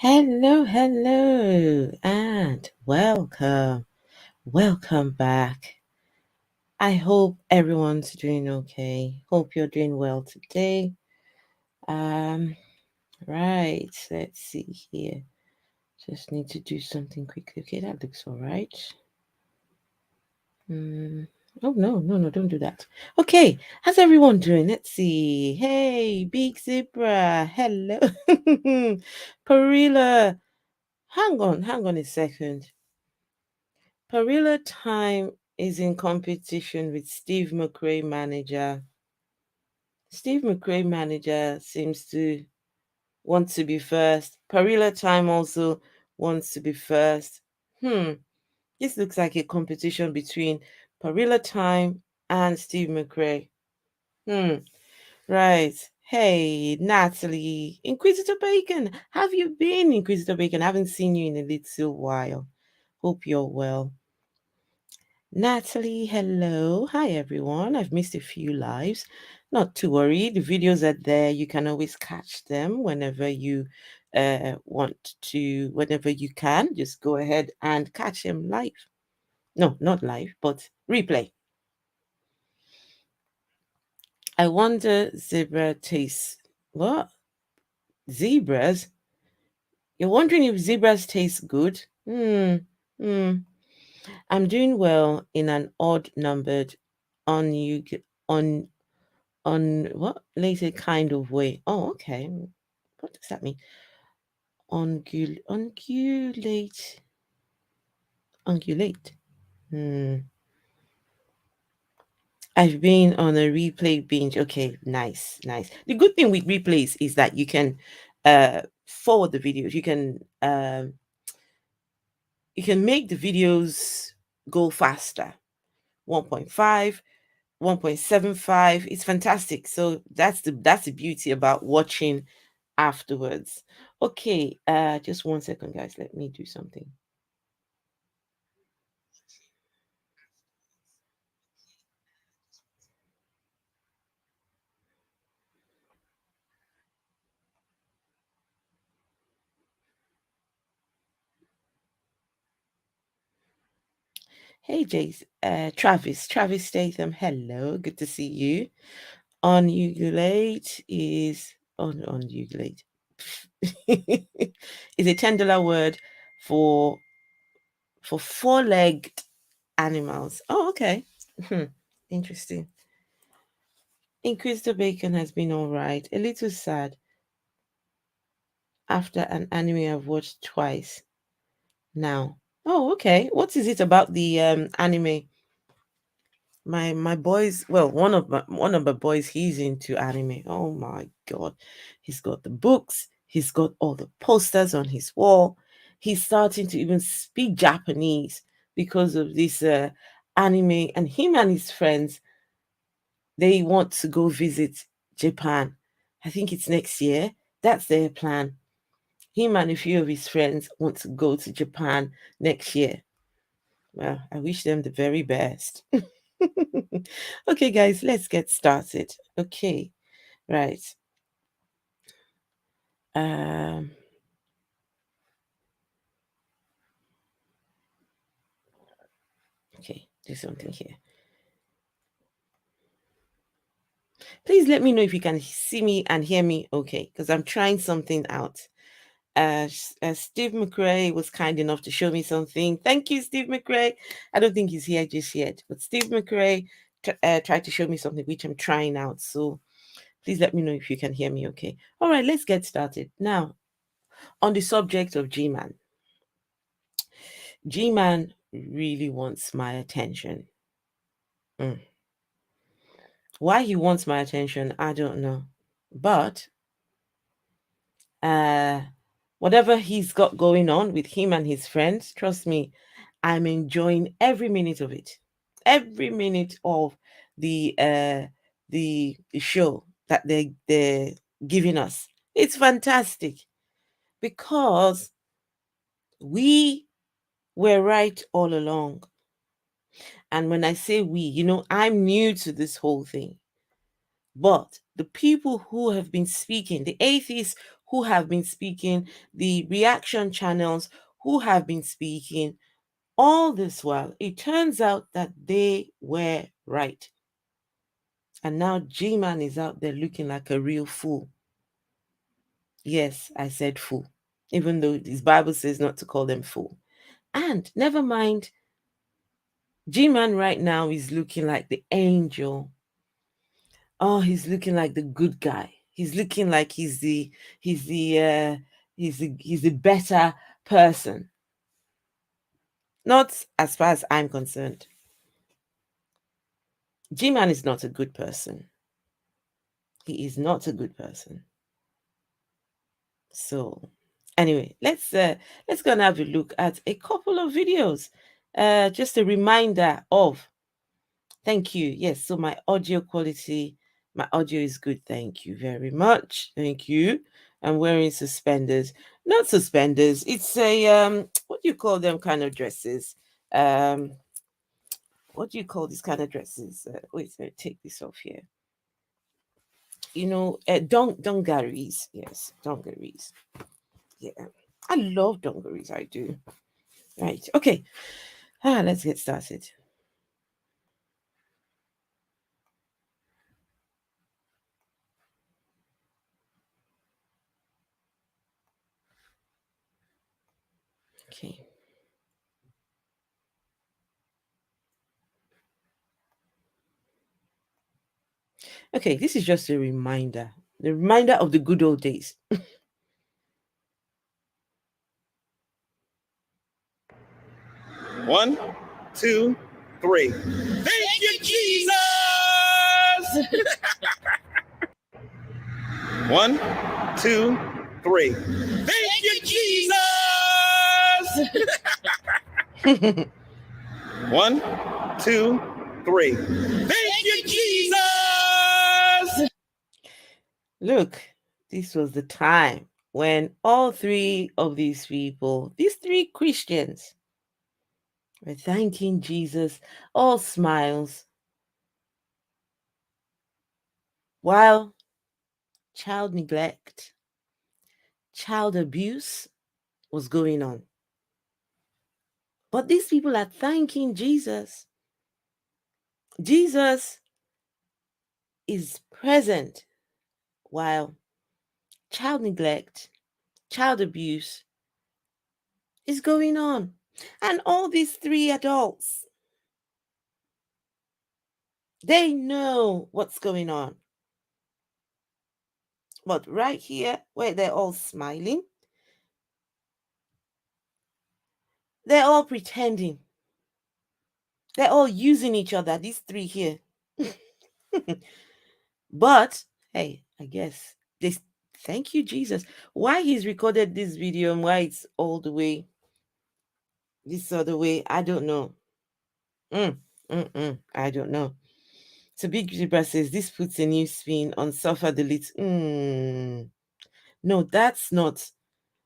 Hello, hello, and welcome. Welcome back. I hope everyone's doing okay. Hope you're doing well today. Um, right, let's see here. Just need to do something quickly. Okay, that looks all right. Oh, no, don't do that. Okay, how's everyone doing? Let's see. Hey, Big Zebra. Hello. Perilla. Hang on a second. Parilla Time is in competition with Steve McRae manager. Steve McRae manager seems to want to be first. Parilla Time also wants to be first. This looks like a competition between Parilla Time and Steve McRae. Right. Hey, Natalie, Inquisitor Bacon, have you been, Inquisitor Bacon? I haven't seen you in a little while. Hope you're well. Natalie, hello. Hi, everyone. I've missed a few lives. Not to worry. The videos are there. You can always catch them whenever you want to, whenever you can. Just go ahead and catch them live. No, not live, but replay. I wonder zebra tastes. What? Zebras? You're wondering if zebras taste good? Hmm. I'm doing well in an odd numbered on you on what later kind of way. Oh, okay. What does that mean? Ungulate. Ungulate. Hmm. I've been on a replay binge. Okay, nice. The good thing with replays is that you can forward the videos. You can make the videos go faster. 1.5, 1.75. It's fantastic. So that's the beauty about watching afterwards. Okay, just 1 second, guys. Let me do something. Hey, Jace, Travis Statham. Hello, good to see you. Unugulate is unugulate is a Chandler word for four-legged animals. Oh, okay. Interesting. Inquisitor Bacon has been all right. A little sad after an anime I've watched twice now. Oh, okay. What is it about the anime? My boys, well, one of my boys, he's into anime. Oh my god. He's got the books, he's got all the posters on his wall. He's starting to even speak Japanese because of this anime, and him and his friends, they want to go visit Japan. I think it's next year. That's their plan. Him and a few of his friends want to go to Japan next year. Well, I wish them the very best. Okay, guys, let's get started. Okay, right. Um, okay, do something here. Please let me know if you can see me and hear me okay, because I'm trying something out. Steve McRae was kind enough to show me something. Thank you, Steve McRae. I don't think he's here just yet, but Steve McRae tried to show me something which I'm trying out. So please let me know if you can hear me okay. All right, let's get started. Now, on the subject of G-Man. G-Man really wants my attention. Mm. Why he wants my attention, I don't know. But uh whatever he's got going on with him and his friends, trust me, I'm enjoying every minute of it. Every minute of the show that they're giving us. It's fantastic because we were right all along. And when I say we, I'm new to this whole thing. But the people who have been speaking, the atheists who have been speaking, the reaction channels who have been speaking, all this while, it turns out that they were right. And now G-Man is out there looking like a real fool. Yes, I said fool, even though his Bible says not to call them fool. And never mind, G-Man right now is looking like the angel. Oh, he's looking like the good guy. He's looking like he's the better person. Not as far as I'm concerned. G-Man is not a good person. He is not a good person. So anyway, let's go and have a look at a couple of videos. Just a reminder of, thank you. Yes, so my audio quality, my audio is good. Thank you very much. Thank you. I'm wearing suspenders. Not suspenders. It's a what do you call them kind of dresses? What do you call these kind of dresses? Wait, let me take this off here. You know, dungarees. Yes, dungarees. Yeah, I love dungarees. I do. Right. Okay. Let's get started. Okay. Okay, this is just a reminder. The reminder of the good old days. 1, 2, 3. Thank you, Jesus! 1, 2, 3. Thank you, Jesus! 1, 2, 3. Thank you, Jesus! Look, this was the time when all three of these people, these three Christians, were thanking Jesus, all smiles, while child neglect, child abuse was going on. But these people are thanking Jesus. Jesus is present while child neglect, child abuse is going on. And all these three adults, they know what's going on. But right here, where they're all smiling, they're all pretending. They're all using each other, these three here. But, hey, I guess this. Thank you, Jesus. Why he's recorded this video and why it's all the way this other way, I don't know. I don't know. So Big Zebra says this puts a new spin on suffer delete. No, that's not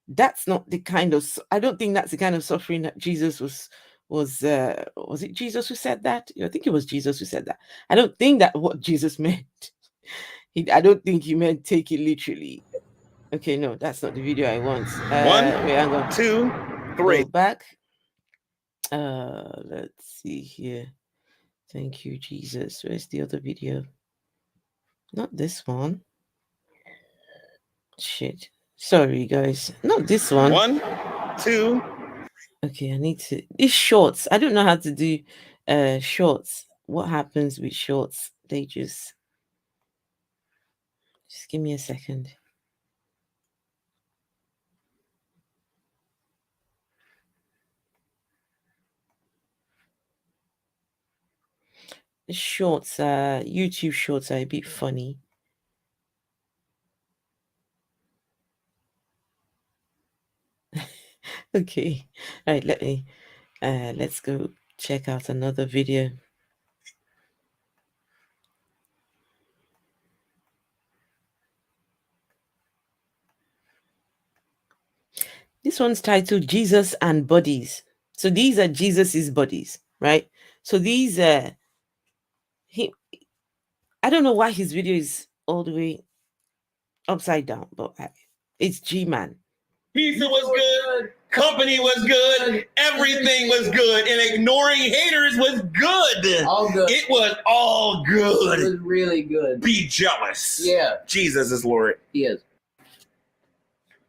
the kind of, I don't think that's the kind of suffering that Jesus was it Jesus who said that? I think it was Jesus who said that. I don't think that what Jesus meant. I don't think he meant take it literally. Okay, no, that's not the video I want. 1, wait, hang on. 2, 3. Go back. Let's see here. Thank you, Jesus. Where's the other video? Not this one. Shit. Sorry, guys. Not this one. 1, 2. Okay, I need to. It's shorts. I don't know how to do shorts. What happens with shorts? They just give me a second. Shorts, YouTube shorts are a bit funny. Okay, all right. Let's go check out another video. This one's titled Jesus and Bodies. So these are Jesus's bodies, right? So these I don't know why his video is all the way upside down, but it's G-Man. Pizza was good. Company was good. Everything was good. And ignoring haters was good. All good. It was all good. It was really good. Be jealous. Yeah. Jesus is Lord. He is.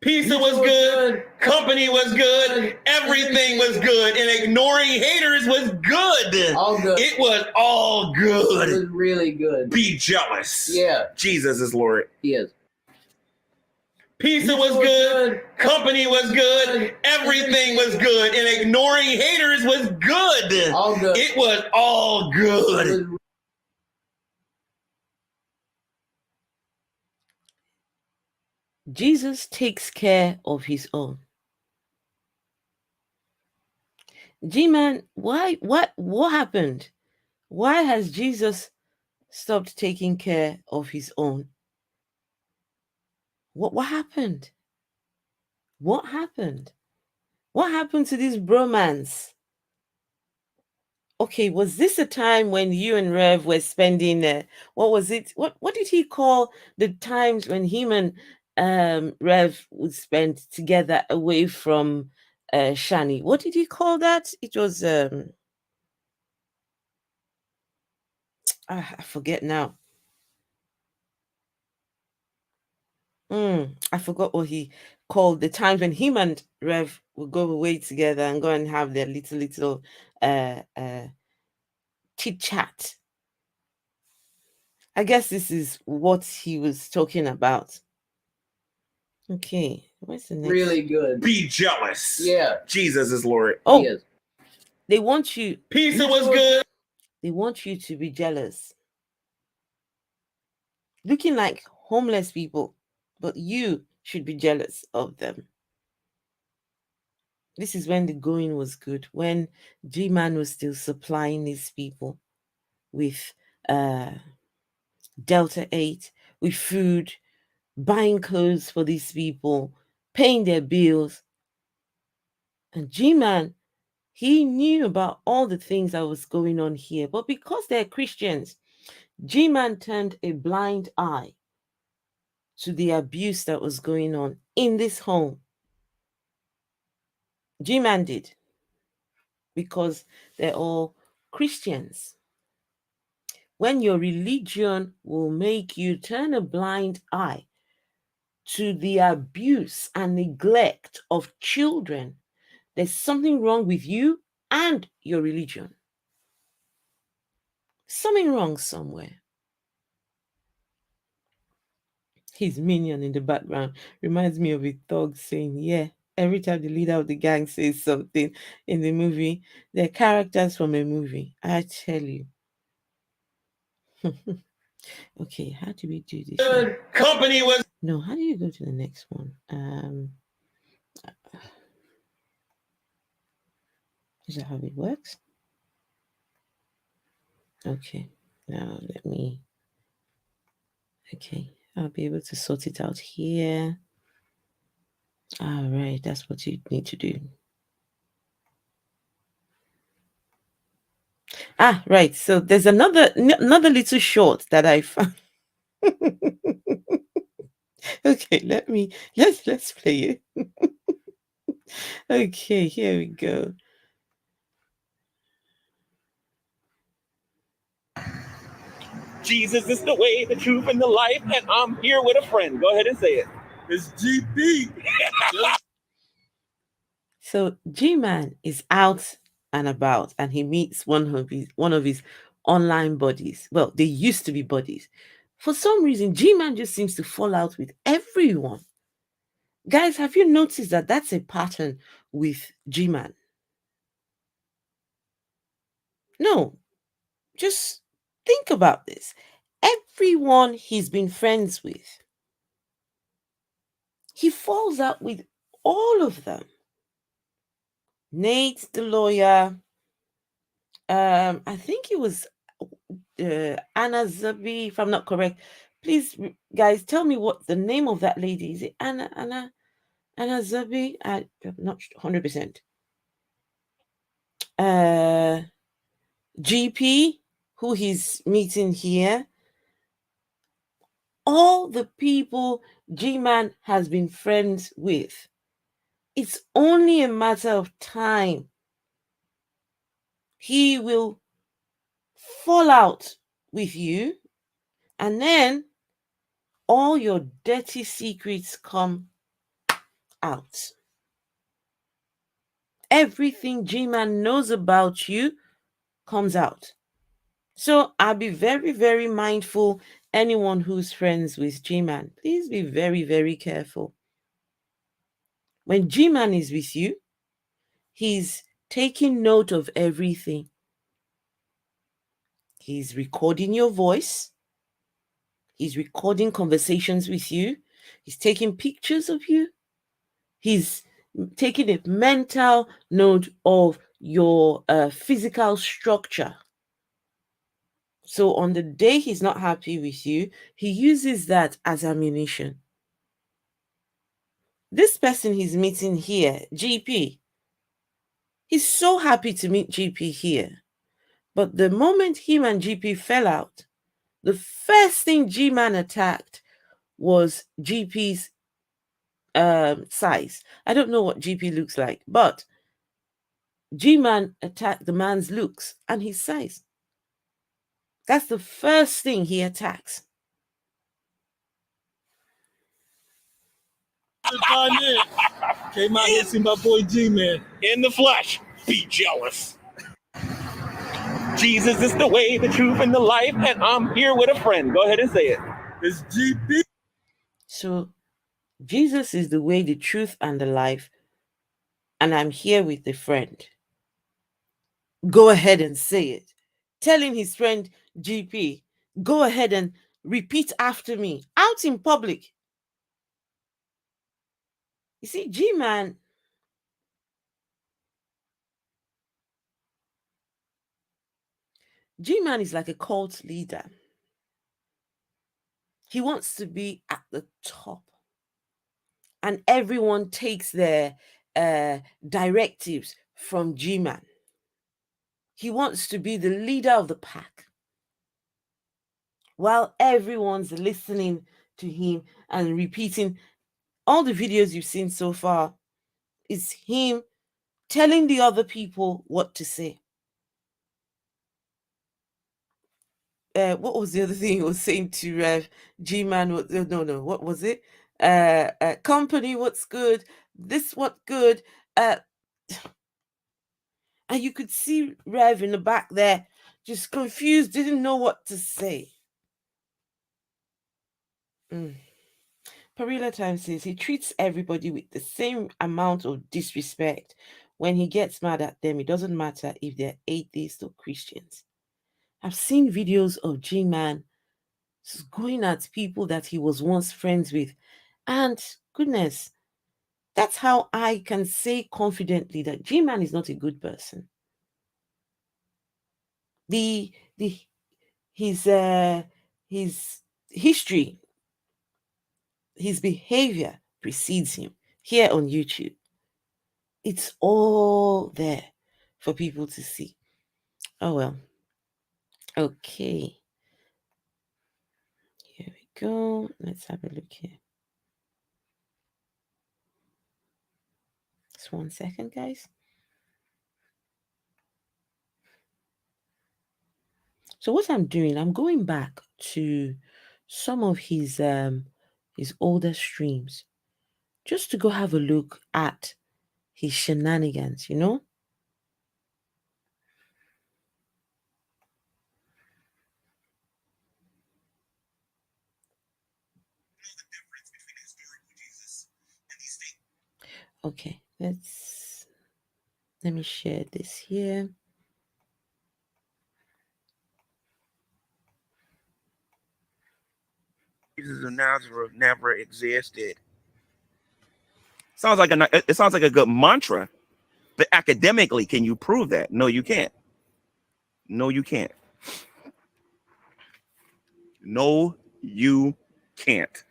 Pizza was good. Company was good. Everything was good. And ignoring haters was good. All good. It was all good. It was really good. Be jealous. Yeah. Jesus is Lord. He is. Pizza was good. Company was good. Everything was good. And ignoring haters was good. All good. It was all good. It was Jesus takes care of his own. G-Man, what happened? Why has Jesus stopped taking care of his own? What happened? What happened? What happened to this bromance? Okay, was this a time when you and Rev were spending what was it? What did he call the times when him and Rev would spend together away from Shani? What did he call that? It was I forget now. I forgot what he called the times when him and Rev would go away together and go and have their little chit chat. I guess this is what he was talking about. Okay, where's the next? really good. Be jealous. Yeah. Jesus is Lord. Oh, He is. they want you. Pizza was good. They want you to be jealous. Looking like homeless people, but you should be jealous of them. This is when the going was good, when G-Man was still supplying his people with Delta 8, with food, buying clothes for these people, paying their bills. And G-Man, he knew about all the things that was going on here. But because they're Christians, G-Man turned a blind eye to the abuse that was going on in this home. G-Man did. Because they're all Christians. When your religion will make you turn a blind eye to the abuse and neglect of children, there's something wrong with you and your religion. Something wrong somewhere. His minion in the background reminds me of a thug saying, yeah, every time the leader of the gang says something in the movie, they're characters from a movie. I tell you. Okay, how do we do this? Good. Company was. No, how do you go to the next one? Is that how it works? Okay, now let me. Okay, I'll be able to sort it out here. All right, that's what you need to do. Ah, right. So there's another little short that I found. Okay, let's play it. Okay, here we go. Jesus is the way, the truth, and the life, and I'm here with a friend. Go ahead and say it. It's GP. So G-Man is out and about, and he meets one of his online buddies. Well, they used to be buddies. For some reason, G-Man just seems to fall out with everyone. Guys, have you noticed that that's a pattern with G-Man? No, just think about this. Everyone he's been friends with, he falls out with all of them. Nate, the lawyer, I think it was Anna Zabi, if I'm not correct. Please, guys, tell me what the name of that lady is. It Anna Zabi? I'm not 100%. GP, who he's meeting here. all the people G-Man has been friends with. It's only a matter of time. He will fall out with you, and then all your dirty secrets come out. Everything G-Man knows about you comes out. So I'll be very, very mindful. Anyone who's friends with G-Man, please be very, very careful. When G-Man is with you, he's taking note of everything. He's recording your voice. He's recording conversations with you. He's taking pictures of you. He's taking a mental note of your physical structure. So on the day he's not happy with you, he uses that as ammunition. This person he's meeting here, GP, he's so happy to meet GP here. But the moment him and GP fell out, the first thing G-Man attacked was GP's size. I don't know what GP looks like, but G-Man attacked the man's looks and his size. That's the first thing he attacks. Came out here to see my boy G-Man. In the flesh. Be jealous. Jesus is the way, the truth, and the life, and I'm here with a friend. Go ahead and say it. It's GP. So, Jesus is the way, the truth, and the life, and I'm here with a friend. Go ahead and say it. Telling his friend GP, go ahead and repeat after me, out in public. You see, G-Man, G-Man is like a cult leader. He wants to be at the top. And everyone takes their directives from G-Man. He wants to be the leader of the pack. While everyone's listening to him and repeating all the videos you've seen so far, is him telling the other people what to say. What was the other thing he was saying to G-Man? No, what was it? Company, what's good? This, what good? And you could see Rev in the back there, just confused, didn't know what to say. Parilla Time says he treats everybody with the same amount of disrespect. When he gets mad at them, it doesn't matter if they're atheists or Christians. I've seen videos of G-Man going at people that he was once friends with. And goodness, that's how I can say confidently that G-Man is not a good person. His history, his behavior precedes him here on YouTube. It's all there for people to see. Oh well. Okay. Here we go. Let's have a look here. Just 1 second, guys. So what I'm doing, I'm going back to some of his older streams just to go have a look at his shenanigans, you know? Okay, let me share this here. Jesus of Nazareth never existed. It sounds like a good mantra, but academically, can you prove that? No, you can't. No, you can't. No, you can't.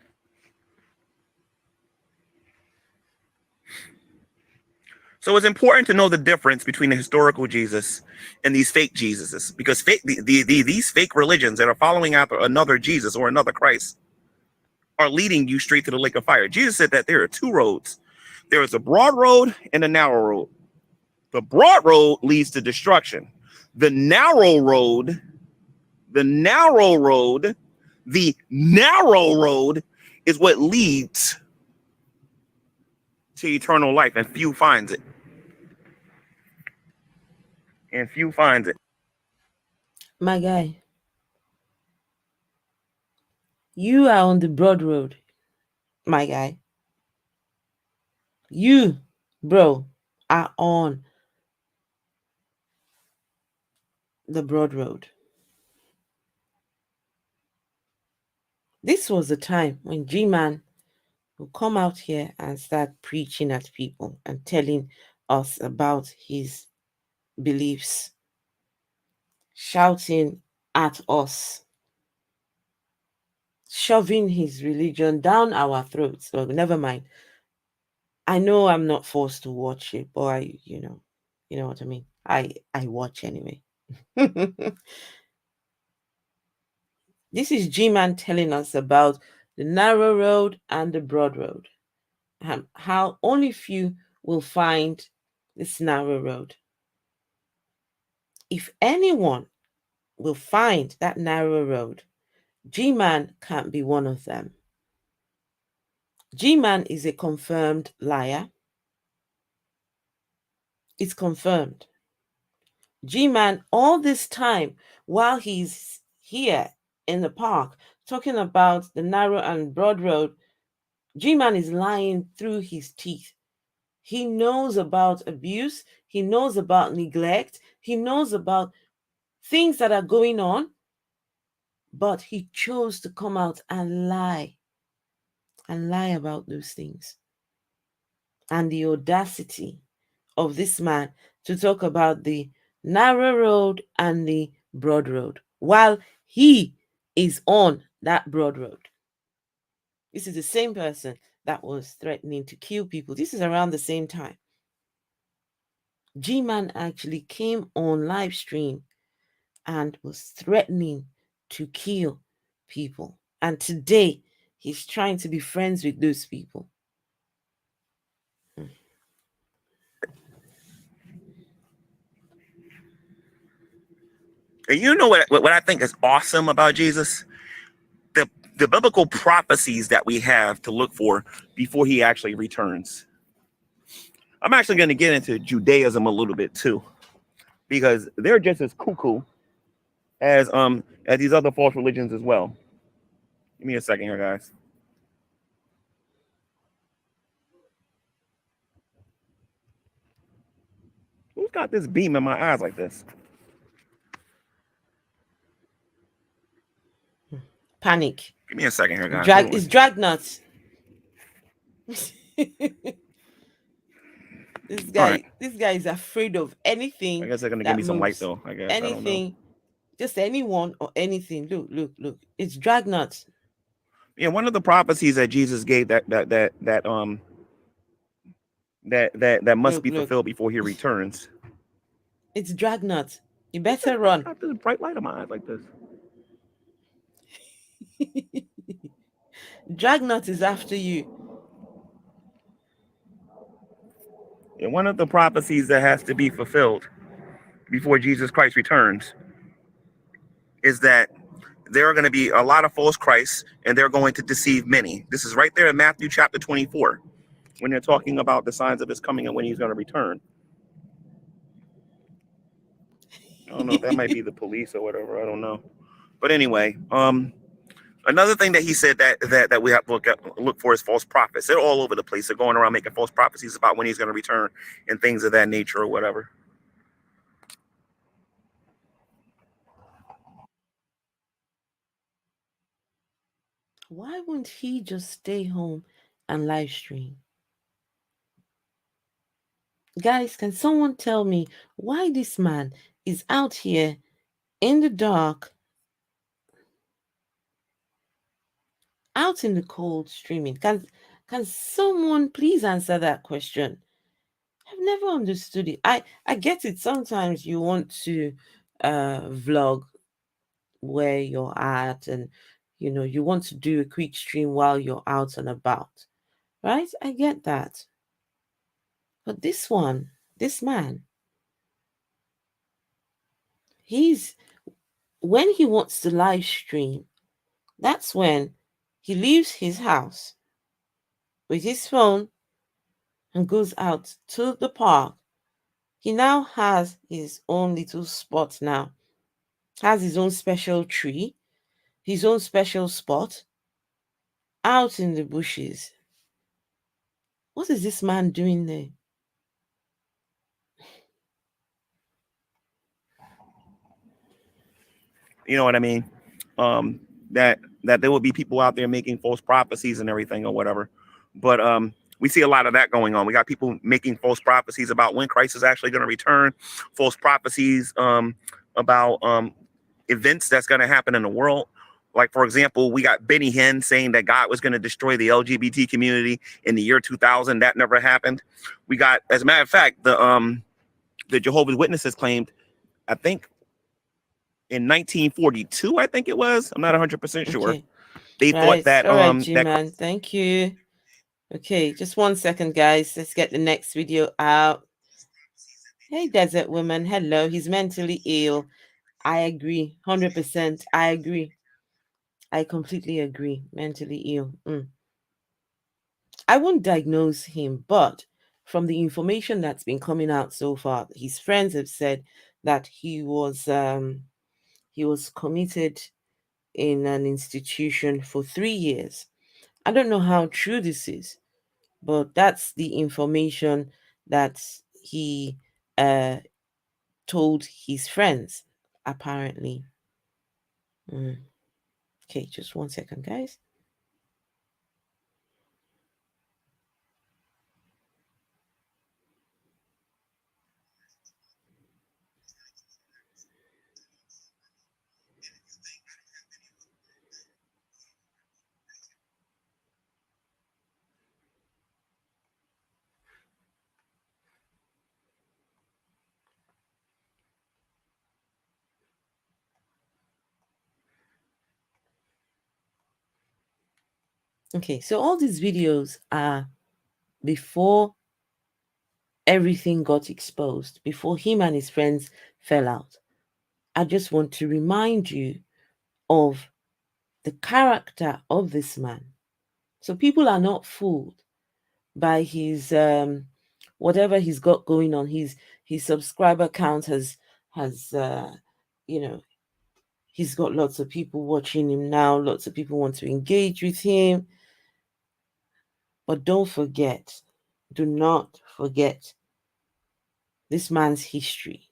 So it's important to know the difference between the historical Jesus and these fake Jesuses, because these fake religions that are following after another Jesus or another Christ, are leading you straight to the lake of fire. Jesus said that there are two roads. There is a broad road and a narrow road. The broad road leads to destruction. The narrow road, the narrow road, the narrow road is what leads to eternal life, and few finds it. And few finds it. My guy, you are on the broad road. My guy, you, bro, are on the broad road. This was the time when G-Man will come out here and start preaching at people and telling us about his beliefs, shouting at us, shoving his religion down our throats. Well, never mind. I know I'm not forced to watch it, but you know what I mean. I watch anyway. This is G-Man telling us about the narrow road and the broad road, and how only few will find this narrow road. If anyone will find that narrow road, G-Man can't be one of them. G-Man is a confirmed liar. It's confirmed. G-Man, all this time while he's here in the park talking about the narrow and broad road, G-Man is lying through his teeth. He knows about abuse. He knows about neglect. He knows about things that are going on, but he chose to come out and lie about those things. And the audacity of this man to talk about the narrow road and the broad road while he is on that broad road. This is the same person that was threatening to kill people. This is around the same time. G-Man actually came on live stream and was threatening to kill people. And today, he's trying to be friends with those people. And you know what I think is awesome about Jesus? The biblical prophecies that we have to look for before he actually returns. I'm actually going to get into Judaism a little bit too, because they're just as cuckoo as these other false religions as well. Give me a second here, guys. Who's got this beam in my eyes like this? Panic. Give me a second here, guys. It's drag nuts. This guy is afraid of anything. I guess they're gonna give that me some light moves. though. I guess I don't know. Anything, just anyone or anything. Look. It's drag nuts. Yeah, one of the prophecies that Jesus gave that must be fulfilled before he returns. It's drag nuts. You better run. Got this bright light in my eyes like this. Dragnut is after you. And one of the prophecies that has to be fulfilled before Jesus Christ returns is that there are going to be a lot of false Christs and they're going to deceive many. This is right there in Matthew chapter 24 when they're talking about the signs of his coming and when he's going to return. I don't know if that might be the police or whatever. I don't know. But anyway, another thing that he said that we have to look for is false prophets. They're all over the place. They're going around making false prophecies about when he's going to return and things of that nature or whatever. Why wouldn't he just stay home and live stream? Guys, can someone tell me why this man is out here in the dark, out in the cold streaming? Can someone please answer that question? I've never understood it. I get it. Sometimes you want to vlog where you're at and You want to do a quick stream while you're out and about, right? I get that. But this man, he's when he wants to live stream, that's when he leaves his house with his phone and goes out to the park. He now has his own little spot now, has his own special tree, his own special spot out in the bushes. What is this man doing there? You know what I mean? That there will be people out there making false prophecies and everything or whatever. But we see a lot of that going on. We got people making false prophecies about when Christ is actually going to return, false prophecies about events that's going to happen in the world. Like, for example, we got Benny Hinn saying that God was going to destroy the LGBT community in the year 2000. That never happened. We got, as a matter of fact, the Jehovah's Witnesses claimed, I think in 1942, I think it was. I'm not 100% sure. Okay. They thought Right. that All right, that Gman. Thank you. Okay, just 1 second, guys. Let's get the next video out. Hey, Desert Woman. Hello. He's mentally ill. I agree. 100%. I agree. I completely agree. Mentally ill. I won't diagnose him, but from the information that's been coming out so far, his friends have said that he was committed in an institution for 3 years. I don't know how true this is, but that's the information that he uh, told his friends, apparently. Okay, just 1 second, guys. Okay, so all these videos are before everything got exposed, before him and his friends fell out. I just want to remind you of the character of this man. So people are not fooled by his whatever he's got going on. His subscriber count has you know, he's got lots of people watching him now, lots of people want to engage with him. But don't forget, do not forget this man's history.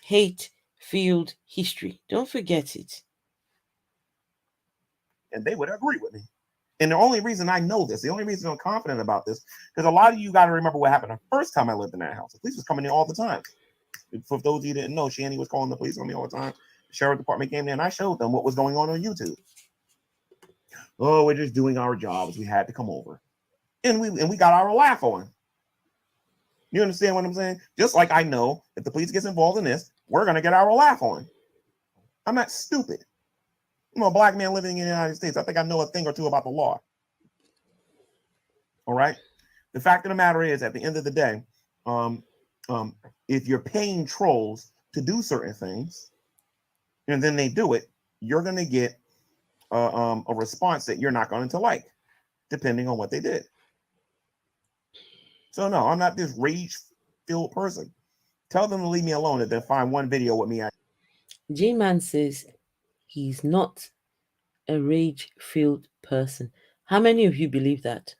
Hate filled history. Don't forget it. and they would agree with me. And the only reason I know this, the only reason I'm confident about this, because a lot of you got to remember what happened the first time I lived in that house. The police was coming in all the time. For those of you that didn't know, Shanny was calling the police on me all the time. The sheriff department came in and I showed them what was going on YouTube. Oh, we're just doing our jobs. We had to come over. And we got our laugh on. You understand what I'm saying? Just like I know if the police gets involved in this, we're gonna get our laugh on. I'm not stupid. I'm a black man living in the United States. I think I know a thing or two about the law. All right. The fact of the matter is, at the end of the day, if you're paying trolls to do certain things, and then they do it, you're gonna get a response that you're not going to like, depending on what they did. So no, I'm not this rage-filled person. Tell them to leave me alone and then find one video with me. Gman says he's not a rage-filled person. How many of you believe that?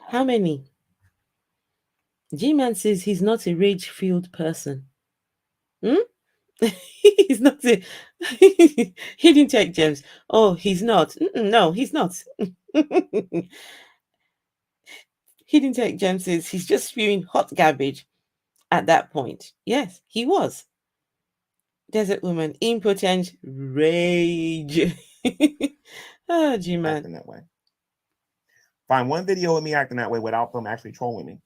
How many? Gman says he's not a rage-filled person. He's not a he didn't take James. Oh, he's not. No, he's not. He didn't take James says he's just spewing hot garbage at that point. Yes, he was. Desert woman, impotent rage. Oh, G-man. Acting that way. Find one video of me acting that way without them actually trolling me.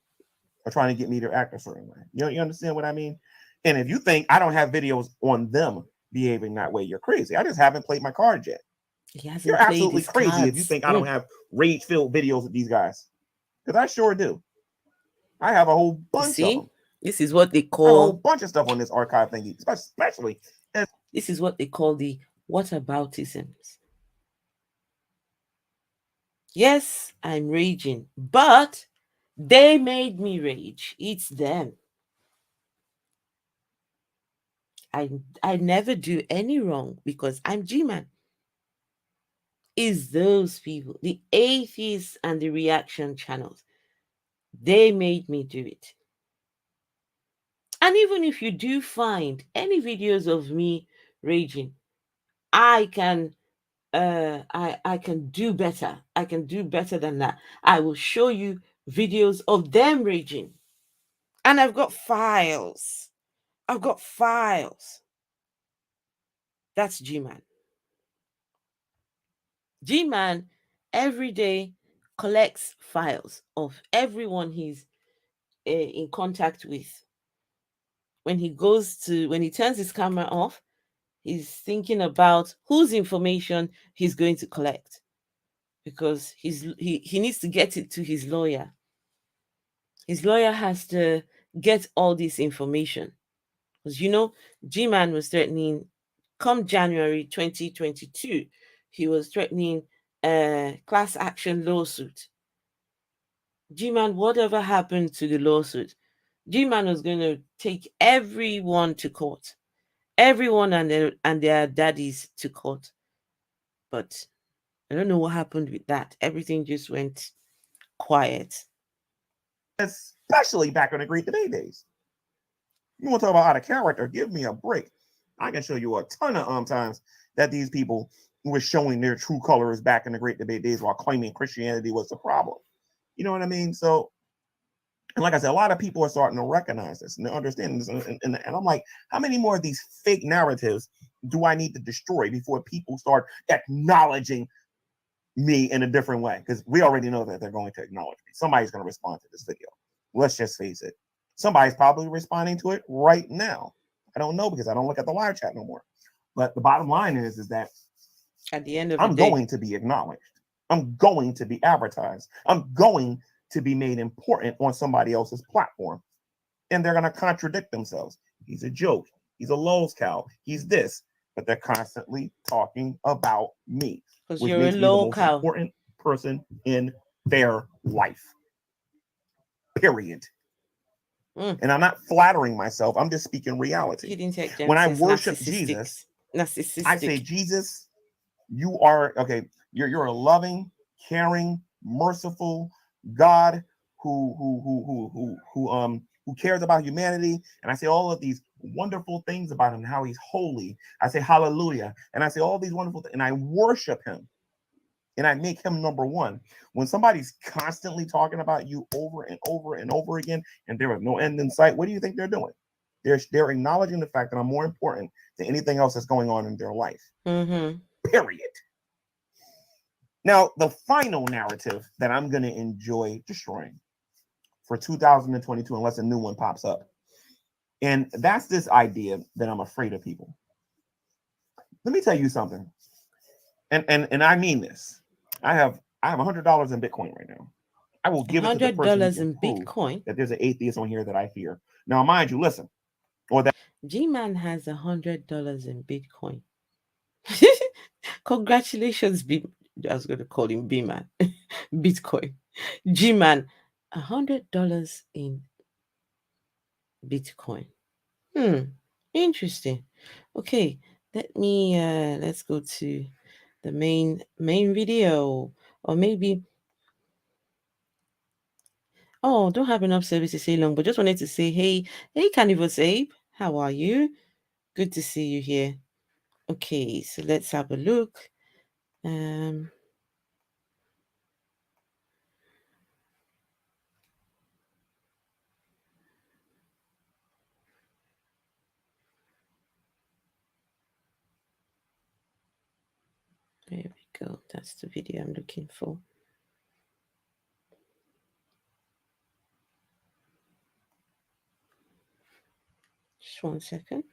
are trying to get me to act a certain way. You understand what I mean? And if you think I don't have videos on them behaving that way, you're crazy. I just haven't played my cards yet. He You're hasn't played absolutely his crazy if you cards. think I don't have rage-filled videos with these guys. Because I sure do. I have a whole You bunch of see, them. this is what they I have a whole call bunch of stuff on this archive thingy, especially. this is what they call the whataboutisms. Yes, I'm raging, but they made me rage. It's them. I never do any wrong because I'm G-Man. It's those people, the atheists and the reaction channels. They made me do it. And even if you do find any videos of me raging, I can I can do better. I can do better than that. I will show you videos of them raging. And I've got files. I've got files. That's G-Man. G-Man every day collects files of everyone he's in contact with. When he turns his camera off, he's thinking about whose information he's going to collect because he needs to get it to his lawyer. His lawyer has to get all this information because G-Man was threatening come January 2022 he was threatening a class action lawsuit. G-Man, whatever happened to the lawsuit, G-Man was going to take everyone to court, everyone and their daddies to court. But I don't know what happened with that. Everything just went quiet. Especially back in the Great Debate days. You want to talk about out of character? Give me a break. I can show you a ton of times that these people were showing their true colors back in the Great Debate days while claiming Christianity was the problem. You know what I mean? So, and like I said, a lot of people are starting to recognize this and understand this. And I'm like, how many more of these fake narratives do I need to destroy before people start acknowledging me in a different way? Because we already know that they're going to acknowledge me. Somebody's going to respond to this video. Let's just face it. Somebody's probably responding to it right now. I don't know because I don't look at the live chat no more. But the bottom line is that At the end of the I'm day, going to be acknowledged. I'm going to be advertised. I'm going to be made important on somebody else's platform. And they're going to contradict themselves. He's a joke. He's a lol's cow. He's this. But they're constantly talking about me, because which you're a makes me the low most cow. important person in their life. Period. And I'm not flattering myself. I'm just speaking reality. Hidden tech When I says worship Jesus, narcissistic. I say, Jesus, you are okay. You're a loving, caring, merciful God who cares about humanity. And I say all of these wonderful things about him, how he's holy. I say hallelujah. And I say all these wonderful things, and I worship him. And I make him number one. When somebody's constantly talking about you over and over and over again, and there is no end in sight, what do you think they're doing? They're acknowledging the fact that I'm more important than anything else that's going on in their life. Mm-hmm. Period. Now, the final narrative that I'm going to enjoy destroying for 2022, unless a new one pops up, and that's this idea that I'm afraid of people. Let me tell you something, and I mean this. I have $100 in Bitcoin right now. I will give it to the person who $100 can in prove Bitcoin. that there's an atheist on here that I fear. Now, mind you, listen, or that G-Man has $100 in Bitcoin. Congratulations, B. I was going to call him B-Man. Bitcoin. G-Man, $100 in Bitcoin. Interesting. Okay, let's go to the main video, or maybe. Oh, don't have enough service to say long, but just wanted to say, hey, Carnivore Abe, how are you? Good to see you here. Okay, so let's have a look. Um, there we go. That's the video I'm looking for. Just 1 second.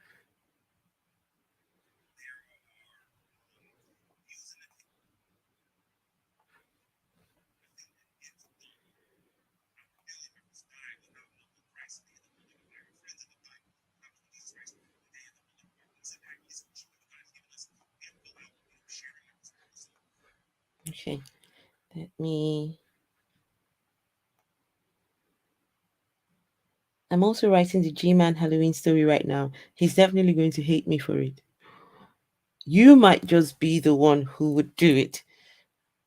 Okay, let me. I'm also writing the G-Man Halloween story right now. He's definitely going to hate me for it. You might just be the one who would do it.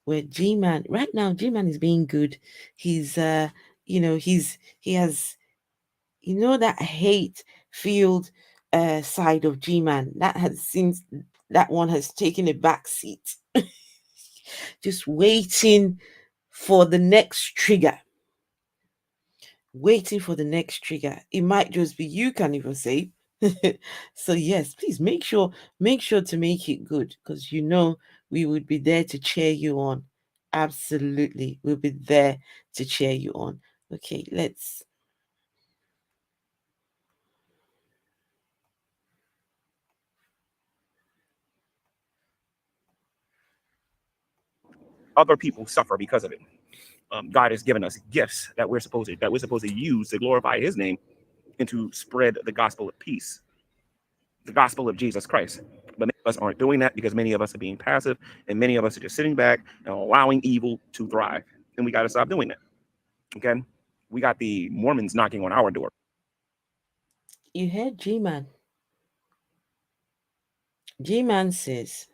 Where G-Man right now, G-Man is being good. He's he has that hate field side of G-Man that has since that one has taken a back seat. Just waiting for the next trigger. Waiting for the next trigger. It might just be you, can even say. So yes, please make sure to make it good, because we would be there to cheer you on. Absolutely, we'll be there to cheer you on. Okay, let's. Other people suffer because of it. God has given us gifts that we're supposed to use to glorify His name and to spread the gospel of peace, the gospel of Jesus Christ. But many of us aren't doing that because many of us are being passive, and many of us are just sitting back and allowing evil to thrive. And we got to stop doing that. Okay, we got the Mormons knocking on our door. You heard G-Man. G-Man says,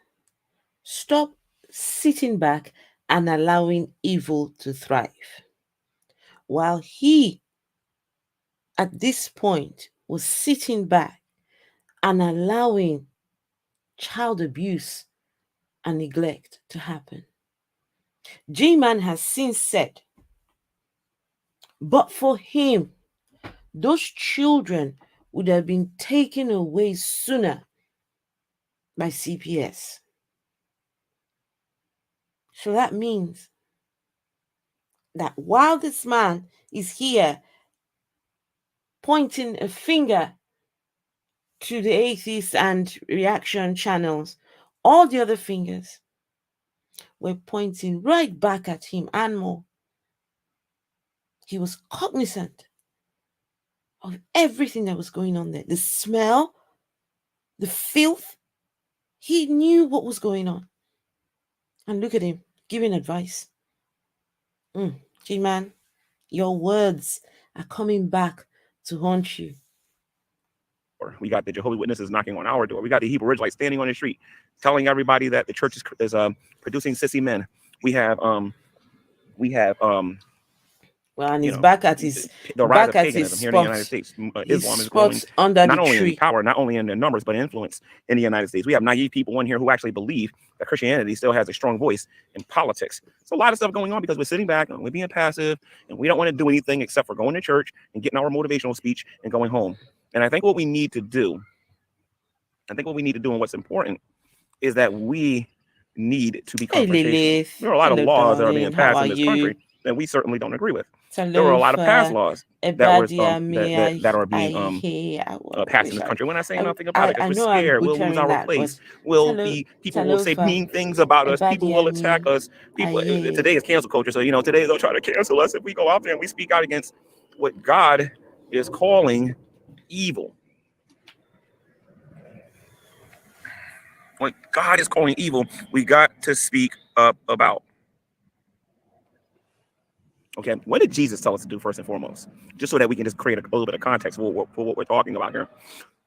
stop sitting back and allowing evil to thrive. While he, at this point, was sitting back and allowing child abuse and neglect to happen. G-Man has since said, but for him, those children would have been taken away sooner by CPS. So that means that while this man is here pointing a finger to the atheist and reaction channels, all the other fingers were pointing right back at him and more. He was cognizant of everything that was going on there. The smell, the filth. He knew what was going on. And look at him giving advice. G-Man, your words are coming back to haunt you. We got the Jehovah's Witnesses knocking on our door. We got the Hebrew Israelites standing on the street, telling everybody that the church is producing sissy men. We have Well, and he's back at his the rise of paganism here in the United States. Islam is growing under not the only tree. in power, not only in their numbers, but influence in the United States. We have naive people in here who actually believe that Christianity still has a strong voice in politics. So a lot of stuff going on because we're sitting back and we're being passive, and we don't want to do anything except for going to church and getting our motivational speech and going home. And I think what we need to do, and what's important, is that we need to be Hey, confrontational. Lilith. There are a lot of Hello, laws that are darling. being How passed are in this you? country that we certainly don't agree with. There are a lot of Talofa, past laws that were that are being passed in this country. We're not saying nothing about it I because know we're I'm scared. We'll lose butchering our that, but place. We'll Talo, be people will say Talofa, mean things about us. People will attack us. People today is cancel culture, so today they'll try to cancel us if we go out there and we speak out against what God is calling evil. What God is calling evil, we got to speak up about. Okay, what did Jesus tell us to do first and foremost? Just so that we can just create a little bit of context for what we're talking about here.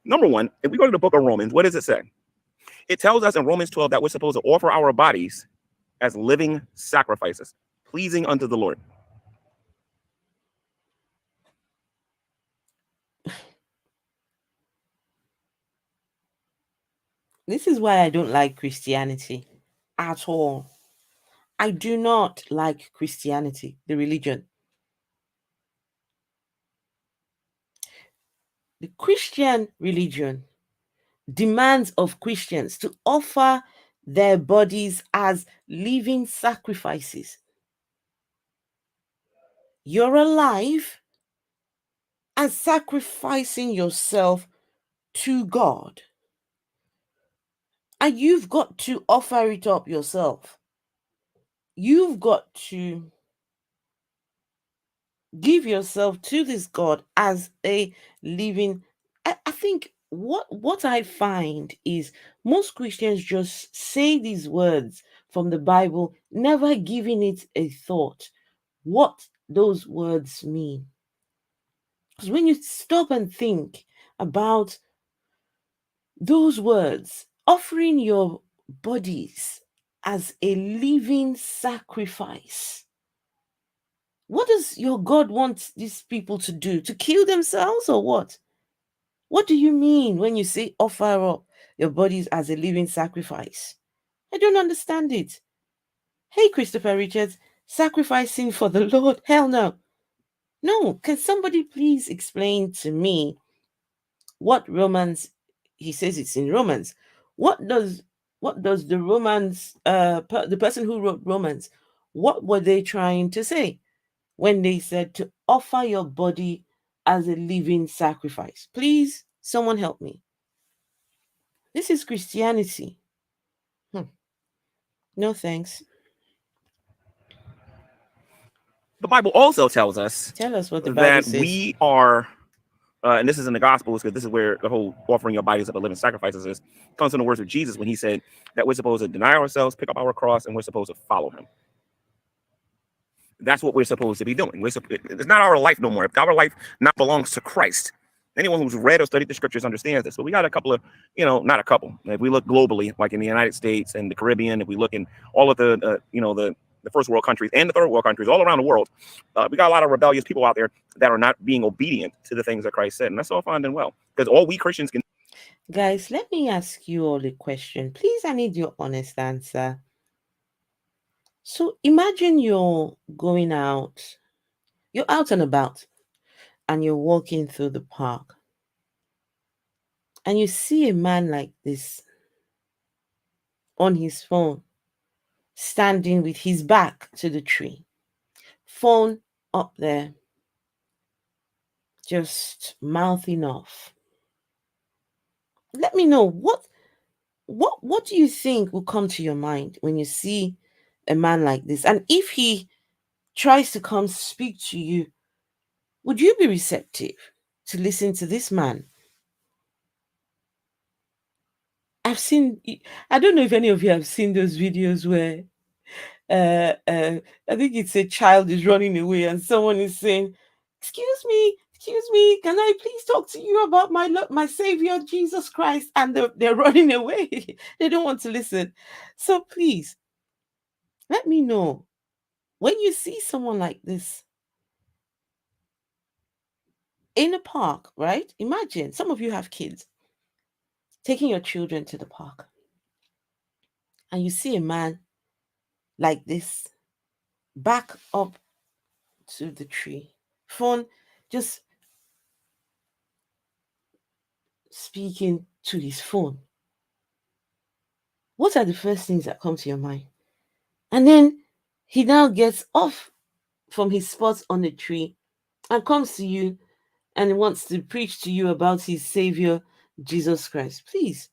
Number one, if we go to the book of Romans, what does it say? It tells us in Romans 12 that we're supposed to offer our bodies as living sacrifices, pleasing unto the Lord. This is why I don't like Christianity at all. I do not like Christianity, the religion. The Christian religion demands of Christians to offer their bodies as living sacrifices. You're alive and sacrificing yourself to God, and you've got to offer it up yourself. You've got to give yourself to this God as a living. I think what I find is most Christians just say these words from the Bible, never giving it a thought what those words mean. Because when you stop and think about those words, offering your bodies as a living sacrifice, what does your God want these people to do? To kill themselves or what? What do you mean when you say offer up your bodies as a living sacrifice? I don't understand it. Hey, Christopher Richards, sacrificing for the Lord? Hell no. No, can somebody please explain to me what Romans, he says it's in Romans. What does the Romans the person who wrote Romans, what were they trying to say when they said to offer your body as a living sacrifice? Please, someone help me. This is Christianity. Hmm. No thanks. The Bible also tells us Tell us what the Bible that says. we are, and this is in the Gospels, because this is where the whole offering your bodies up a living sacrifices is, comes from the words of Jesus when he said that we're supposed to deny ourselves, pick up our cross, and we're supposed to follow him. That's what we're supposed to be doing. It's not our life no more. Our life now belongs to Christ. Anyone who's read or studied the scriptures understands this. But we got a couple of, not a couple. If we look globally, like in the United States and the Caribbean, if we look in all of the first world countries and the third world countries all around the world, we got a lot of rebellious people out there that are not being obedient to the things that Christ said. And that's all fine and well. Because all we Christians can. Guys, let me ask you all a question. Please, I need your honest answer. So imagine you're out and about, and you're walking through the park, and you see a man like this on his phone, standing with his back to the tree, phone up there, just mouthing off. Let me know what do you think will come to your mind when you see a man like this? And if he tries to come speak to you, would you be receptive to listen to this man? I've seen, I don't know if any of you have seen those videos where I think it's a child is running away and someone is saying, excuse me, can I please talk to you about my Savior Jesus Christ? And they're running away. They don't want to listen. So please, let me know when you see someone like this in a park, right? Imagine some of you have kids taking your children to the park and you see a man like this back up to the tree, phone just speaking to his phone. What are the first things that come to your mind? And then he now gets off from his spot on the tree and comes to you and wants to preach to you about his Savior, Jesus Christ. Please,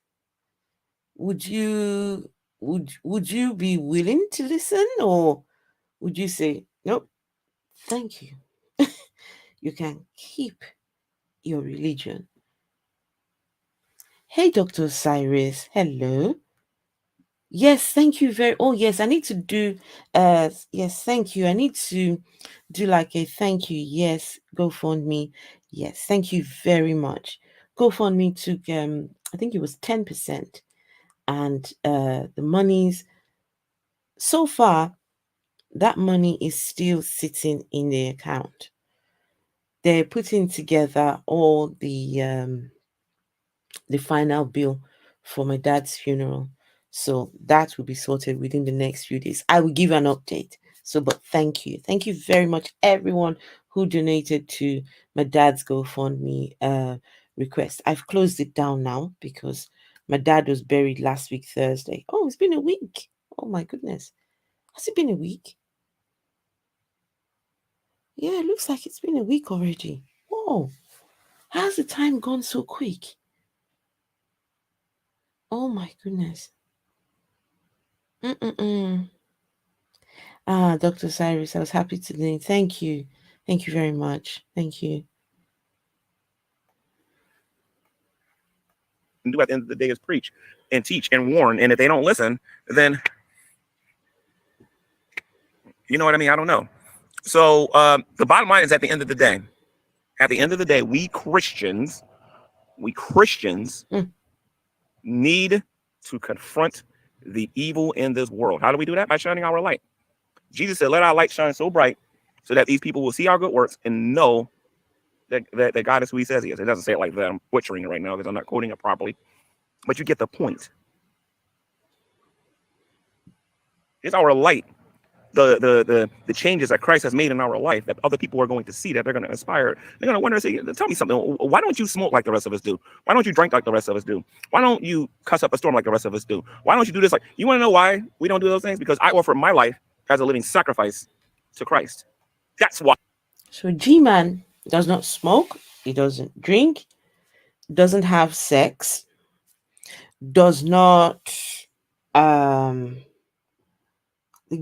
would you would you be willing to listen, or would you say, nope, thank you? You can keep your religion. Hey, Dr. Cyrus, hello. Yes, thank you very. Oh, yes, I need to do. Yes, thank you. I need to do like a thank you. Yes, GoFundMe. Yes, thank you very much. GoFundMe took I think it was 10%, and the monies so far that money is still sitting in the account. They're putting together all the final bill for my dad's funeral. So that will be sorted within the next few days. I will give an update. So, but thank you. Thank you very much, everyone who donated to my dad's GoFundMe request. I've closed it down now because my dad was buried last week, Thursday. Oh, it's been a week. Oh my goodness. Has it been a week? Yeah, it looks like it's been a week already. Whoa. How's the time gone so quick? Oh my goodness. Mm-mm-mm. Ah, Dr. Cyrus, I was happy to learn. Thank you. Thank you very much. Thank you. And do at the end of the day is preach and teach and warn. And if they don't listen, then you know what I mean? I don't know. So the bottom line is at the end of the day, we Christians Mm. need to confront the evil in this world. How do we do that? By shining our light. Jesus said, let our light shine so bright so that these people will see our good works and know that God is who he says he is. It doesn't say it like that. I'm butchering it right now because I'm not quoting it properly. But you get the point. It's our light, the changes that Christ has made in our life that other people are going to see, that they're going to inspire. They're going to wonder, say, tell me something. Why don't you smoke like the rest of us do? Why don't you drink like the rest of us do? Why don't you cuss up a storm like the rest of us do? Why don't you do this? Like, you want to know why we don't do those things? Because I offer my life as a living sacrifice to Christ. That's why. So G-Man does not smoke, he doesn't drink, doesn't have sex, does not um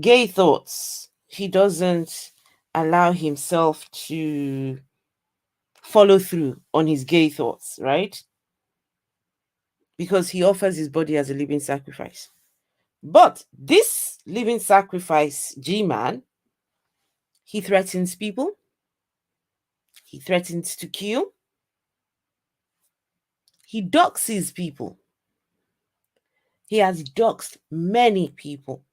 gay thoughts. He doesn't allow himself to follow through on his gay thoughts, right? Because he offers his body as a living sacrifice. But this living sacrifice G-Man, he threatens people, he threatens to kill, he doxes people. He has doxed many people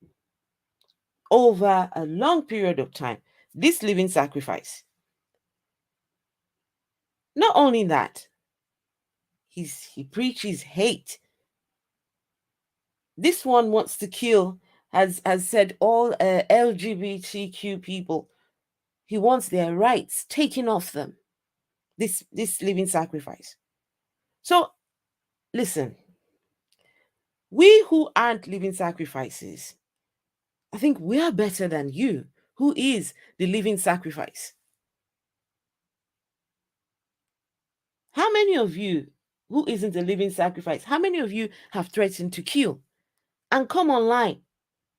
over a long period of time. This living sacrifice. Not only that, he preaches hate. This one wants to kill, has said all LGBTQ people. He wants their rights taken off them. This living sacrifice. So listen, we who aren't living sacrifices, I think we are better than you, who is the living sacrifice. How many of you who isn't a living sacrifice, how many of you have threatened to kill and come online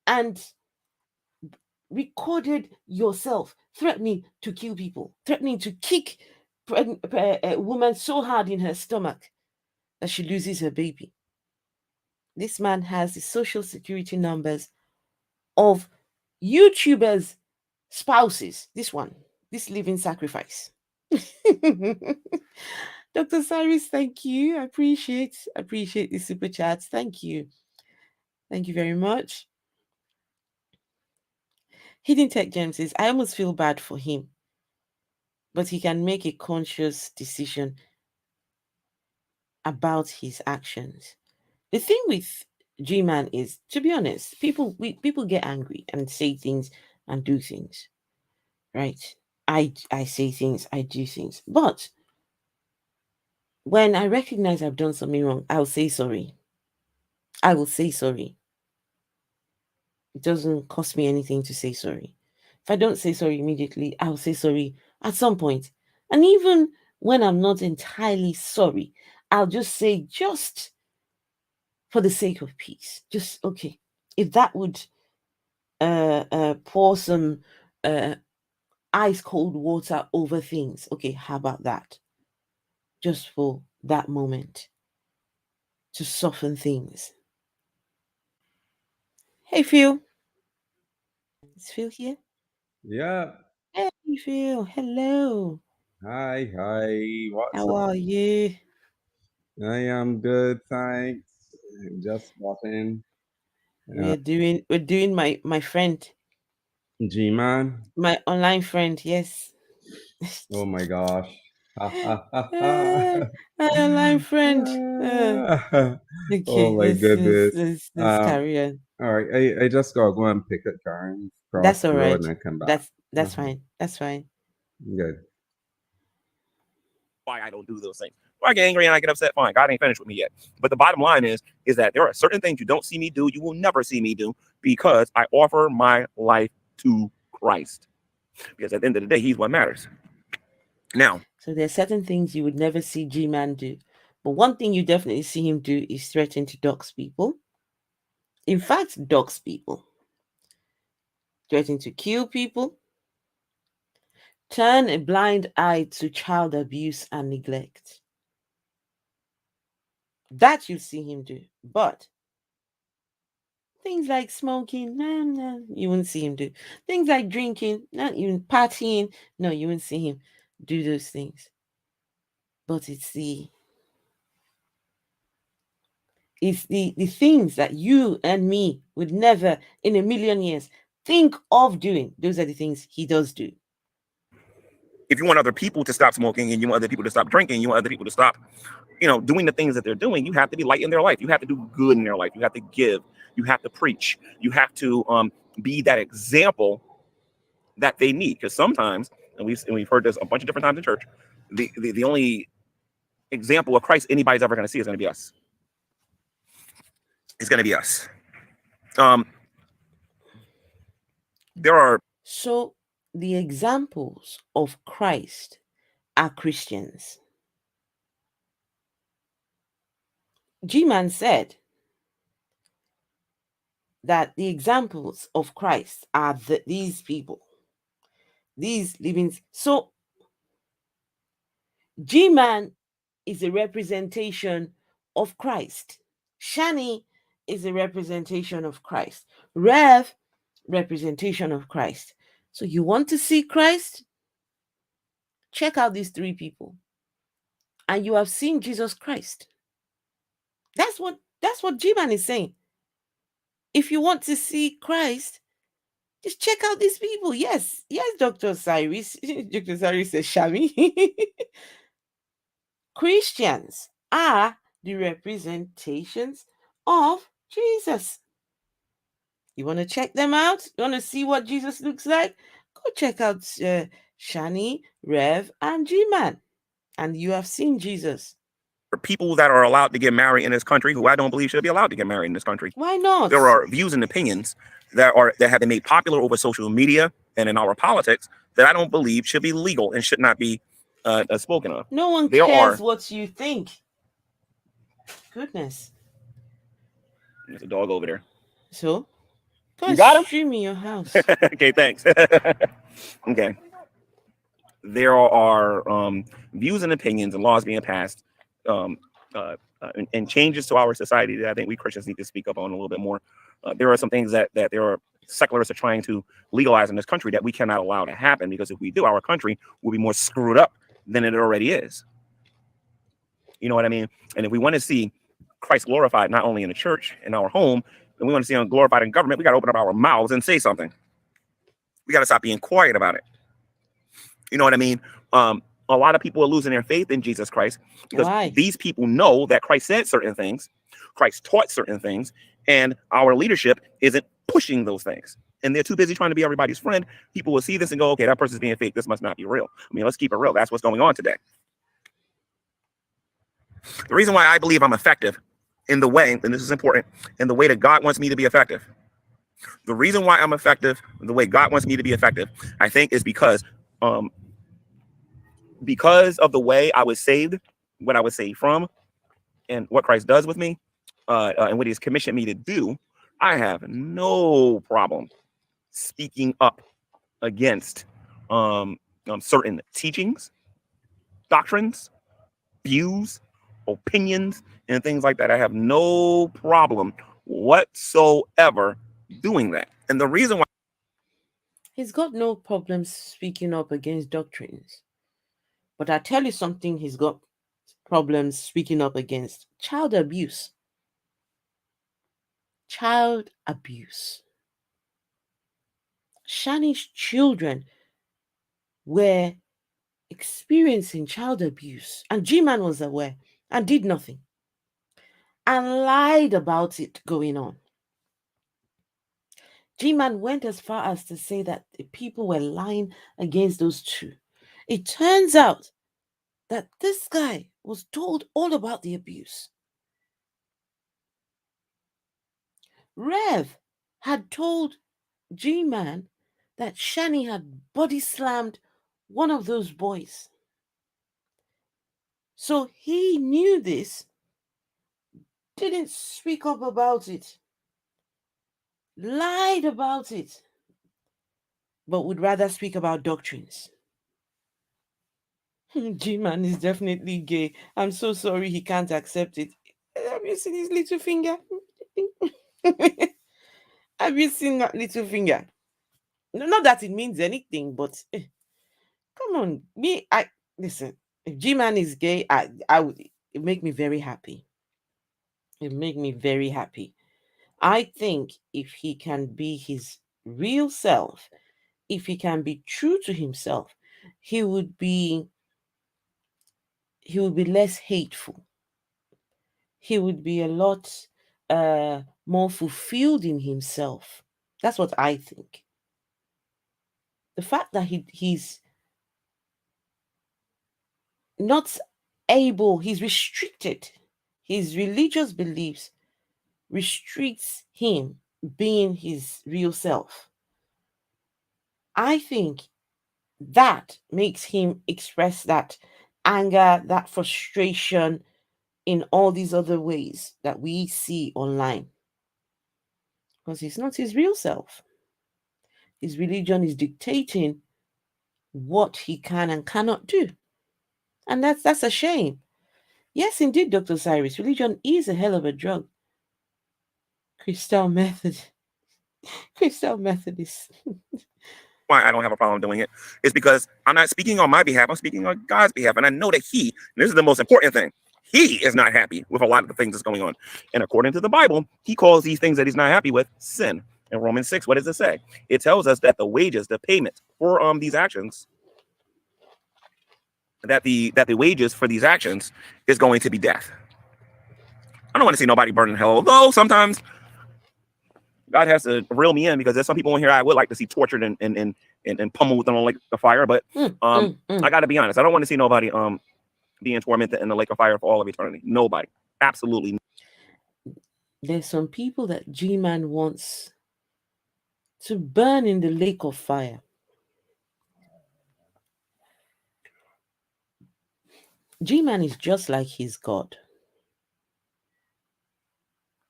and recorded yourself threatening to kill people, threatening to kick a woman so hard in her stomach that she loses her baby? This man has the social security numbers of YouTubers' spouses. This one, this living sacrifice. Dr. Cyrus, thank you. I appreciate the super chats. Thank you. Thank you very much. Hidden Tech Gem says, I almost feel bad for him, but he can make a conscious decision about his actions. The thing with G-Man is, to be honest, people get angry and say things and do things, right? I say things, I do things, but when I recognize I've done something wrong, I'll say sorry. I will say sorry. It doesn't cost me anything to say sorry. If I don't say sorry immediately, I'll say sorry at some point. And even when I'm not entirely sorry, I'll just say, just for the sake of peace, just okay. If that would pour some ice cold water over things, okay, how about that? Just for that moment to soften things. Hey, Phil. Is Phil here? Yeah. Hey, Phil. Hello. Hi, hi. What's How up? are you? I am good, thanks. Just watching We're doing my friend, G-Man. my online friend. Yes. Oh my gosh. Ha ha ha Ah, ha. my online friend. Oh Okay, my let's let's goodness. let's let's Um, carry on. all right. I just gotta go and pick a car and cross That's all the road right. and then come back. That's Uh-huh. fine. That's fine. Good. Why I don't do those things. When I get angry and I get upset, fine. God ain't finished with me yet. But the bottom line is that there are certain things you don't see me do, you will never see me do, because I offer my life to Christ. Because at the end of the day, he's what matters. Now, So there are certain things you would never see G-Man do, But one thing you definitely see him do is threaten to dox people. In fact, dox people, threaten to kill people, turn a blind eye to child abuse and neglect. That you see him do. But things like smoking, no, no, you wouldn't see him do. Things like drinking, not even partying, no, you wouldn't see him do those things. But it's the things that you and me would never in a million years think of doing. Those are the things he does do. If you want other people to stop smoking and you want other people to stop drinking, you want other people to stop, doing the things that they're doing, you have to be light in their life. You have to do good in their life. You have to give. You have to preach. You have to be that example that they need. Because sometimes, and we've heard this a bunch of different times in church, the only example of Christ anybody's ever going to see is going to be us. It's going to be us. There are So the examples of Christ are Christians. Gmans said that the examples of Christ are these people, these living. So Gman is a representation of Christ. Shani is a representation of Christ. Rev, representation of Christ. So you want to see Christ? Check out these three people. And you have seen Jesus Christ. That's what Gman is saying. If you want to see Christ, just check out these people. Yes, yes, Dr. Cyrus. Dr. Cyrus says Shami. Christians are the representations of Jesus. You want to check them out? You want to see what Jesus looks like? Go check out Shani, Rev, and G-Man. And you have seen Jesus. people that are allowed to get married in this country who I don't believe should be allowed to get married in this country. Why not? There are views and opinions that have been made popular over social media and in our politics that I don't believe should be legal and should not be spoken of. No one There cares are. what you think. Goodness. There's a dog over there. So, go You and got him? stream in your house. Okay, thanks. Okay. There are views and opinions and laws being passed and changes to our society that I think we Christians need to speak up on a little bit more. There are some things that there are secularists are trying to legalize in this country that we cannot allow to happen, because if we do, our country will be more screwed up than it already is. You know what I mean? And if we want to see Christ glorified not only in the church, in our home, and we want to see him glorified in government, we got to open up our mouths and say something. We got to stop being quiet about it. You know what I mean? A lot of people are losing their faith in Jesus Christ because Why? these people know that Christ said certain things, Christ taught certain things, and our leadership isn't pushing those things. And they're too busy trying to be everybody's friend. People will see this and go, okay, that person's being fake. This must not be real. I mean, let's keep it real. That's what's going on today. The reason why I believe I'm effective in the way, and this is important, in the way that God wants me to be effective. The reason why I'm effective the way God wants me to be effective, I think, is because of the way I was saved, what I was saved from, and what Christ does with me, and what He's commissioned me to do. I have no problem speaking up against certain teachings, doctrines, views, opinions, and things like that. I have no problem whatsoever doing that. And the reason why He's got no problem speaking up against doctrines. But I tell you something, he's got problems speaking up against child abuse. Child abuse. Shani's children were experiencing child abuse, and G-Man was aware and did nothing and lied about it going on. G-Man went as far as to say that the people were lying against those two. It turns out that this guy was told all about the abuse. Rev had told G-Man that Shani had body slammed one of those boys. So he knew this, didn't speak up about it, lied about it, but would rather speak about doctrines. G-Man is definitely gay. I'm so sorry he can't accept it. Have you seen his little finger? Have you seen that little finger? No, not that it means anything, but come on, I listen. If G-Man is gay, I would it make me very happy. It make me very happy. I think if he can be his real self, if he can be true to himself, he would be he would be less hateful. He would be a lot more fulfilled in himself. That's what I think. The fact that he's not able, he's restricted, his religious beliefs restricts him being his real self. I think that makes him express that anger, that frustration in all these other ways that we see online. Because he's not his real self. His religion is dictating what he can and cannot do. And that's a shame. Yes, indeed, Dr. Cyrus, religion is a hell of a drug. Crystal method. Crystal Methodist. Why I don't have a problem doing it is because I'm not speaking on my behalf. I'm speaking on God's behalf. And I know that and this is the most important thing, he is not happy with a lot of the things that's going on. And according to the Bible, he calls these things that he's not happy with sin. In Romans 6, what does it say? It tells us that the wages, the payment for these actions, that the wages for these actions is going to be death. I don't want to see nobody burn in hell, although sometimes God has to reel me in because there's some people in here I would like to see tortured and pummeled on like the fire. But I got to be honest, I don't want to see nobody being tormented in the lake of fire for all of eternity. Nobody, absolutely. There's some people that G-Man wants to burn in the lake of fire. G-Man is just like his God.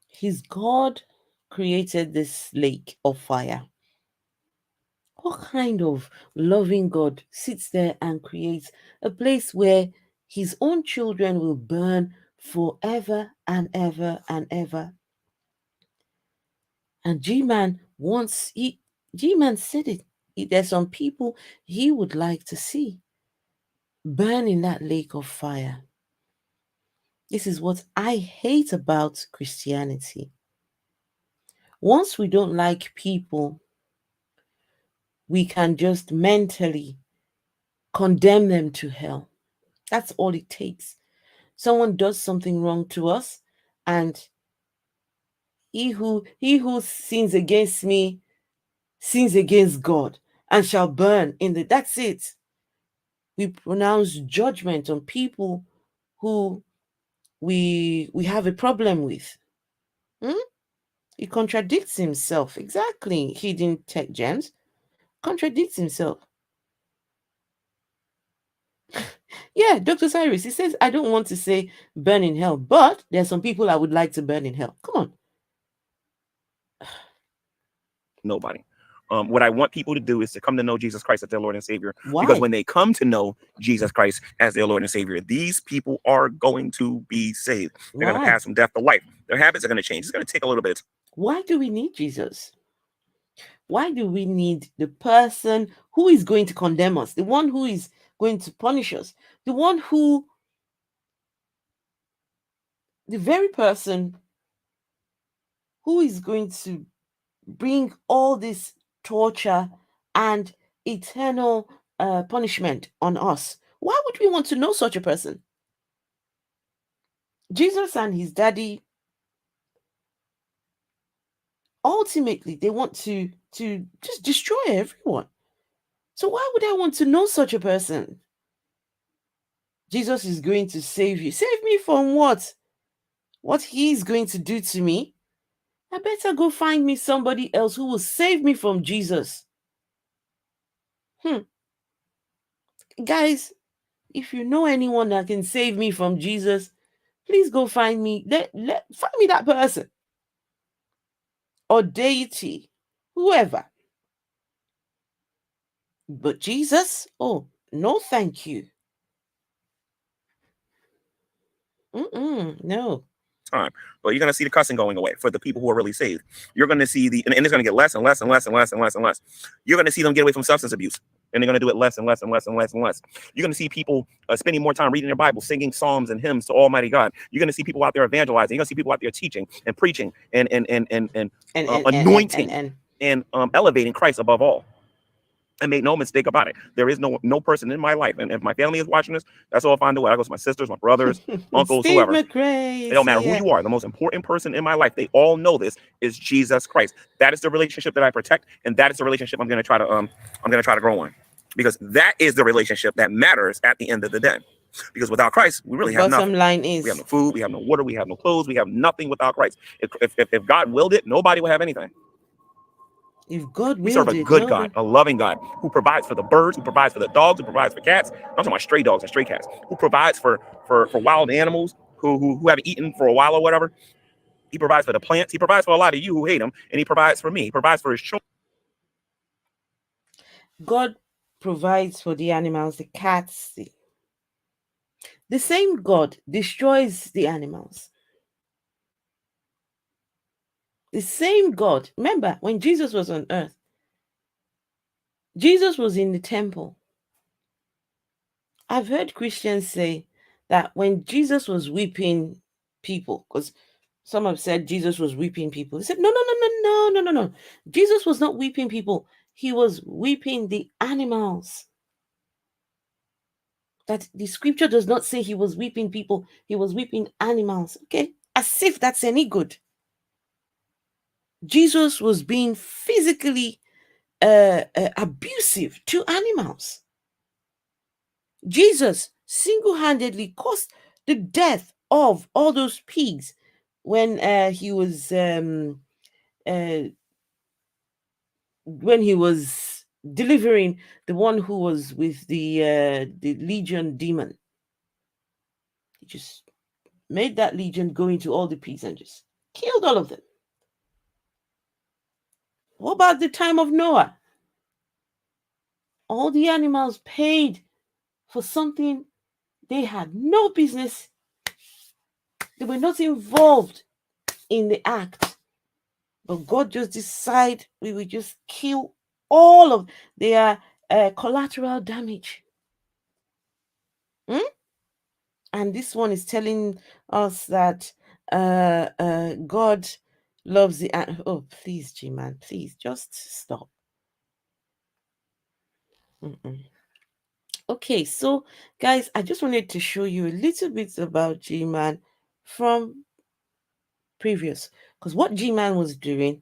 His God created this lake of fire. What kind of loving God sits there and creates a place where his own children will burn forever and ever and ever? And G-Man G-Man said it. There's some people he would like to see burn in that lake of fire. This is what I hate about Christianity. Once we don't like people, we can just mentally condemn them to hell. That's all it takes. Someone does something wrong to us, and he who sins against me sins against God and shall burn in the. That's it. We pronounce judgment on people who we have a problem with. He contradicts himself. Exactly. Hidden tech gems contradicts himself. Yeah, Dr. Cyrus, he says, I don't want to say burn in hell, but there's some people I would like to burn in hell. Come on. Nobody. What I want people to do is to come to know Jesus Christ as their Lord and Savior. Why? Because when they come to know Jesus Christ as their Lord and Savior, these people are going to be saved. They're going to pass from death to life. Their habits are going to change. It's going to take a little bit of time. Why do we need Jesus? Why do we need the person who is going to condemn us, the one who is going to punish us, the very person who is going to bring all this torture and eternal punishment on us? Why would we want to know such a person? Jesus and his daddy, ultimately, they want to just destroy everyone. So why would I want to know such a person? Jesus is going to save you. Save me from what? What he's going to do to me? I better go find me somebody else who will save me from Jesus. Guys, if you know anyone that can save me from Jesus, please go find me. Find me that person or deity, whoever. But Jesus, oh, no, thank you. No. Time, but you're going to see the cussing going away for the people who are really saved. You're going to see and it's going to get less and less and less and less and less and less. You're going to see them get away from substance abuse, and they're going to do it less and less and less and less and less. You're going to see people spending more time reading their Bible, singing psalms and hymns to Almighty God. You're going to see people out there evangelizing. You're going to see people out there teaching and preaching and anointing and elevating Christ above all. And make no mistake about it, there is no person in my life, and if my family is watching this, that's all fine. I go to my sisters, my brothers, uncles, Steve whoever. McRae, It don't matter who you are. The most important person in my life, they all know this, is Jesus Christ. That is the relationship that I protect, and that is the relationship I'm going to try to grow on, because that is the relationship that matters at the end of the day. Because without Christ, we really have nothing. Bottom line is, we have no food, we have no water, we have no clothes, we have nothing without Christ. If God willed it, nobody would have anything. If God we serve a good God, a loving God, who provides for the birds, who provides for the dogs, who provides for cats. I'm talking about stray dogs and stray cats. Who provides for wild animals who haven't eaten for a while or whatever. He provides for the plants. He provides for a lot of you who hate him, and he provides for me. He provides for his children. God provides for the animals, the cats. The same God destroys the animals. The same God. Remember, when Jesus was on earth, Jesus was in the temple. I've heard Christians say that when Jesus was whipping people, because some have said Jesus was whipping people. They said, no. Jesus was not whipping people. He was whipping the animals. That the scripture does not say he was whipping people. He was whipping animals. Okay? As if that's any good. Jesus was being physically abusive to animals. Jesus single-handedly caused the death of all those pigs when he was delivering the one who was with the legion demon. He just made that legion go into all the pigs and just killed all of them. What about the time of Noah? All the animals paid for something they had no business. They were not involved in the act. But God just decided we will just kill all of their collateral damage. And this one is telling us that God loves the... oh, please, Gman, please, just stop. Okay, so guys, I just wanted to show you a little bit about Gman from previous, because what Gman was doing,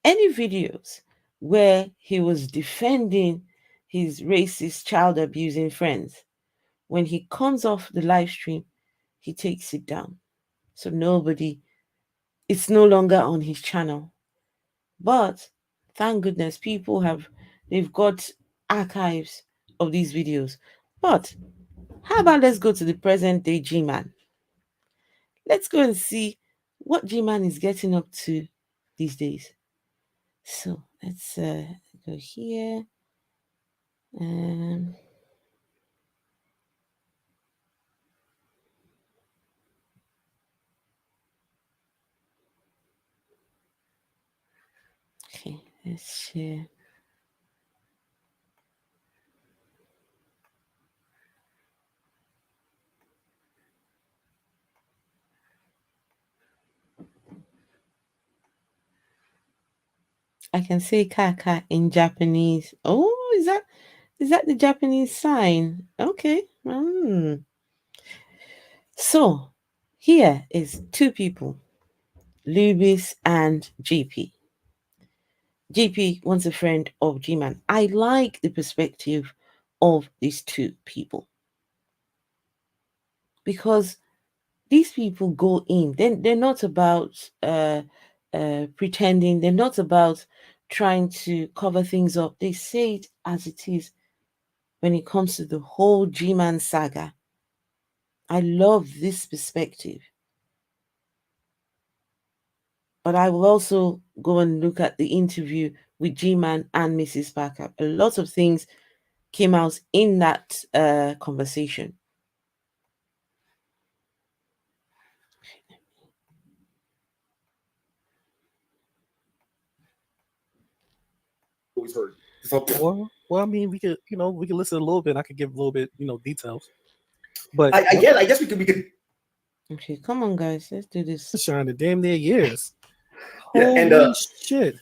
any videos where he was defending his racist, child abusing friends, when he comes off the live stream, he takes it down. So it's no longer on his channel. But thank goodness they've got archives of these videos. But how about let's go to the present day G-Man. Let's go and see what G-Man is getting up to these days. So let's go here. Okay, let's share. I can say kaka in Japanese. Oh, is that the Japanese sign? Okay. So here is two people, Lubis and GP. GP wants a friend of G-Man. I like the perspective of these two people, because these people go in. They're not about pretending. They're not about trying to cover things up. They say it as it is. when it comes to the whole G-Man saga. I love this perspective. But I will also go and look at the interview with G-Man and Mrs. Parker. A lot of things came out in that conversation. Always heard. Well, I mean, we could listen a little bit. I could give a little bit, details. But I guess we could. Okay, come on, guys, let's do this. Sunshine, the damn near years. Yeah, Holy and shit!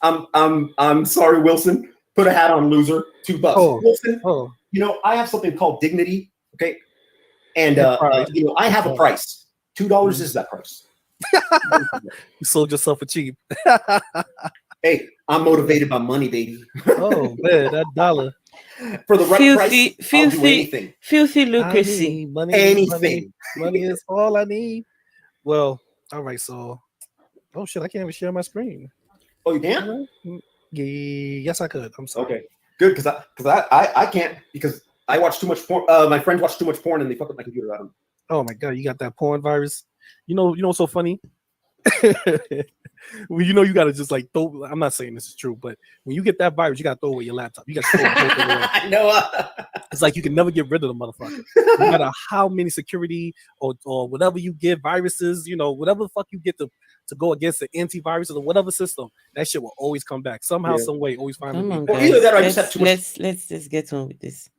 I'm sorry, Wilson. Put a hat on, loser. $2. Wilson, Oh, I have something called dignity. Okay, and Pride. I have a price. $2 is that price. you sold yourself for cheap. Hey, I'm motivated by money, baby. Oh man, that dollar. For the right Filthy, price, I'll do filthy, anything. filthy I lucracy. need money. Anything. Money is all I need. Well, all right. So, oh shit, I can't even share my screen. Oh, you can? Yes, I could. I'm sorry. Okay, good, because I can't, because I watch too much porn. My friends watch too much porn and they fuck up my computer. I don't. Oh my god, you got that porn virus. You know what's so funny? Well, you gotta just like throw. I'm not saying this is true, but when you get that virus, you gotta throw away your laptop. You gotta throw it away. I know. It's like you can never get rid of the motherfucker. No matter how many security or whatever you get, viruses, whatever the fuck you get to go against the antivirus or whatever system, that shit will always come back somehow, some way. Always find Come a on, way. Well, either guys. that or I just have too much. Let's just get on with this.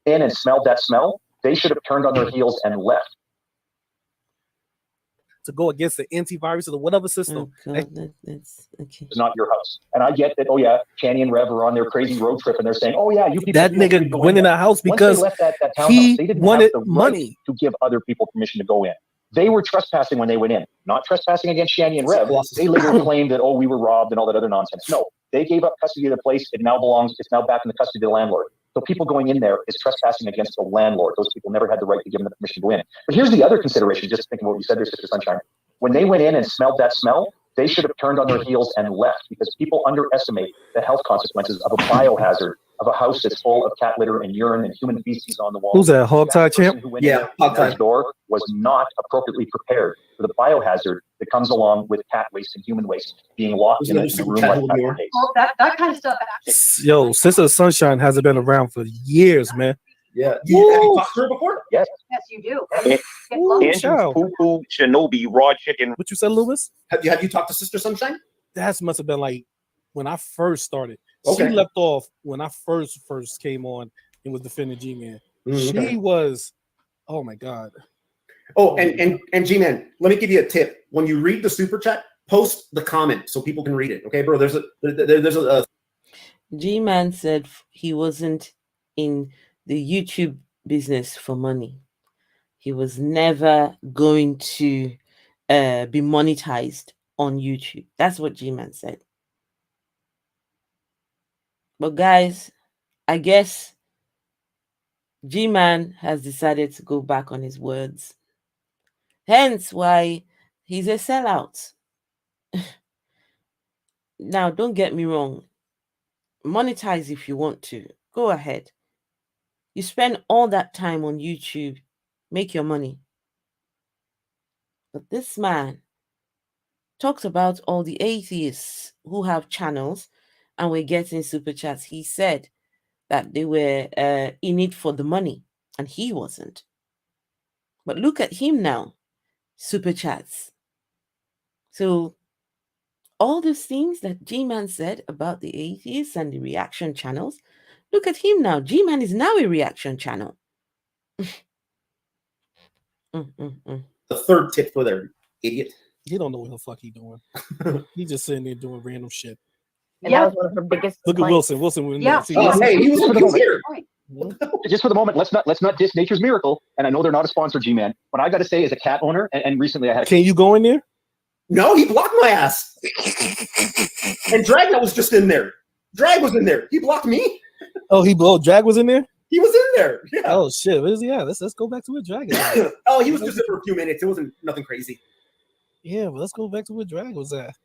In and smelled that smell, they should have turned on their heels and left. To go against the antivirus or whatever system. Oh God, that's okay. It's not your house. And I get that, oh yeah, Channy and Rev are on their crazy road trip and they're saying, oh yeah, you people. That nigga went in that house because once they left that townhouse, he they didn't wanted have the money right to give other people permission to go in. They were trespassing when they went in, not trespassing against Channy and Rev. They later claimed that, oh, we were robbed and all that other nonsense. No, they gave up custody of the place. It's now back in the custody of the landlord. So people going in there is trespassing against the landlord. Those people never had the right to give them the permission to go in. But here's the other consideration, just thinking what you said there, Sister Sunshine. When they went in and smelled that smell, they should have turned on their heels and left, because people underestimate the health consequences of a biohazard of a house that's full of cat litter and urine and human feces on the wall. Who's that, Hogtie Champ? Yeah, Hogtie's door was not appropriately prepared for the biohazard that comes along with cat waste and human waste being locked in a room like that for days. Well, that kind of stuff actually. Yo, Sister Sunshine hasn't been around for years, man. Yeah. Have you talked to her before? Yes. Yes, you do. Ooh, Andrew child. Poo Shinobi raw chicken. What you said, Lewis? Have you talked to Sister Sunshine? That must have been like when I first started. Okay. She left off when I first came on and was defending G-Man. Okay. She was, oh my God. Oh, and G-Man, let me give you a tip. When you read the super chat, post the comment so people can read it. Okay, bro? There's a G-Man said he wasn't in the YouTube business for money. He was never going to be monetized on YouTube. That's what G-Man said. But guys, I guess G-Man has decided to go back on his words. Hence why he's a sellout. Now, don't get me wrong. Monetize if you want to. Go ahead. You spend all that time on YouTube, make your money. But this man talks about all the atheists who have channels and were getting super chats. He said that they were in it for the money, and he wasn't. But look at him now, super chats. So all those things that G-Man said about the atheists and the reaction channels, look at him now. G-Man is now a reaction channel. the third tip for there, idiot. He don't know what the fuck he doing. He's just sitting there doing random shit. And that was one of her biggest Look at complaints. Wilson. Yeah. See, Oh, hey, he was here. Just for the moment, let's not diss Nature's Miracle. And I know they're not a sponsor, G-Man. What I got to say as a cat owner, and recently I had a Can you go in there? No, he blocked my ass. And Dragnet was just in there. Drag was in there. He blocked me. Drag was in there? He was in there. Yeah. Oh shit. Where's he at? Let's go back to where Drag is. Oh, he was just there for a few minutes. It wasn't nothing crazy. Yeah, but let's go back to where Drag was at.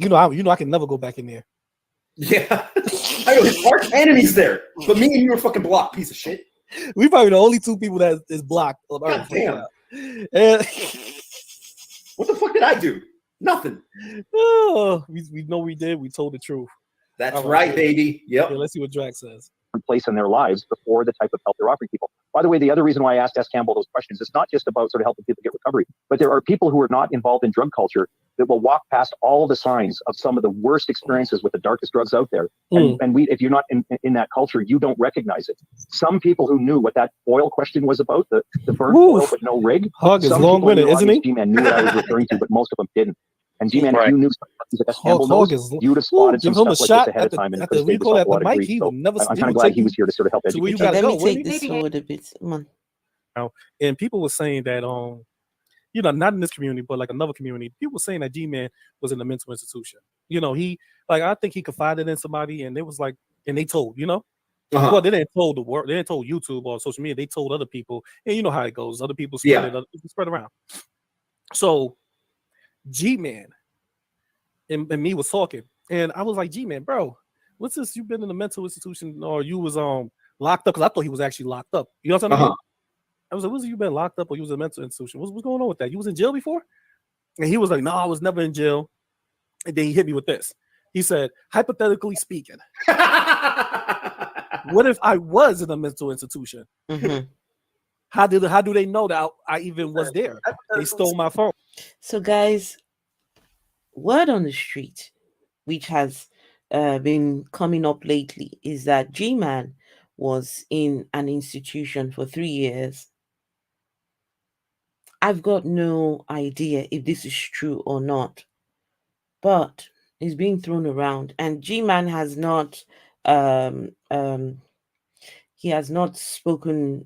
I can never go back in there. Yeah. I know his arch enemy's there, but me and you were fucking blocked, piece of shit. We probably the only two people that is blocked on God Earth. damn. And What the fuck did I do? Nothing. oh, we know we did. We told the truth. That's All right, right. baby. Yep. Yeah, let's see what Drax says. Place in their lives before the type of help they're offering people. By the way, the other reason why I asked S. Campbell those questions is not just about sort of helping people get recovery, but there are people who are not involved in drug culture that will walk past all the signs of some of the worst experiences with the darkest drugs out there. And we, if you're not in that culture, you don't recognize it. Some people who knew what that oil question was about, the burnt oil but no rig. Hug is some long-winded, isn't he? G-Man knew what I was referring to, but most of them didn't. And G-Man, Right. if you knew something that S. Campbell knows, you would have spotted some give him a stuff like shot this ahead at of time. And the Chris Davis recall saw at a the lot of mic. grief. He So would never. I'm kind of glad he was here to sort of help to where educate. you Okay, gotta let me go. take this forward a bit. Come on. And people were saying that you know, not in this community, but like another community, people were saying that G-Man was in a mental institution. You know, he like I think he confided in somebody, and it was like, and they told, you know, well, they didn't told the world, they didn't told YouTube or social media, they told other people, and you know how it goes. Other people spread it, other people spread around. So G-Man and me was talking, and I was like, G-Man, bro, what's this? You've been in a mental institution, or you was locked up? Because I thought he was actually locked up. You know what I'm saying? I was like, was you been locked up or you was in a mental institution? What's going on with that? You was in jail before? And he was like, no, I was never in jail. And then he hit me with this. He said, hypothetically speaking, what if I was in a mental institution? Mm-hmm. How do they know that I even was there? They stole my phone. So, guys, word on the street, which has been coming up lately, is that G-Man was in an institution for 3 years. I've got no idea if this is true or not, but it's being thrown around, and G-Man has not he has not spoken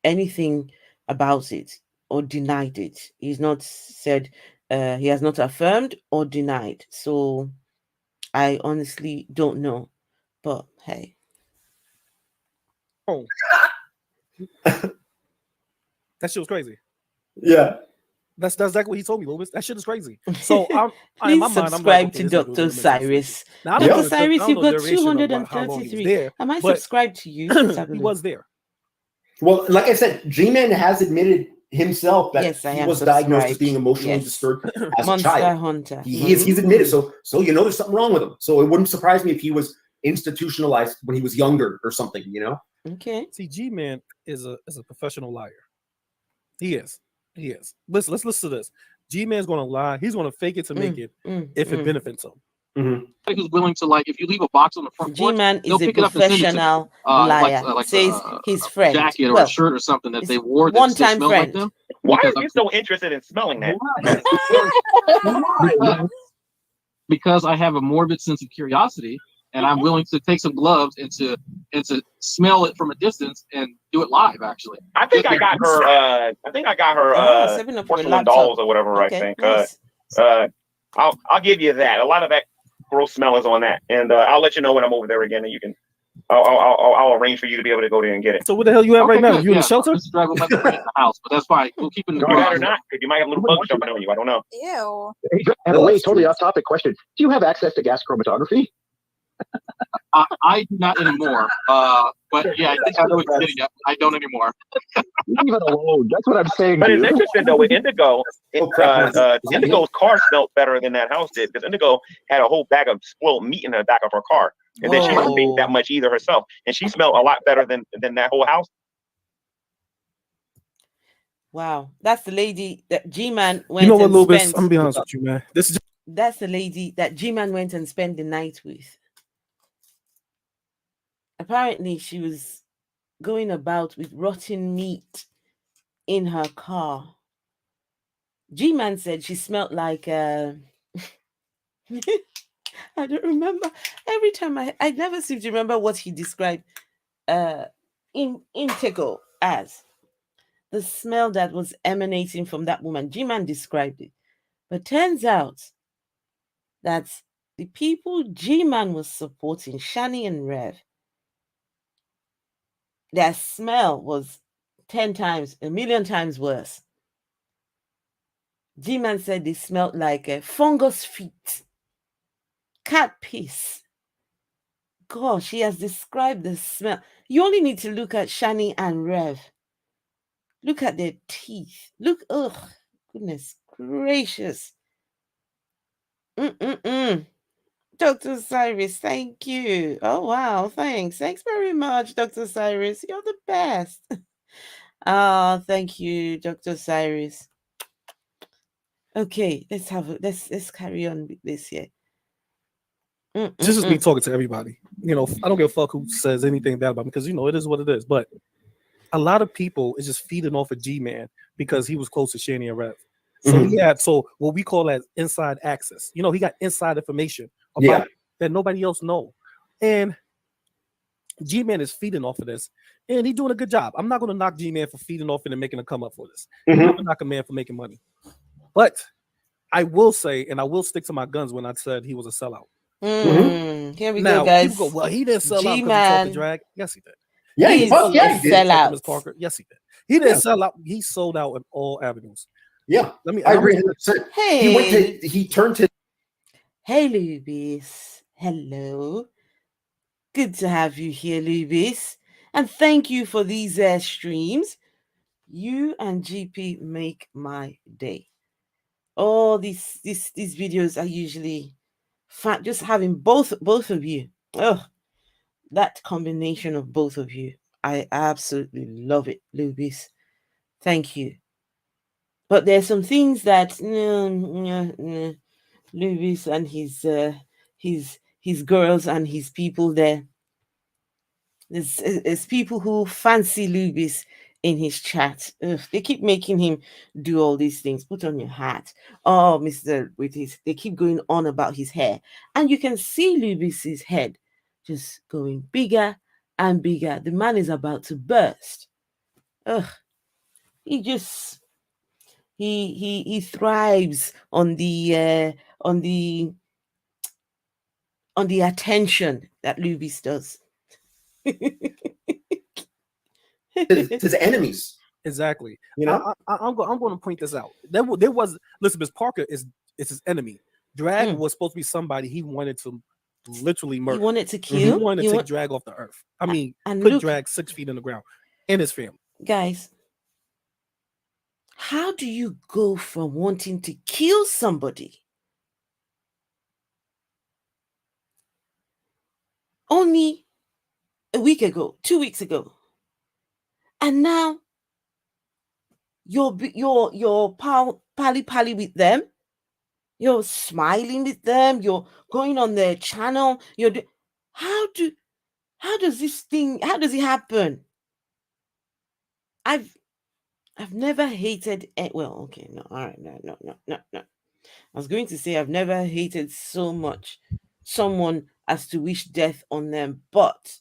anything about it or denied it. He's not said he has not affirmed or denied. So I honestly don't know. But hey. Oh. That shit was crazy. Yeah. That's exactly what he told me, Louis. That shit is crazy. So Please subscribe to Dr. Cyrus. Now, Dr. Cyrus, you've got 233. I might subscribe to you. He was there. Well, like I said, G-Man has admitted himself that yes, he was diagnosed as being emotionally disturbed as Monster a child. Hunter. He's admitted. So you know there's something wrong with him. So it wouldn't surprise me if he was institutionalized when he was younger or something, you know? Okay. See, G-Man is a professional liar. He is. Let's listen to this. G-Man's gonna lie. He's gonna fake it to make it if it benefits him. Who's willing to, like, if you leave a box on the front porch, G-Man is a professional liar. like says his friend, jacket or a shirt or something that they wore that one-time smelled friend. like them. Why are you so interested in smelling that? Because I have a morbid sense of curiosity, and I'm willing to take some gloves and to smell it from a distance and do it live. Actually, I think I got her. porcelain dolls or whatever. Okay, I think. Nice. I'll give you that. A lot of that gross smell is on that, and I'll let you know when I'm over there again, and you can. I'll arrange for you to be able to go there and get it. So where the hell you at right now? You in the shelter? Just drive up in the house, but that's fine. We'll keep it in the garage. Or not, because you might have a little bug jumping on you. I don't know. Ew. And away, totally off topic question. Do you have access to gas chromatography? I do not anymore. But yeah, I think I know what you're getting at. I don't anymore. Leave it alone. That's what I'm saying. But it's interesting though. With Indigo, Indigo's car smelled better than that house did, because Indigo had a whole bag of spoiled meat in the back of her car, and then she wasn't being that much either herself, and she smelled a lot better than that whole house. Wow, that's the lady that G-Man went. You know what, and Lubis? spent, I'm gonna be honest with you, man. That's the lady that G-Man went and spent the night with. Apparently, she was going about with rotten meat in her car. G-Man said she smelled like I don't remember. Every time I never seem to remember what he described Intego as. The smell that was emanating from that woman. G-Man described it. But turns out that the people G-Man was supporting, Shani and Rev, their smell was 10 times, a million times worse. G-Man said they smelled like fungus feet, cat piss, gosh, he has described the smell. You only need to look at Shani and Rev. Look at their teeth. Look, ugh, goodness gracious. Mm-mm-mm. Dr. Cyrus, thank you. Oh, wow, thanks. Thanks very much, Dr. Cyrus. You're the best. Thank you, Dr. Cyrus. Okay, let's carry on with this here. This is me talking to everybody. You know, I don't give a fuck who says anything bad about me because, you know, it is what it is. But a lot of people is just feeding off of G-Man because he was close to Shani and Rev. So he had what we call as inside access. You know, he got inside information about that nobody else know. And G-Man is feeding off of this, and he's doing a good job. I'm not going to knock G-Man for feeding off it and making a come up for this. I'm not going to knock a man for making money. But I will say, and I will stick to my guns when I said he was a sellout. Here we go, guys. People go, well, he didn't sell out because he talked to drag. Yes, he did. Yeah, he did. Sell out. Parker. Yes, he did. He didn't sell out. He sold out in all avenues. Yeah, I agree 100%. Hey, he turned to. Hey, Lubis. Hello. Good to have you here, Lubis. And thank you for these streams. You and GP make my day. Oh, these videos are usually fun. Just having both of you. Oh, that combination of both of you. I absolutely love it, Lubis. Thank you. But there's some things that Lubis and his girls and his people there. There's people who fancy Lubis in his chat. Ugh, they keep making him do all these things. Put on your hat. Oh, Mr. with his, they keep going on about his hair. And you can see Lubis's head just going bigger and bigger. The man is about to burst. Ugh. He thrives on the attention that Lubis does. his enemies. Exactly. You know, I'm going to point this out. There was Elizabeth Parker is his enemy. Drag was supposed to be somebody he wanted to literally murder. He wanted to kill. He wanted to take Drag off the earth. I mean, put Drag 6 feet in the ground and his family. Guys, how do you go from wanting to kill somebody only a week ago, 2 weeks ago, and now you're pally with them, you're smiling with them, you're going on their channel, how does it happen? I've never hated well, okay, no, all right, no. I was going to say I've never hated so much someone as to wish death on them, but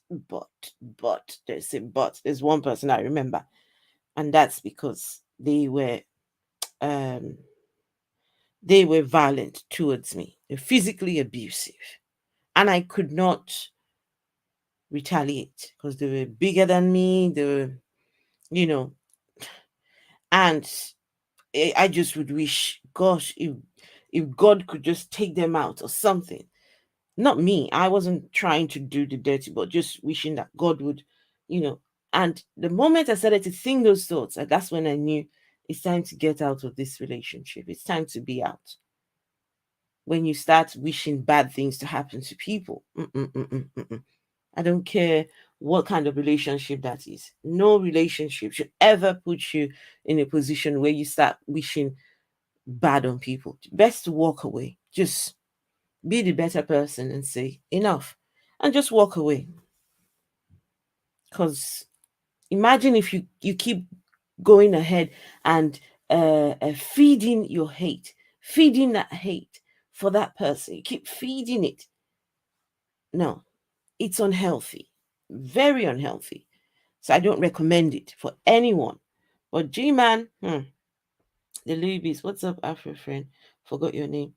there's one person I remember, and that's because they were violent towards me. They're physically abusive, and I could not retaliate because they were bigger than me. They were, and I just would wish, gosh, if God could just take them out or something. Not me. I wasn't trying to do the dirty, but just wishing that God would, And the moment I started to think those thoughts, that's when I knew it's time to get out of this relationship. It's time to be out. When you start wishing bad things to happen to people, I don't care what kind of relationship that is. No relationship should ever put you in a position where you start wishing bad on people. Best to walk away. Just be the better person and say enough and just walk away. Because imagine if you keep going ahead and feeding your hate, feeding that hate for that person. You keep feeding it. No, it's unhealthy, very unhealthy. So I don't recommend it for anyone. But G-Man, the Lubies, what's up, Afro friend? Forgot your name.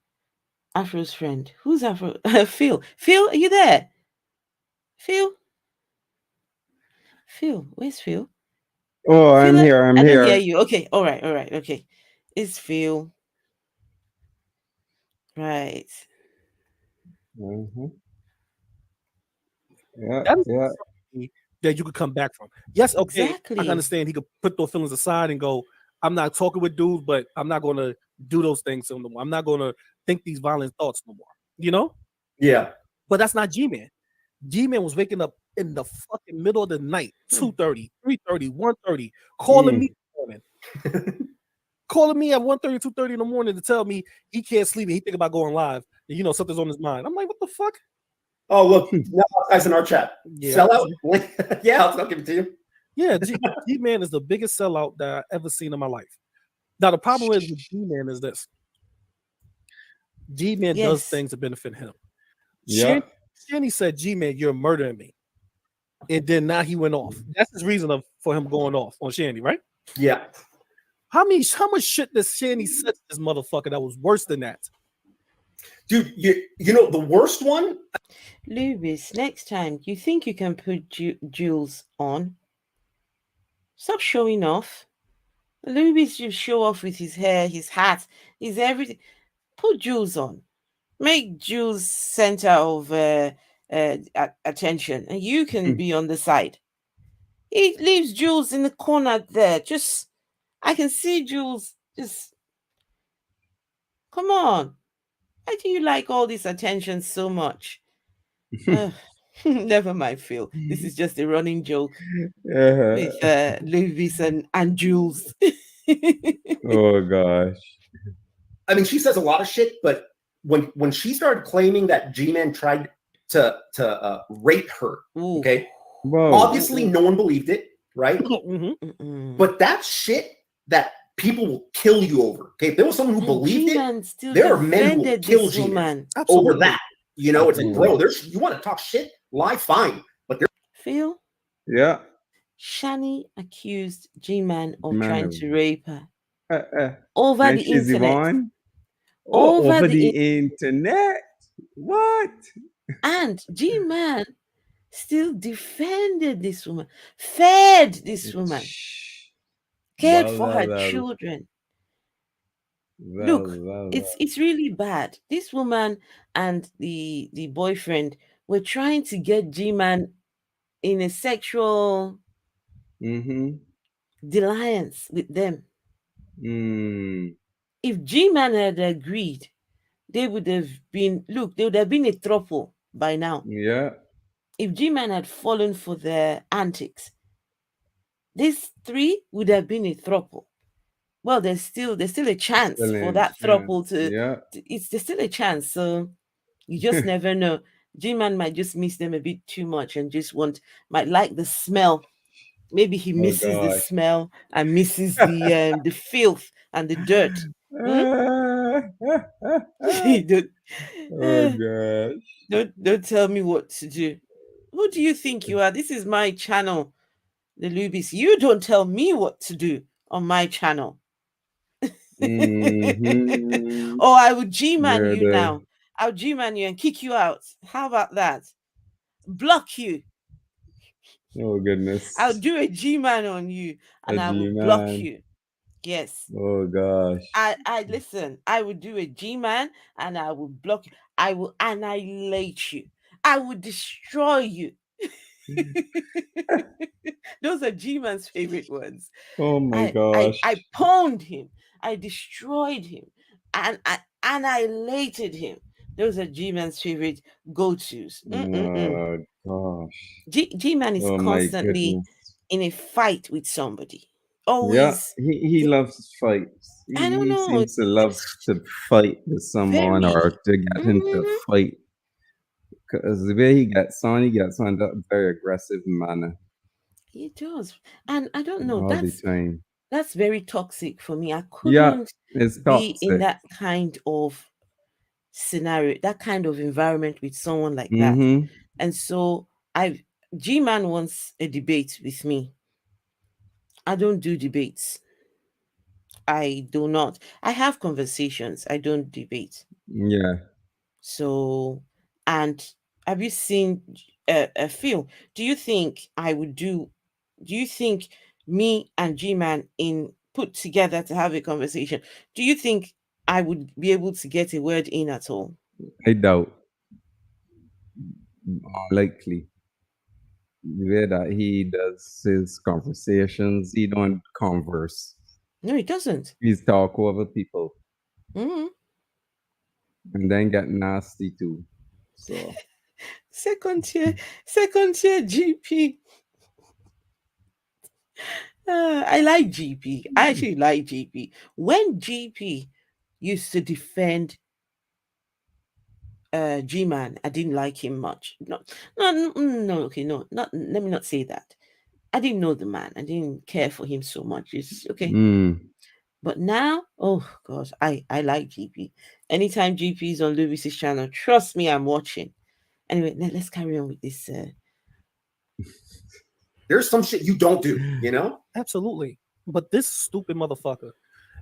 Afro's friend. Who's Afro? Phil. Phil, are you there? Phil? Phil, where's Phil? Oh, Phil, I'm here. I'm I here. don't hear you. Okay, all right, okay. It's Phil. Right. Yeah, That is yeah. something that you could come back from. Yes, okay, I Exactly. can understand he could put those feelings aside and go, I'm not talking with dudes, but I'm not going to do those things no more. I'm not going to think these violent thoughts no more. You know? Yeah. But that's not G-Man. G-Man was waking up in the fucking middle of the night, 2:30, 3:30, 1:30, calling me in the morning. Calling me at 1:30, 2:30 in the morning to tell me he can't sleep and he think about going live. And, you know, something's on his mind. I'm like, what the fuck? Oh, look, now guys in our chat. Yeah. Sellout. Yeah, I'll give it to you. Yeah, G-Man is the biggest sellout that I've ever seen in my life. Now, the problem is with G-Man is this. G-Man does Yes. things to benefit him. Yeah. Shanny said, G-Man, you're murdering me. And then now he went off. That's his reason for him going off on Shanny, right? Yeah. How much shit does Shanny say to this motherfucker that was worse than that? Dude, you know the worst one? Lubis, next time, you think you can put Jules on? Stop showing off. Lubis just show off with his hair, his hat, his everything. Put Jules on. Make Jules center of attention, and you can be on the side. He leaves Jules in the corner there. I can see Jules. Come on. Why do you like all this attention so much? Never mind, Phil. This is just a running joke with Lubis and Jules. Oh gosh. I mean, she says a lot of shit, but when she started claiming that G-Man tried to rape her, Ooh. okay, Whoa. obviously no one believed it, right? Mm-mm. But that shit that people will kill you over. Okay, if there was someone who believed G-Man it, still there are men who will defended kill this G-Man woman. over that. You know, it's like, Absolutely. bro, you want to talk shit? Lie, fine. But Phil, Yeah. Shani accused G-Man of Man, trying to rape her and over the she's the internet. one. Oh, Over over the the internet. What? And G-Man still defended this woman, fed this woman, cared for her children. Look, it's really bad. This woman and the boyfriend were trying to get G-Man in a sexual dalliance with them. If G-Man had agreed, they would have been a throuple by now. Yeah. If G-Man had fallen for their antics, these three would have been a throuple. Well, there's still a chance for that throuple to. Yeah. There's still a chance. So you just never know. G-Man might just miss them a bit too much and just might like the smell. Maybe he misses the smell and misses the filth and the dirt. Don't tell me what to do. Who do you think you are? This is my channel, the Lubis. You don't tell me what to do on my channel. Oh, I would G-Man you now. I'll G-Man you and kick you out. How about that? Block you. Oh goodness. I'll do a G-Man on you and I will block you. Yes. Oh gosh. I listen. I will do a G-Man and I will block you. I will annihilate you. I will destroy you. Those are G-Man's favorite ones. Oh my gosh. I pwned him. I destroyed him. And I annihilated him. Those are G-Man's favorite go-tos. Oh gosh. G-Man is constantly in a fight with somebody. Always. Yeah, he loves fights. I don't know. He seems to love to fight with someone or to get into a fight. Because the way he gets on that very aggressive manner. He does. And I don't know. All the time. That's very toxic for me. I couldn't be in that kind of scenario, that kind of environment with someone like that. And so G-Man wants a debate with me. I don't do debates. I do not. I have conversations. I don't debate. Yeah. So, and have you seen Phil? Do you think me and G-Man put together to have a conversation, do you think I would be able to get a word in at all? I doubt. Likely. the way that he does his conversations, he don't converse. No, he doesn't. He's talk over people Mm. and then get nasty too. So Second tier GP. I like GP. I actually like GP. When GP used to defend Gman, I didn't like him much. No, okay, no, not let me not say that. I didn't know the man. I didn't care for him so much. It's okay. But now, oh gosh, I like GP. Anytime GP is on Lewis's channel, trust me, I'm watching. Anyway, let's carry on with this. There's some shit you don't do, you know? Absolutely. But this stupid motherfucker,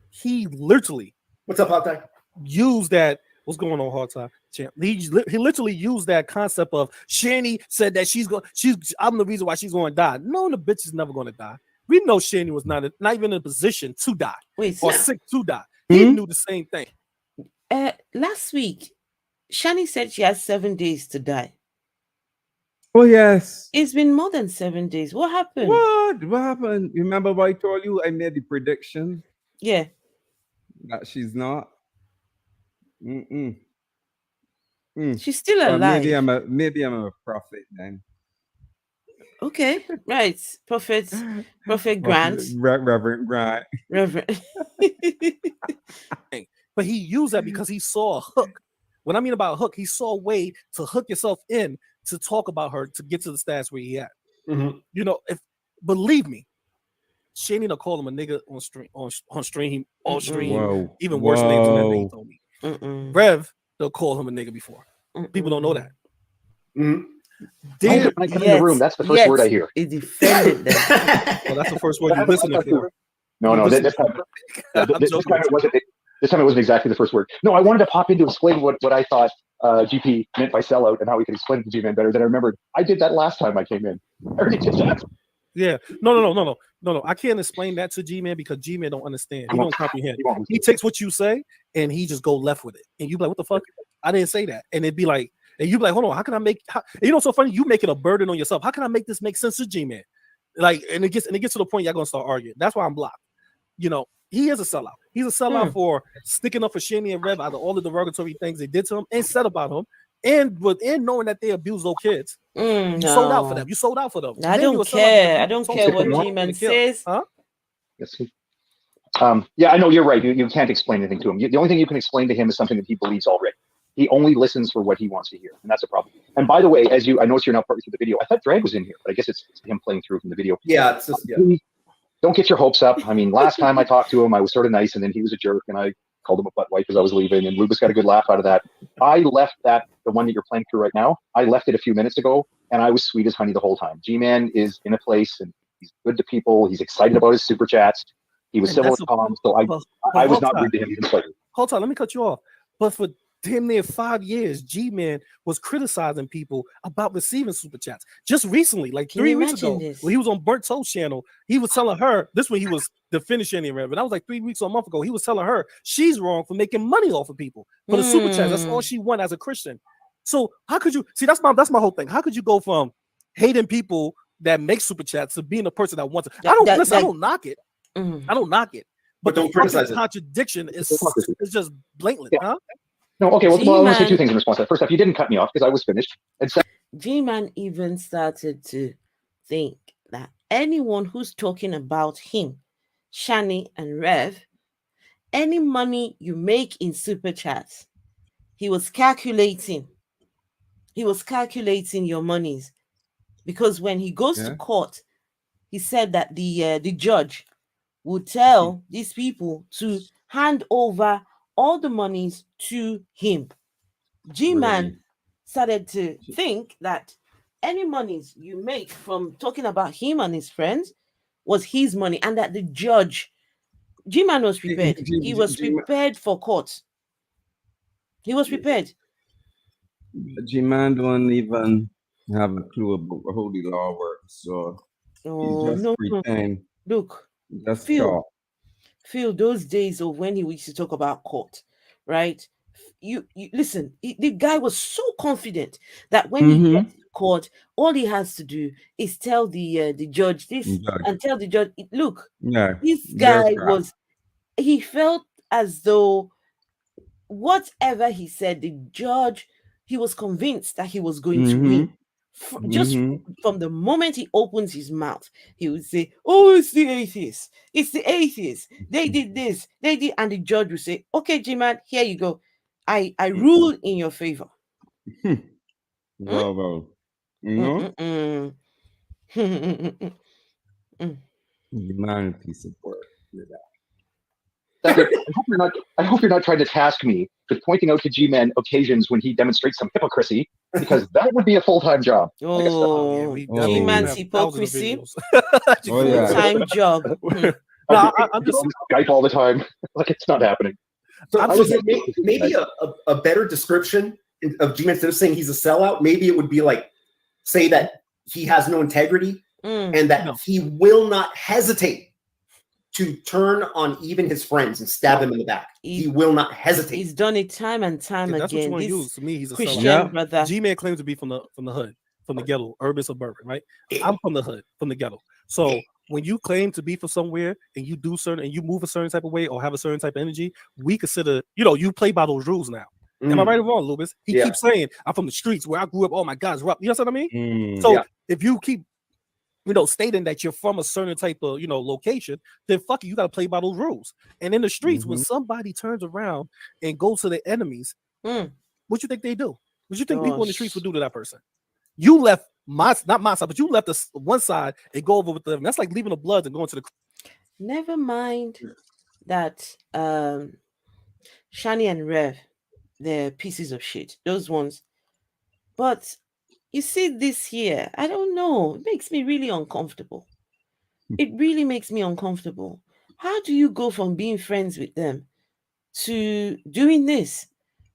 he literally What's up out there? used that. What's going on, hard time? Champ? He literally used that concept of Shani said that I'm the reason why she's going to die. No, the bitch is never going to die. We know Shani was not even in a position to die. Wait, or sick to die. He knew the same thing. Last week, Shani said she has 7 days to die. oh yes. It's been more than 7 days. What happened? What happened? Remember what I told you? I made the prediction Yeah. that she's not. She's still Well, alive. maybe I'm a prophet then. Okay, right. Prophet Grant. Reverend Grant. Reverend. But he used that because he saw a hook. What I mean about a hook, he saw a way to hook yourself in to talk about her to get to the stats where he at. Mm-hmm. You know, if believe me, Shani to call him a nigga on stream, Whoa. even worse names than that he told me. Rev, they'll call him a nigga before. People don't know that. Mm-hmm. When I come in the room, that's the first word I hear. He defended them. Well, that's the first word you listen for. No, this time it wasn't exactly the first word. No, I wanted to pop in to explain what I thought GP meant by sellout and how we could explain it to G-Man better. Then I remembered I did that last time I came in. I already did that. Yeah. No. I can't explain that to G-Man because G-Man don't understand. He don't comprehend. He takes what you say and he just go left with it. And you be like, what the fuck? I didn't say that. And it'd be like, and you be like, hold on, how can I make you know, so funny, you make it a burden on yourself. How can I make this make sense to G-Man? Like, and it gets to the point y'all gonna start arguing. That's why I'm blocked. You know, he is a sellout. He's a sellout for sticking up for Shani and Rev out of all the derogatory things they did to him and said about him, and within knowing that they abuse those kids. You sold out for them. You sold out for them. I don't care. I don't care what G-Man says. Huh? Yes. Yeah, I know you're right. You can't explain anything to him. The only thing you can explain to him is something that he believes already. He only listens for what he wants to hear, and that's a problem. And by the way, I noticed you're now partly through the video. I thought Drag was in here, but I guess it's him playing through from the video. Yeah, it's just, yeah. Don't get your hopes up. I mean, last time I talked to him, I was sort of nice, and then he was a jerk, and I called him a butt wipe as I was leaving, and Rubus got a good laugh out of that. I left the one that you're playing through right now, I left it a few minutes ago, and I was sweet as honey the whole time. G-Man is in a place, and he's good to people. He's excited about his super chats. He was civil to Tom, so I was not rude to him even slightly. Hold on, let me cut you off. But for damn near 5 years, G-Man was criticizing people about receiving super chats. Just recently, like 3 weeks ago, when he was on Burnt Toast channel, he was telling her, this when he was defending Shani Rev, and that was like 3 weeks or a month ago, he was telling her she's wrong for making money off of people for the super chats. That's all she won as a Christian. So how could you see? That's my whole thing. How could you go from hating people that make super chats to being a person that wants it? I don't knock it. I don't knock it. But don't criticize it. Contradiction is just blatant, huh? No, okay, well, I want to say two things in response to that. First off, you didn't cut me off because I was finished. And G-Man even started to think that anyone who's talking about him, Shani and Rev, any money you make in super chats, he was calculating your monies. Because when he goes to court, he said that the judge would tell these people to hand over all the monies to him. G-Man started to think that any monies you make from talking about him and his friends was his money, and that the judge, G-Man was prepared. He was prepared for court. He was prepared. G-Man don't even have a clue about how the law works, so he just pretend. Look, That's Phil, those days of when he used to talk about court, right? You listen, the guy was so confident that when he gets to court, all he has to do is tell the judge this Judge. and tell the judge, look, Yeah. this They're guy crap. he felt as though whatever he said, the judge, he was convinced that he was going to win. Just from the moment he opens his mouth, he would say, "Oh, it's the atheists. It's the atheists. They did this. They did," and the judge would say, "Okay, Gman, here you go. I rule in your favor." Well, you know, man, a piece of work. Second, I hope you're not trying to task me with pointing out to G-Man occasions when he demonstrates some hypocrisy, because that would be a full-time job. Oh, Gman's hypocrisy. Oh, yeah. Full-time job. I'm just Skype all the time. Like, it's not happening. So maybe a better description of G-Man, instead of saying he's a sellout, maybe it would be like, say that he has no integrity and that he will not hesitate to turn on even his friends and stab them in the back. He will not hesitate. He's done it time and time that's again. what you want to use. To me, he's a Christian brother. G-Man claims to be from the hood, from the ghetto, urban, suburban, right? I'm from the hood, from the ghetto. So when you claim to be from somewhere and you do certain and you move a certain type of way or have a certain type of energy, we consider, you play by those rules now. Am I right or wrong, Lubis? He keeps saying, I'm from the streets where I grew up. Oh my God, it's rough. You know what I mean? So if you keep stating that you're from a certain type of, location, then fuck you got to play by those rules. And in the streets, when somebody turns around and goes to their enemies, what you think they do? What you think people in the streets would do to that person? You left not my side, but you left us one side and go over with them. That's like leaving the Bloods and going to the. Never mind that Shani and Rev, they're pieces of shit. Those ones. But you see this here, I don't know. It makes me really uncomfortable. It really makes me uncomfortable. How do you go from being friends with them to doing this,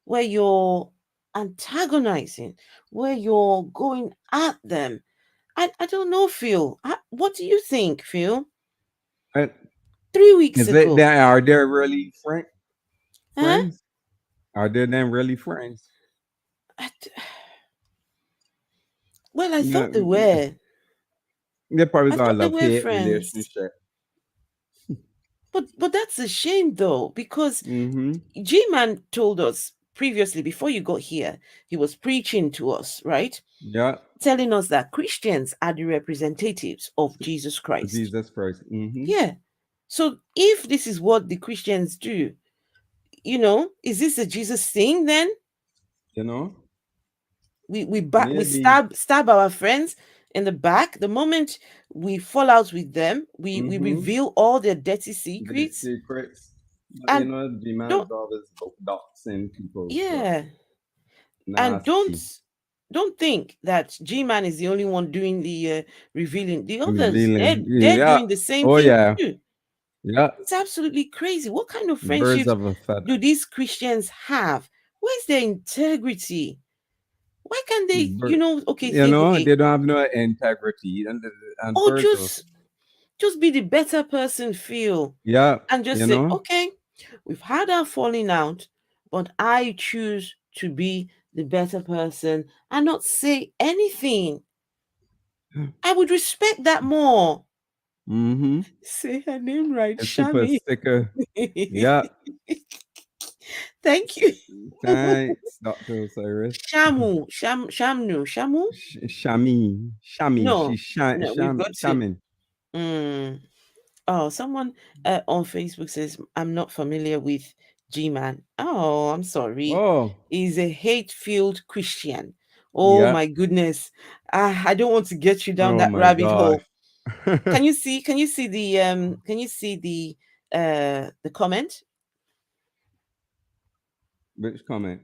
where you're antagonizing, where you're going at them? I don't know, Phil. What do you think, Phil? 3 weeks ago. Are they really friends? Are they then really friends? Well, I thought they were. They probably got a they were love-hate friends. relationship. But that's a shame, though, because G-Man told us previously, before you got here, he was preaching to us, right? Yeah. Telling us that Christians are the representatives of Jesus Christ. Jesus Christ. Yeah. So if this is what the Christians do, is this a Jesus thing then? We stab our friends in the back. The moment we fall out with them, we reveal all their dirty secrets. And Gman's always doxing people. Yeah. And don't think that G-Man is the only one doing the revealing. The others, they're doing the same thing too. Yeah. It's absolutely crazy. What kind of friendships do these Christians have? Where's their integrity? Why can't they, they don't have no integrity. Or just be the better person, Phil. Yeah. And just say, okay, we've had our falling out, but I choose to be the better person and not say anything. I would respect that more. Say her name right, Shami. Yeah. Thank you. Thanks, Dr. Osiris. Shamnu. Shami. No, She's shaman. Oh, someone on Facebook says, I'm not familiar with G-Man. Oh, I'm sorry. Oh. He's a hate-filled Christian. Oh my goodness. I don't want to get you down that rabbit hole. Can you see the comment? Which comment?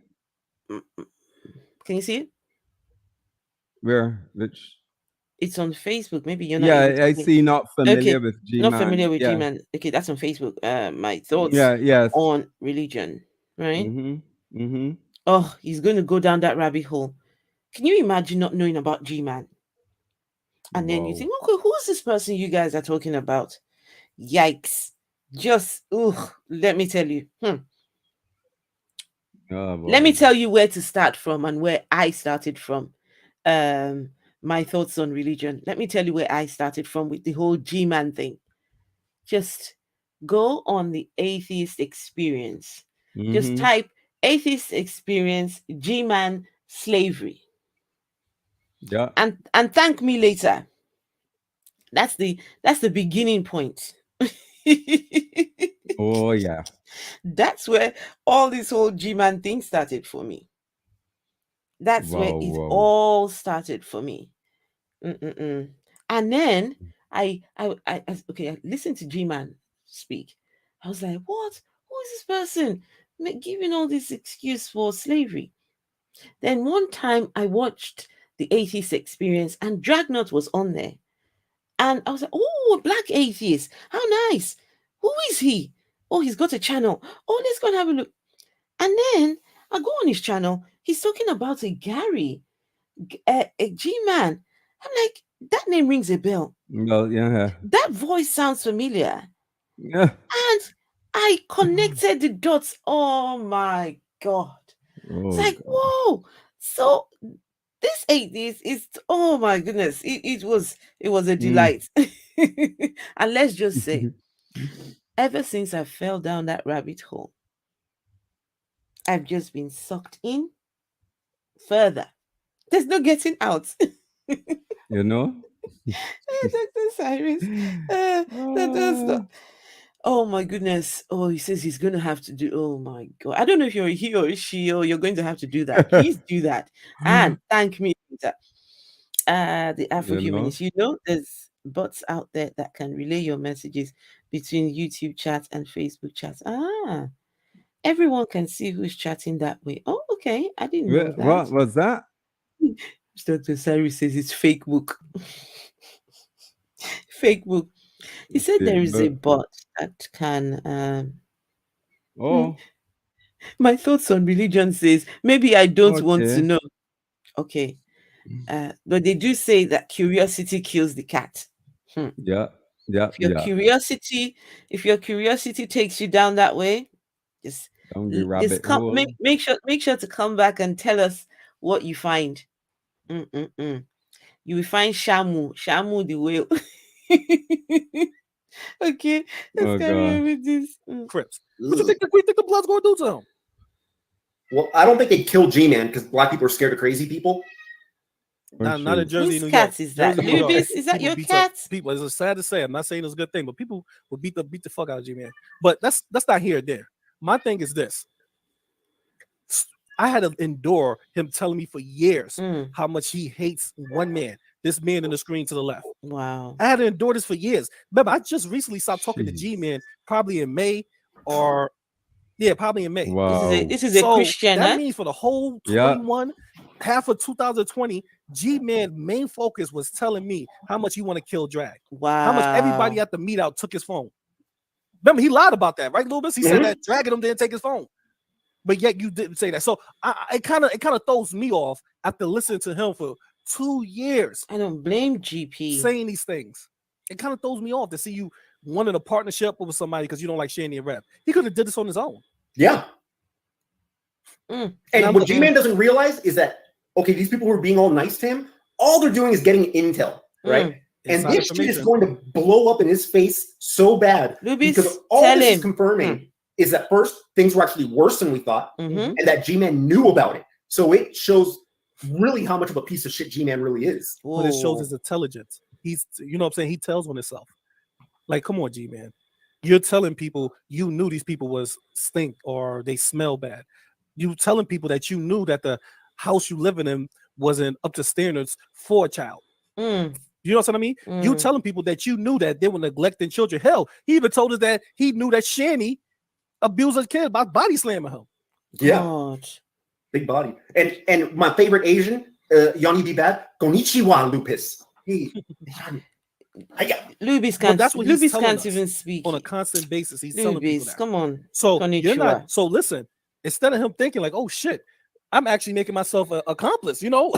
Can you see it? Where? Which? It's on Facebook. Maybe you're not. Yeah, I see. Not familiar with G-Man. Not familiar with G-Man. Okay, that's on Facebook. My thoughts on religion. Right? Oh, he's going to go down that rabbit hole. Can you imagine not knowing about G-Man? And then you think, okay, who's this person you guys are talking about? Yikes. Just, let me tell you. Let me tell you where to start from and where I started from. my thoughts on religion. Let me tell you where I started from with the whole G-man thing. Just go on the atheist experience. Just type atheist experience G-man slavery. Yeah. And thank me later. That's the beginning point. Oh yeah. That's where all this whole G-man thing started for me. That's where it Wow. all started for me. And then I listened to G-man speak. I was like, what? Who is this person giving all this excuse for slavery? Then one time I watched the atheist experience and Dragnot was on there. And I was like, oh, a black atheist. How nice. Who is he? Oh, he's got a channel. Oh, let's go and have a look. And then I go on his channel. He's talking about a Gary, a G-man. I'm like, that name rings a bell. Well, yeah. That voice sounds familiar. Yeah. And I connected the dots. Oh my God. It's like, whoa. So this atheist is, oh my goodness, it was a delight. And let's just say, ever since I fell down that rabbit hole, I've just been sucked in further. There's no getting out. You know? Dr. Cyrus, that does not. Oh my goodness. Oh, he says he's going to have to do. Oh my God. I don't know if you're a he or a she, or you're going to have to do that. Please do that. And thank me later. The Afro-Humanist. You know, there's bots out there that can relay your messages between YouTube chat and Facebook chat. Everyone can see who's chatting that way. Oh, okay. I didn't know that. What was that? Dr. Cyrus says it's fake book. Fake book. He said there is a bot that can. My thoughts on religion says maybe I don't want to know. Okay. But they do say that curiosity kills the cat. Yeah. If your curiosity takes you down that way, just make sure to come back and tell us what you find. You will find Shamu the whale. Okay, let's carry on with this. Crips. What you think the blood's going to do to him? Well, I don't think they killed G-Man because black people are scared of crazy people. Not in Jersey, Whose New cat York. is that? Jersey, Is that your cat? People, it's sad to say. I'm not saying it's a good thing, but people will beat the fuck out of G-Man. But that's not here or there. My thing is this. I had to endure him telling me for years how much he hates one man. This man in the screen to the left. Wow. I had to endure this for years. Remember, I just recently stopped talking to G-Man, probably in May or probably in May. Wow. This is a Christian. That means for the whole 21, half of 2020, G-Man main focus was telling me how much he want to kill Drag. Wow. How much everybody at the meetup took his phone. Remember, he lied about that, right, Lubis? He said that Drag and him didn't take his phone. But yet you didn't say that. So it kind of throws me off after listening to him for 2 years. I don't blame GP saying these things. It kind of throws me off to see you wanting a partnership with somebody because you don't like Shandy and Rep. He could have did this on his own. Yeah. And what G-Man doesn't realize is that, okay, these people who are being all nice to him, all they're doing is getting intel, right? And this shit is going to blow up in his face so bad because all this is confirming is that first, things were actually worse than we thought, and that G-Man knew about it. So it shows really how much of a piece of shit G-Man really is. But it shows his intelligence. He's, you know what I'm saying? He tells on himself. Like, come on, G-Man. You're telling people you knew these people was stink or they smell bad. You telling people that you knew that the house you living in wasn't up to standards for a child. You know what I mean? You telling people that you knew that they were neglecting children. Hell, he even told us that he knew that Shani abused a kid by body slamming him. Yeah. God. Big body. And my favorite Asian, Yanni Be Bad, Konnichiwa, Lupus. Hey, Lubis can't even speak on a constant basis. He's telling people that. Come on. So you're not. So listen, instead of him thinking like, "Oh shit, I'm actually making myself an accomplice," you know,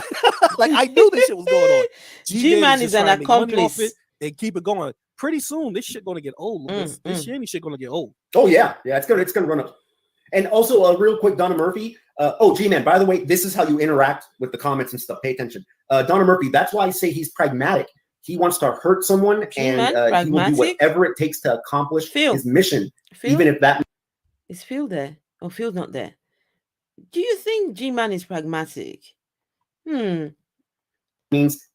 like I knew this shit was going on. G-Man is an accomplice. And keep it going. Pretty soon, this shit gonna get old. This Shanny shit gonna get old. Oh yeah, it's gonna run up. And also, real quick, Donna Murphy. G-Man, by the way, this is how you interact with the comments and stuff. Pay attention. Donna Murphy, that's why I say he's pragmatic. He wants to hurt someone, and he will do whatever it takes to accomplish his mission, even if that... Is Phil there? Oh, Phil's not there. Do you think G-Man is pragmatic? Means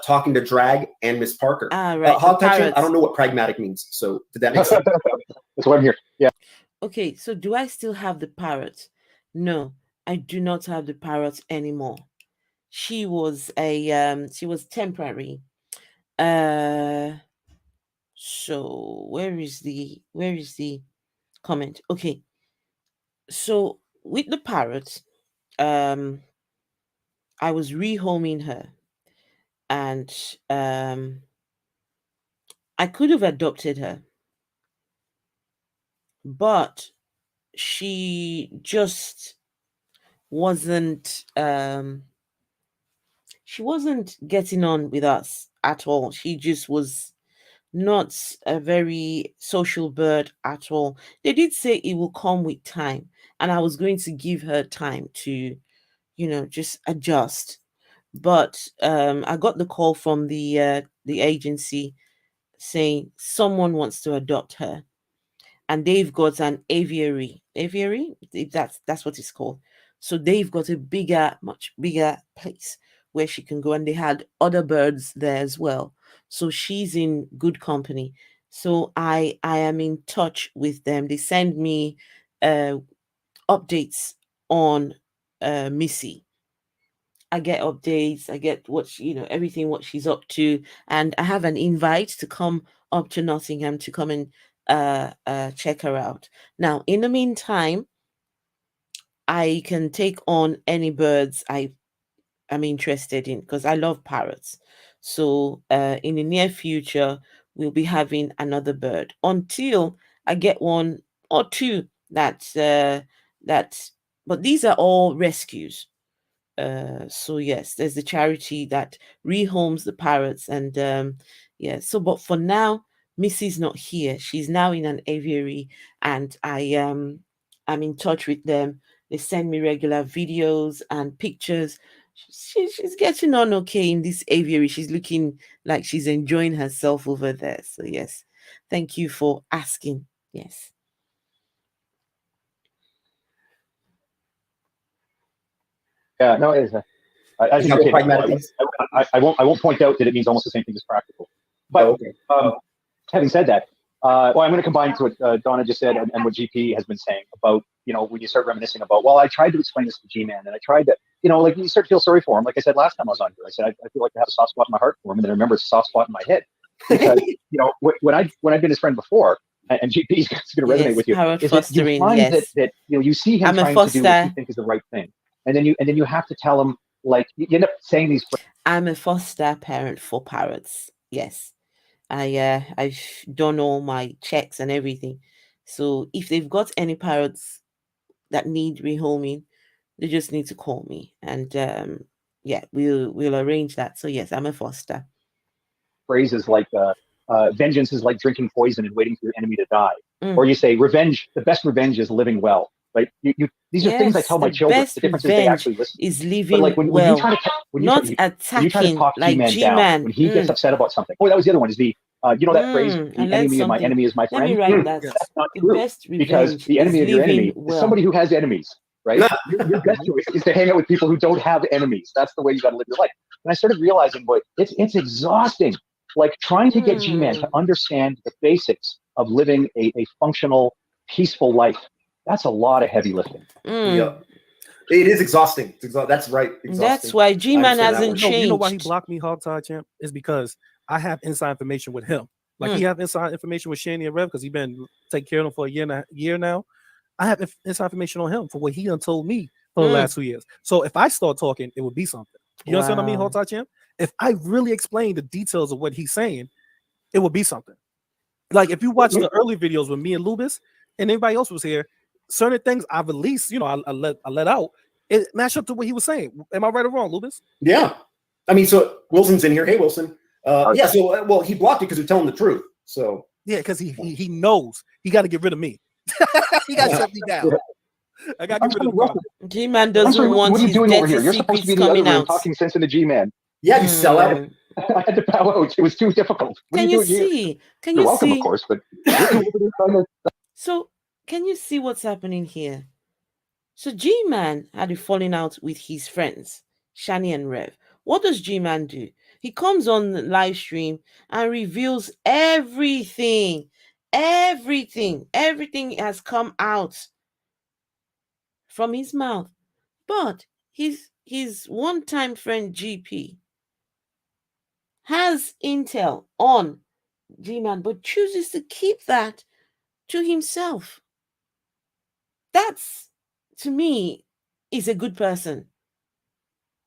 talking to Drag and Miss Parker. Right. Hog Touching, I don't know what pragmatic means, so did that make sense? That's what I'm here. Yeah. Okay, so do I still have the parrot? No, I do not have the parrot anymore. She was temporary. So where is the comment? Okay. So with the parrot, I was rehoming her, and I could have adopted her, but she just wasn't getting on with us at all. She just was not a very social bird at all. They did say it will come with time, and I was going to give her time to, just adjust. But I got the call from the agency saying someone wants to adopt her, and they've got an aviary, if that's what it's called. So they've got a much bigger place where she can go, and they had other birds there as well. So she's in good company. So I am in touch with them. They send me updates on Missy. I get updates. I get everything what she's up to, and I have an invite to come up to Nottingham to come and check her out. Now, in the meantime, I can take on any birds I'm interested in, because I love parrots. So in the near future, we'll be having another bird until I get one or two but these are all rescues. So yes, there's the charity that rehomes the parrots, and but for now, Missy's not here. She's now in an aviary, and I'm in touch with them. They send me regular videos and pictures. She's getting on okay in this aviary. She's looking like she's enjoying herself over there. So yes, thank you for asking. Yes. Yeah, no, it is. As you I won't point out that it means almost the same thing as practical. But having said that, I'm going to combine to what Donna just said and what GP has been saying about, when you start reminiscing about, well, I tried to explain this to G-Man, and I tried to, like you start to feel sorry for him. Like I said last time I was on here, I said, I feel like I have a soft spot in my heart for him, and then I remember it's a soft spot in my head. Because, when I've been his friend before, and GP is going to resonate with you, is that you find that you see him trying to do what you think is the right thing. And then you have to tell them, like, you end up saying these. I'm a foster parent for parrots. Yes, I've done all my checks and everything. So if they've got any parrots that need rehoming, they just need to call me, and we'll arrange that. So yes, I'm a foster. Phrases like vengeance is like drinking poison and waiting for your enemy to die, or you say revenge. The best revenge is living well. Right? These are things I tell my children. The difference is they actually listen. Is living like when well, you try to, not attacking talk like G-Man down, when he gets upset about something. Oh, that was the other one. Is the that phrase? The enemy of my enemy is my friend. Let me write that. That's not true, because the enemy of your enemy is somebody who has enemies. Right? Your best choice is to hang out with people who don't have enemies. That's the way you got to live your life. And I started realizing, boy, it's exhausting. Like trying to get G-Man to understand the basics of living a functional, peaceful life. That's a lot of heavy lifting. Yeah, it is exhausting. That's right. Exhausting. That's why G-Man hasn't changed. You know why he blocked me, Hogtie Champ? Is because I have inside information with him. Like he have inside information with Shani and Rev, because he's been taking care of him for a year now. I have inside information on him for what he done told me for the last 2 years. So if I start talking, it would be something. You understand what I mean, Hogtie Champ? If I really explain the details of what he's saying, it would be something. Like if you watch the early videos with me and Lubis and everybody else was here, certain things I've released, I let out, it matched up to what he was saying. Am I right or wrong, Lubis? Yeah. I mean, so Wilson's in here. Hey, Wilson. So he blocked it because you're telling the truth. So yeah, because he knows he got to get rid of me. He got to shut me down. I got to get rid of the problem. G-Man I'm doesn't sorry, want what are you his doing over dirty here? You're supposed to secrets be in the other coming room out. talking sense into G-Man. Yeah, you sell out. I had to bow out. It was too difficult. What Can are you you doing here? see? Can You're you welcome, of see? course, but you're too over there trying to. So, can you see what's happening here? So, G-Man had a falling out with his friends, Shani and Rev. What does G-Man do? He comes on the live stream and reveals everything. Everything has come out from his mouth. But his one-time friend GP has intel on G-Man, but chooses to keep that to himself. That's, to me, is a good person.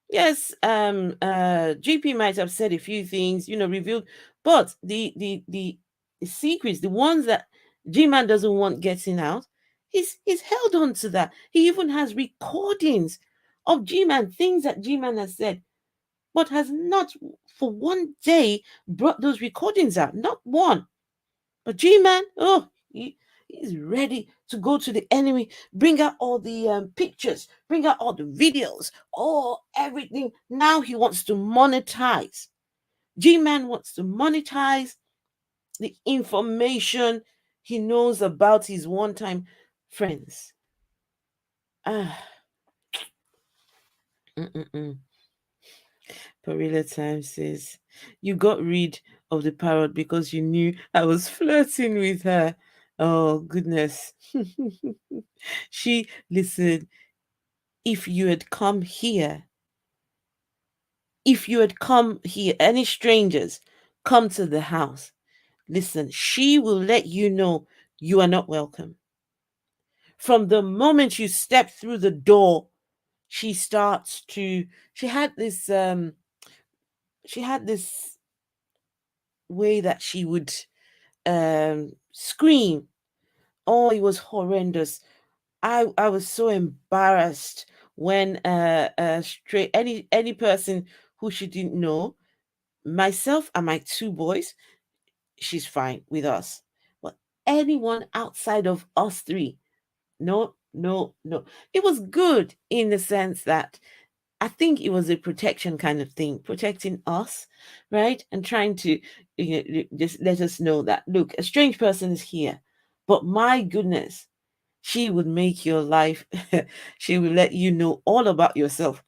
Yes, GP might have said a few things, revealed, but the secrets, the ones that G-Man doesn't want getting out, he's held on to that. He even has recordings of G-Man, things that G-Man has said, but has not for one day brought those recordings out. Not one. But G-Man, he's ready to go to the enemy, bring out all the pictures, bring out all the videos, everything. Now he wants to monetize. G-Man wants to monetize the information he knows about his one-time friends. Perilla Time says, you got rid of the parrot because you knew I was flirting with her. Oh, goodness. Listen, if you had come here, any strangers come to the house, listen, she will let you know you are not welcome. From the moment you step through the door, she had this way that she would scream. Oh, it was horrendous. I was so embarrassed when any person who she didn't know, myself and my two boys, she's fine with us. But anyone outside of us three, no. It was good in the sense that I think it was a protection kind of thing, protecting us, right? And trying to just let us know that, look, a strange person is here. But my goodness, she would make your life, she will let you know all about yourself.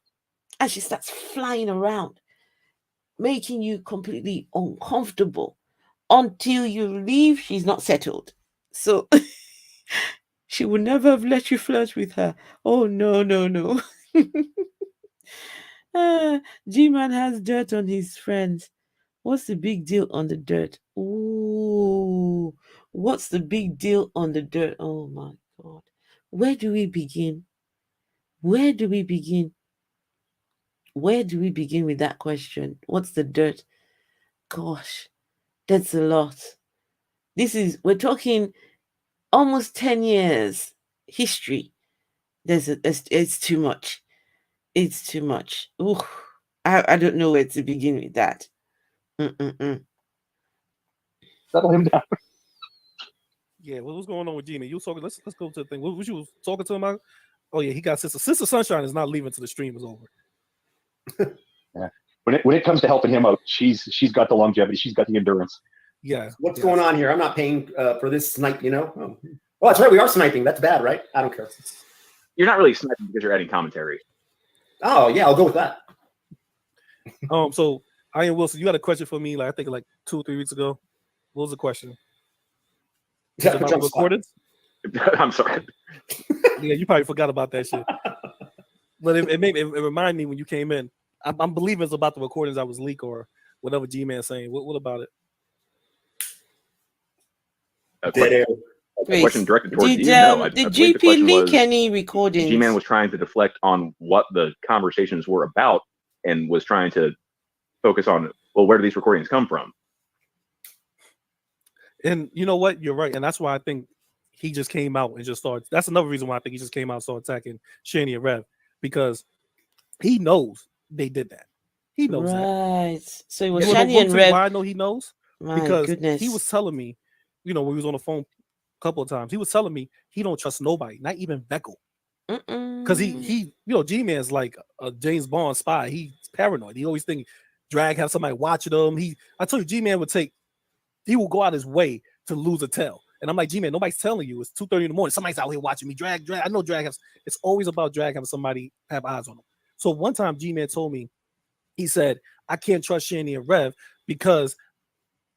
And she starts flying around, making you completely uncomfortable. Until you leave, she's not settled. So she would never have let you flirt with her. Oh, no. G-Man has dirt on his friends. What's the big deal on the dirt? Ooh, what's the big deal on the dirt? Oh my God. Where do we begin? Where do we begin? Where do we begin with that question? What's the dirt? Gosh, that's a lot. We're talking almost 10 years history. It's too much. It's too much. Ooh, I don't know where to begin with that. Settle him down. Yeah, what was going on with Gina? You was talking. Let's go to the thing. What you was talking to him about? Oh yeah, he got Sister. Sister Sunshine is not leaving till the stream is over. Yeah. When it comes to helping him out, she's got the longevity. She's got the endurance. Yeah. What's going on here? I'm not paying for this snipe. Oh, that's right. We are sniping. That's bad, right? I don't care. You're not really sniping because you're adding commentary. Oh yeah, I'll go with that. So Ian Wilson, you got a question for me? I think 2 or 3 weeks ago. What was the question? Yeah, about the recordings? I'm sorry. Yeah, you probably forgot about that shit. But it reminded me when you came in. I'm believing it's about the recordings that was leaked or whatever G-Man saying. What about it? A question directed towards you. No, did GP leak any recordings? G-Man was trying to deflect on what the conversations were about and was trying to focus on, well, where do these recordings come from? And you know what? You're right. And that's why I think he just came out and just started. That's another reason why I think he just came out and started attacking Shani and Rev, because he knows they did that. He knows that. Right. So it was Shani Shani and Rev. Why I know he knows? Because goodness. He was telling me, when we was on the phone a couple of times, he was telling me he don't trust nobody, not even Beckel. Because he, G-Man's like a James Bond spy. He's paranoid. He always think drag have somebody watching him. I told you, G-Man he will go out his way to lose a tail. And I'm like, G-Man, nobody's telling you. It's 2:30 in the morning. Somebody's out here watching me. Drag. I know drag it's always about drag having somebody have eyes on him. So one time G-Man told me, he said, I can't trust Shanny and Rev because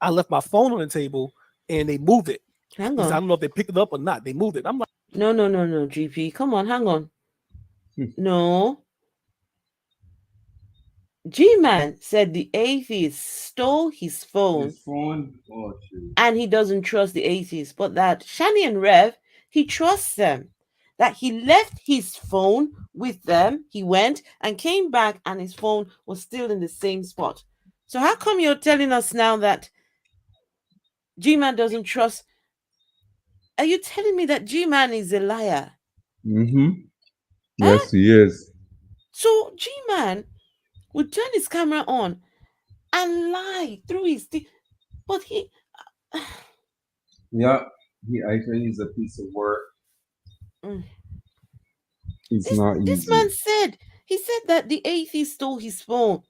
I left my phone on the table and they moved it. Hang I on. don't know if they picked it up or not. They moved it. I'm like, No, GP. Come on, hang on. No. G-Man said the atheist stole his phone. Oh, And he doesn't trust the atheists. But that Shani and Rev, he trusts them. That he left his phone with them. He went and came back and his phone was still in the same spot. So how come you're telling us now that G-Man doesn't trust? Are you telling me that G-Man is a liar? Yes, he is. So G-Man would turn his camera on and lie through his teeth. But Yeah, I think he's a piece of work. It's not easy. This man said, he said that the atheist stole his phone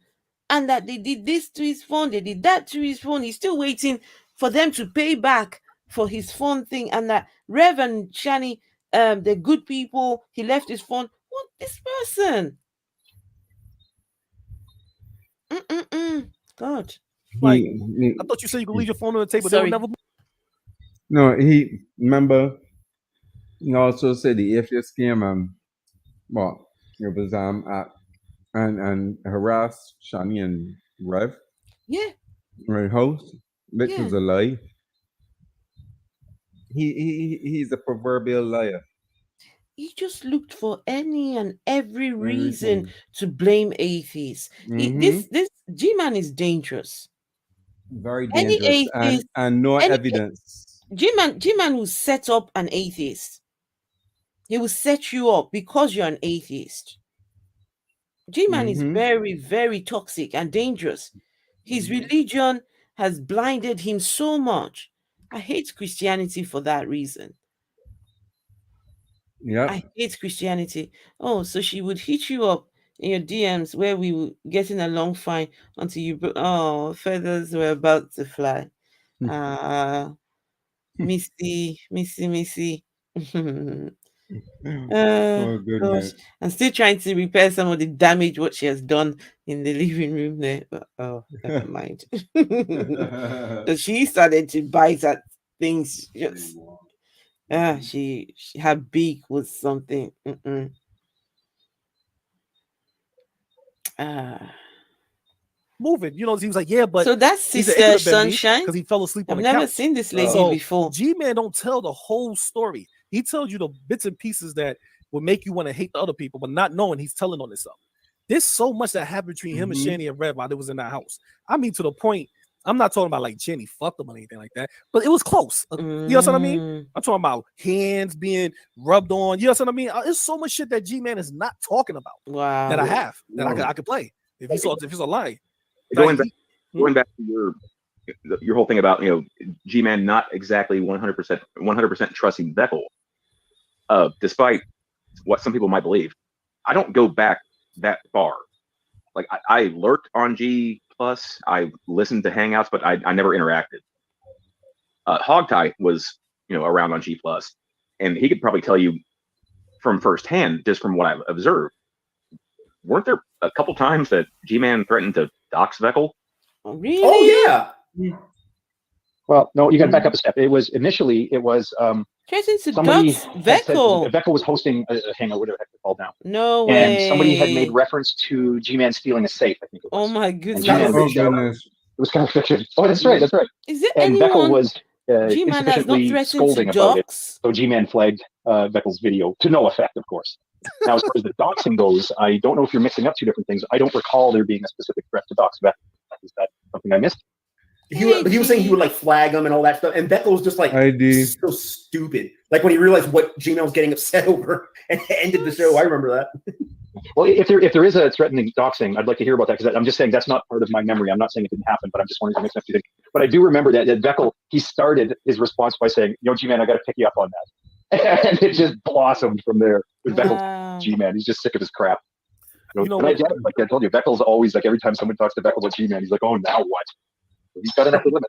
and that they did this to his phone, they did that to his phone. He's still waiting for them to pay back for his phone thing, and that Rev and Shani, they're good people. He left his phone. What, this person? God. Like, I thought you said you could leave your phone on the table. They would never. No, remember. He also said the atheist came and it was and harassed Shani and Rev. Yeah. My house, which was a lie. He's a proverbial liar. He just looked for any and every reason to blame atheists. This G-Man is dangerous. Very dangerous. And no evidence. G-Man will set up an atheist. He will set you up because you're an atheist. G-Man is very, very toxic and dangerous. His religion has blinded him so much. I hate Christianity for that reason. Yeah. I hate Christianity. Oh, so she would hit you up in your DMs where we were getting along fine until you feathers were about to fly. Missy. Oh goodness. Gosh. I'm still trying to repair some of the damage what she has done in the living room there. But never mind. So she started to bite at things. Just she her beak was something. Moving, he was like, yeah, but so that's Sister Sunshine because he fell asleep on the I've never couch. seen this lady before. G-Man don't tell the whole story. He tells you the bits and pieces that will make you want to hate the other people, but not knowing he's telling on himself. There's so much that happened between him and Shani and Rev while they was in that house. I mean, to the point, I'm not talking about like Shani fucked him or anything like that, but it was close. You know what I mean? I'm talking about hands being rubbed on. You know what I mean? There's so much shit that G-Man is not talking about. Wow. That I have that I could play if he's lying. Going back to your whole thing about G-Man not exactly 100% trusting Beckel, despite what some people might believe. I don't go back that far. Like I lurked on G+, I listened to Hangouts, but I never interacted. Hogtie was around on G+, and he could probably tell you from firsthand, just from what I've observed. Weren't there a couple times that G-Man threatened to dox Beckel? Really? Oh yeah. Well, no, you got to back up a step. It was somebody Beckel was hosting a hangout, whatever the heck it's called now. No way. And somebody had made reference to G-Man stealing a safe, I think it was. Oh my goodness. It was kind of fiction. Oh, that's right. Is there and anyone Beckel was G-Man has not insufficiently threatened scolding to about it. dox? So G-Man flagged Beckel's video to no effect, of course. Now, as far as the doxing goes, I don't know if you're mixing up two different things. I don't recall there being a specific threat to dox Beckel. Is that something I missed? He was saying he would like flag him and all that stuff, and Beckel was just like so stupid. Like when he realized what G-Man was getting upset over and ended the show. I remember that. Well, if there is a threatening doxing, I'd like to hear about that, because I'm just saying that's not part of my memory. I'm not saying it didn't happen, but I'm just wondering if I'm mixing up two things. But I do remember that Beckel, he started his response by saying, G-Man, I got to pick you up on that. And it just blossomed from there with Beckel's Wow. G-Man. He's just sick of his crap. You know and I what? get it. Like I told you, Beckel's always like every time someone talks to Beckel about G-Man, he's like, "Oh, now what?" He's got enough limit.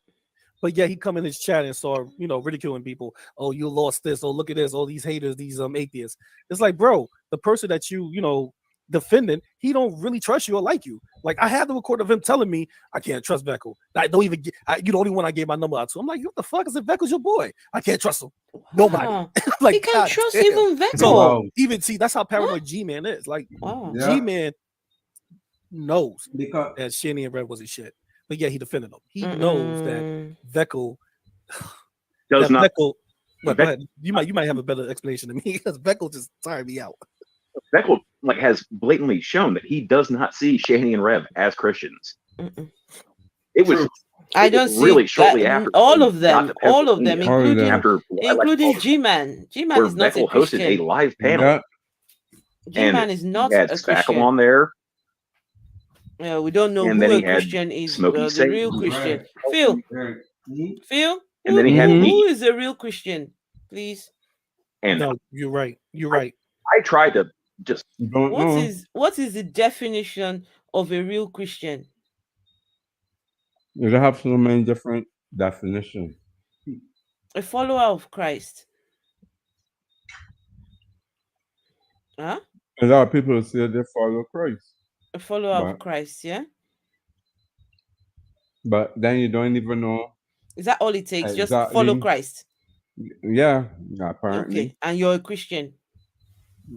But yeah, he come in his chat and start, ridiculing people. Oh, you lost this. Oh, look at this. Oh, these haters, these atheists. It's like, bro, the person that you defending, he don't really trust you or like you. Like I had the record of him telling me I can't trust Beckel. I don't even get. You the only one I gave my number out to. I'm like, what the fuck is it? Beckel's your boy. I can't trust him. Nobody. Wow. Like He can't God trust damn. even Beckel. So Wow. even see, that's how paranoid G-Man is. Like Wow. Yeah. G-Man knows Because that Shanny and Red wasn't shit. But yeah, he defended him. He knows that Beckel Does not. Beckel, go ahead. You might have a better explanation than me because Beckel just tired me out. Beckel has blatantly shown that he does not see Shani and Rev as Christians. It was I don't see really shortly after all of them, including including G-Man. G-Man where is not Beckel a Christian. hosted a live panel. yeah, G-Man and is not he had a Spackle Christian. on there. Yeah, we don't know And who then a he had Christian is. Smokey The Satan. real Christian. Right. Phil, right. Phil, And then he had me. who is a real Christian? Please. And No, you're right. You're right. I tried to just Don't know. What is the definition of a real Christian? You have so many different definitions. A follower of Christ. Huh? A lot of people say they follow Christ, A follower But- of Christ, yeah? but then you don't even know. Is that all it takes? Just Exactly. follow Christ. Yeah, apparently. Okay. And you're a Christian.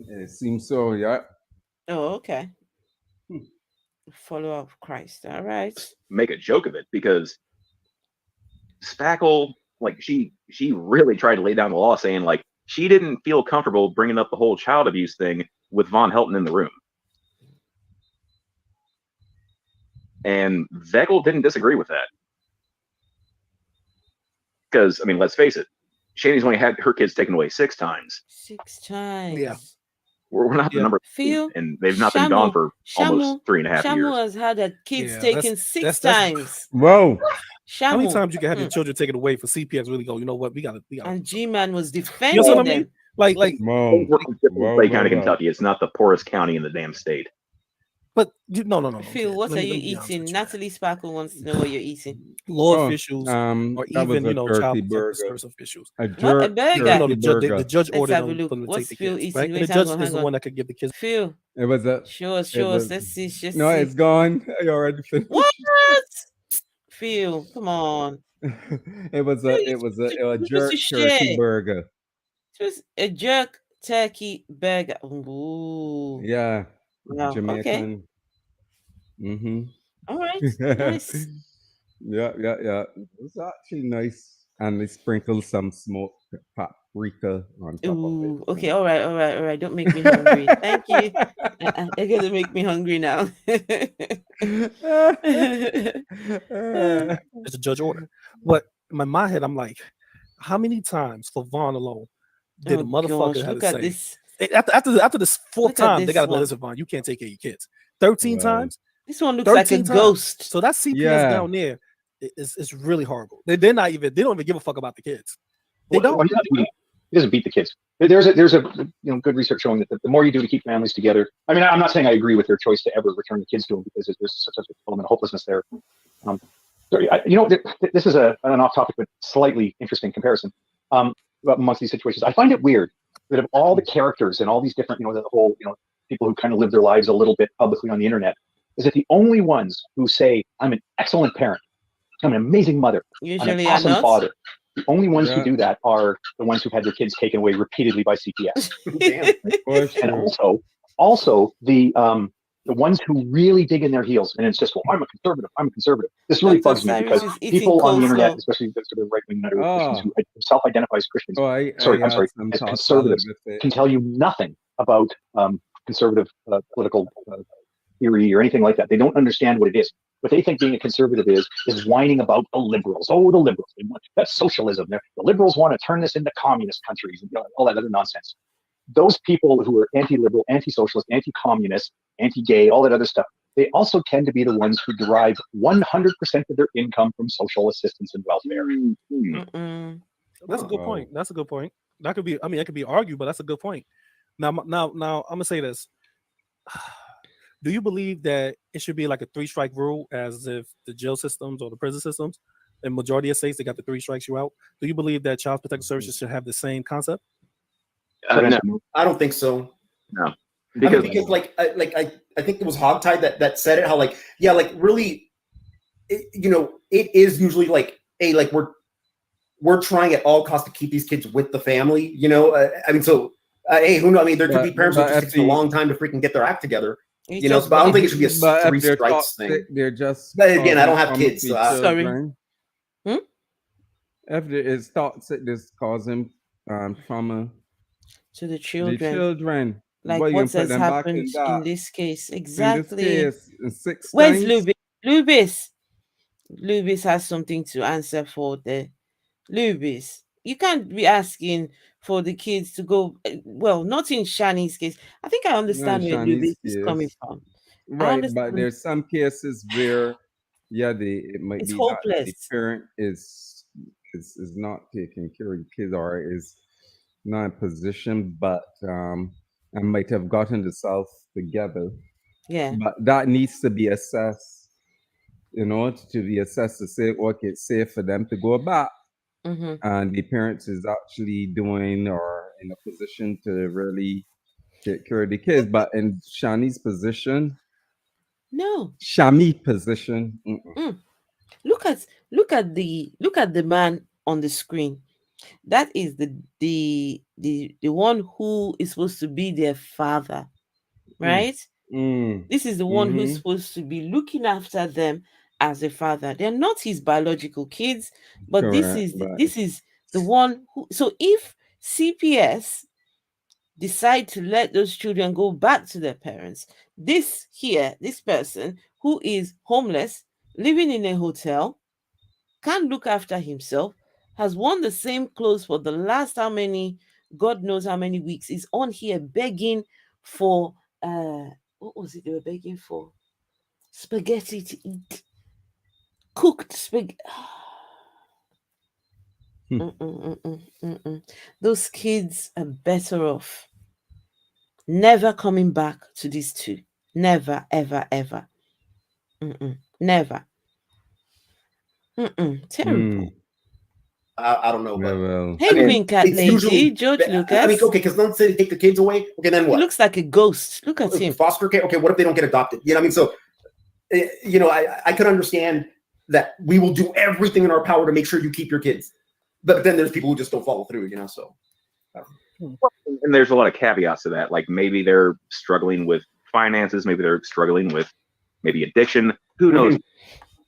It seems so, yeah. Oh, okay. Follower of Christ. All right. make a joke of it because Spackle, like she really tried to lay down the law, saying like she didn't feel comfortable bringing up the whole child abuse thing with Von Helton in the room. And Vegel didn't disagree with that. Because, I mean, let's face it, Shani's only had her kids taken away 6 times. 6 times. Yeah. We're not the number Phil, 2, and they've not been gone for almost 3.5 Shamu years. has had her kids Yeah, taken that's- 6 that's- times. Whoa. Shamu. How many times you can have your children taken away for CPS really go, you know what, we gotta And G-Man was you defending know what I them. mean? Like Whoa. Clay County, Kentucky. It's not the poorest county in the damn state. but no. Phil, what Let are me you be honest eating? with you. Natalie Sparkle wants to know what you're eating. Law officials or that was even a child turkey protective burger. service officials. A What? A burger? The burger. judge Let's ordered have a them look. for them to What's take the Phil kids, eating? right? Wait, And the hang judge on, is hang the on. one that could give the kids. Phil, It was a. show us. was- Let's see. Just No, see. it's gone. I already finished. What? Phil, come on. It was a jerk turkey share. burger. Just a jerk turkey burger. Ooh. Yeah. Wow. Okay. Jamaican. Mm-hmm. All right. Nice. Yeah. It was actually nice. And they sprinkled some smoked paprika on top Ooh. of it. Okay. All right. Don't make me hungry. Thank you. You're gonna make me hungry now. It's a judge order. But in my head, I'm like, how many times for Vaughn alone did a motherfucker have look to at say this. after this 4th Look at time they this gotta one. listen, Vaughn, you can't take care of your kids. 13 Wow. times. This one looks like a 13 times. ghost. So that CPS Yeah. down there is really horrible. They don't even give a fuck about the kids. They don't. Well, he doesn't beat the kids. There's a good research showing that the more you do to keep families together. I mean, I'm not saying I agree with their choice to ever return the kids to them because there's such an element of hopelessness there. This is an off-topic but slightly interesting comparison amongst these situations. I find it weird that of all the characters and all these different, the whole, people who kind of live their lives a little bit publicly on the internet, is that the only ones who say, I'm an excellent parent, I'm an amazing mother, Usually I'm an are awesome not. father. The only ones Yeah. who do that are the ones who've had their kids taken away repeatedly by CPS. And also the ones who really dig in their heels and insist, well, I'm a conservative. This really Dr. bugs me Cyrus because is eating people on the internet, coleslaw. especially the sort of right-wing Christians who self-identify as Christians, I'm I'm sorry, as conservatives, can tell you nothing about conservative political theory or anything like that. They don't understand what it is. What they think being a conservative is whining about the liberals. Oh, the liberals. That's socialism. The liberals want to turn this into communist countries and all that other nonsense. Those people who are anti-liberal, anti-socialist, anti-communist, anti-gay, all that other stuff, they also tend to be the ones who derive 100% of their income from social assistance and welfare. That's a good point. That could be. I mean, that could be argued, but that's a good point. Now, I'm gonna say this. Do you believe that it should be like a 3-strike rule, as if the jail systems or the prison systems, in majority of states, they got the 3 strikes you out? Do you believe that child protective services should have the same concept? No, I don't think so. no, Because, because I think it was Hogtie that said it. How like yeah, like really, it is usually like we're trying at all costs to keep these kids with the family. I mean, so hey, who knows? I mean, there could be parents who just takes a long time to freaking get their act together. But I don't think it should be a 3 strikes thing. They're just. But again, I don't have kids. So Sorry. If there is thoughts that this causing trauma to the children. The children. Like Boy, what has happened in this case. Exactly. In this case, 6 Where's times? Lubis? Lubis has something to answer for there. Lubis, you can't be asking for the kids to go. Well, not in Shani's case. I think I understand where Lubis is coming from. Right, but there's some cases where, it might it's be hopeless. that the parent is not taking care of the kids or is not in position, but I might have gotten the self together. Yeah. But that needs to be assessed, to be assessed to say, okay, it's safe for them to go back. And the parents is actually doing or in a position to really take care of the kids. But in Shani's position, position. Look at the man on the screen. That is the one who is supposed to be their father, right? This is the one who's supposed to be looking after them as a father. They're not his biological kids, but Correct, this is the one who. So if CPS decide to let those children go back to their parents, this person who is homeless, living in a hotel, can't look after himself, has worn the same clothes for the last God knows how many weeks, is on here begging for what was it they were begging for? Spaghetti to eat. Cooked spaghetti. Those kids are better off never coming back to these two. Never, ever, ever. Never. Terrible. I don't know, but hey, Queen Cat Lady, George Lucas. I mean, okay, because none say they take the kids away. Okay, then what? He looks like a ghost. Look at him. Foster care. Okay, what if they don't get adopted? I mean, so I could understand that we will do everything in our power to make sure you keep your kids, but then there's people who just don't follow through. So. And there's a lot of caveats to that. Like maybe they're struggling with finances, maybe they're struggling with addiction. Who knows?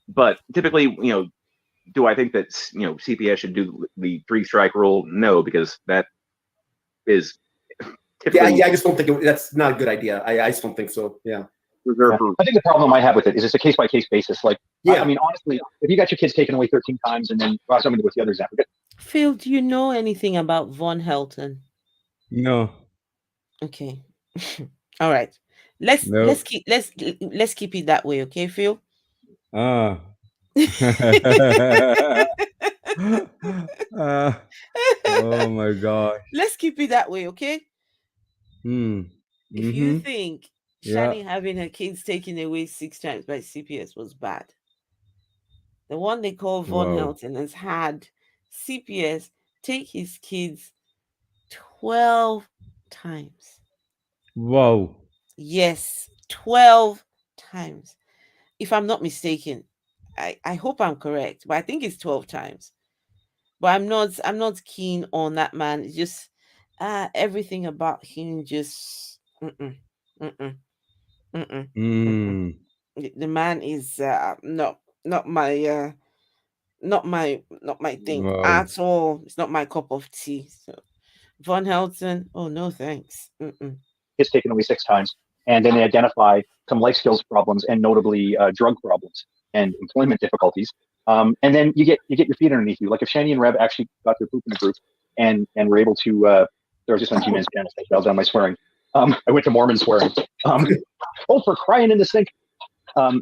But typically, do I think that CPS should do the 3-strike rule? No, because that is typically. I just don't think that's not a good idea. I just don't think so. Yeah. I think the problem I have with it is it's a case-by-case basis. Like, I mean, honestly, if you got your kids taken away 13 times and then you have something with the others, that Phil, do you know anything about Von Helton? No. Okay. All right. Let's keep it that way, okay, Phil? Oh my gosh. Let's keep it that way, okay? If you think Shani having her kids taken away 6 times by CPS was bad, the one they call Von Helton has had CPS take his kids 12 times. Wow. Yes, 12 times. If I'm not mistaken, I hope I'm correct, but I think it's 12 times. But I'm not keen on that man. It's just everything about him just the man is not my thing at all. It's not my cup of tea. So Von Helton, oh no thanks. It's taken away 6 times, and then they identify some life skills problems and notably drug problems and employment difficulties. And then you get your feet underneath you. Like if Shani and Reb actually got their poop in the group and were able to, there was just on Gmans channel, I fell down my swearing. I went to Mormon swearing. Oh, for crying in the sink.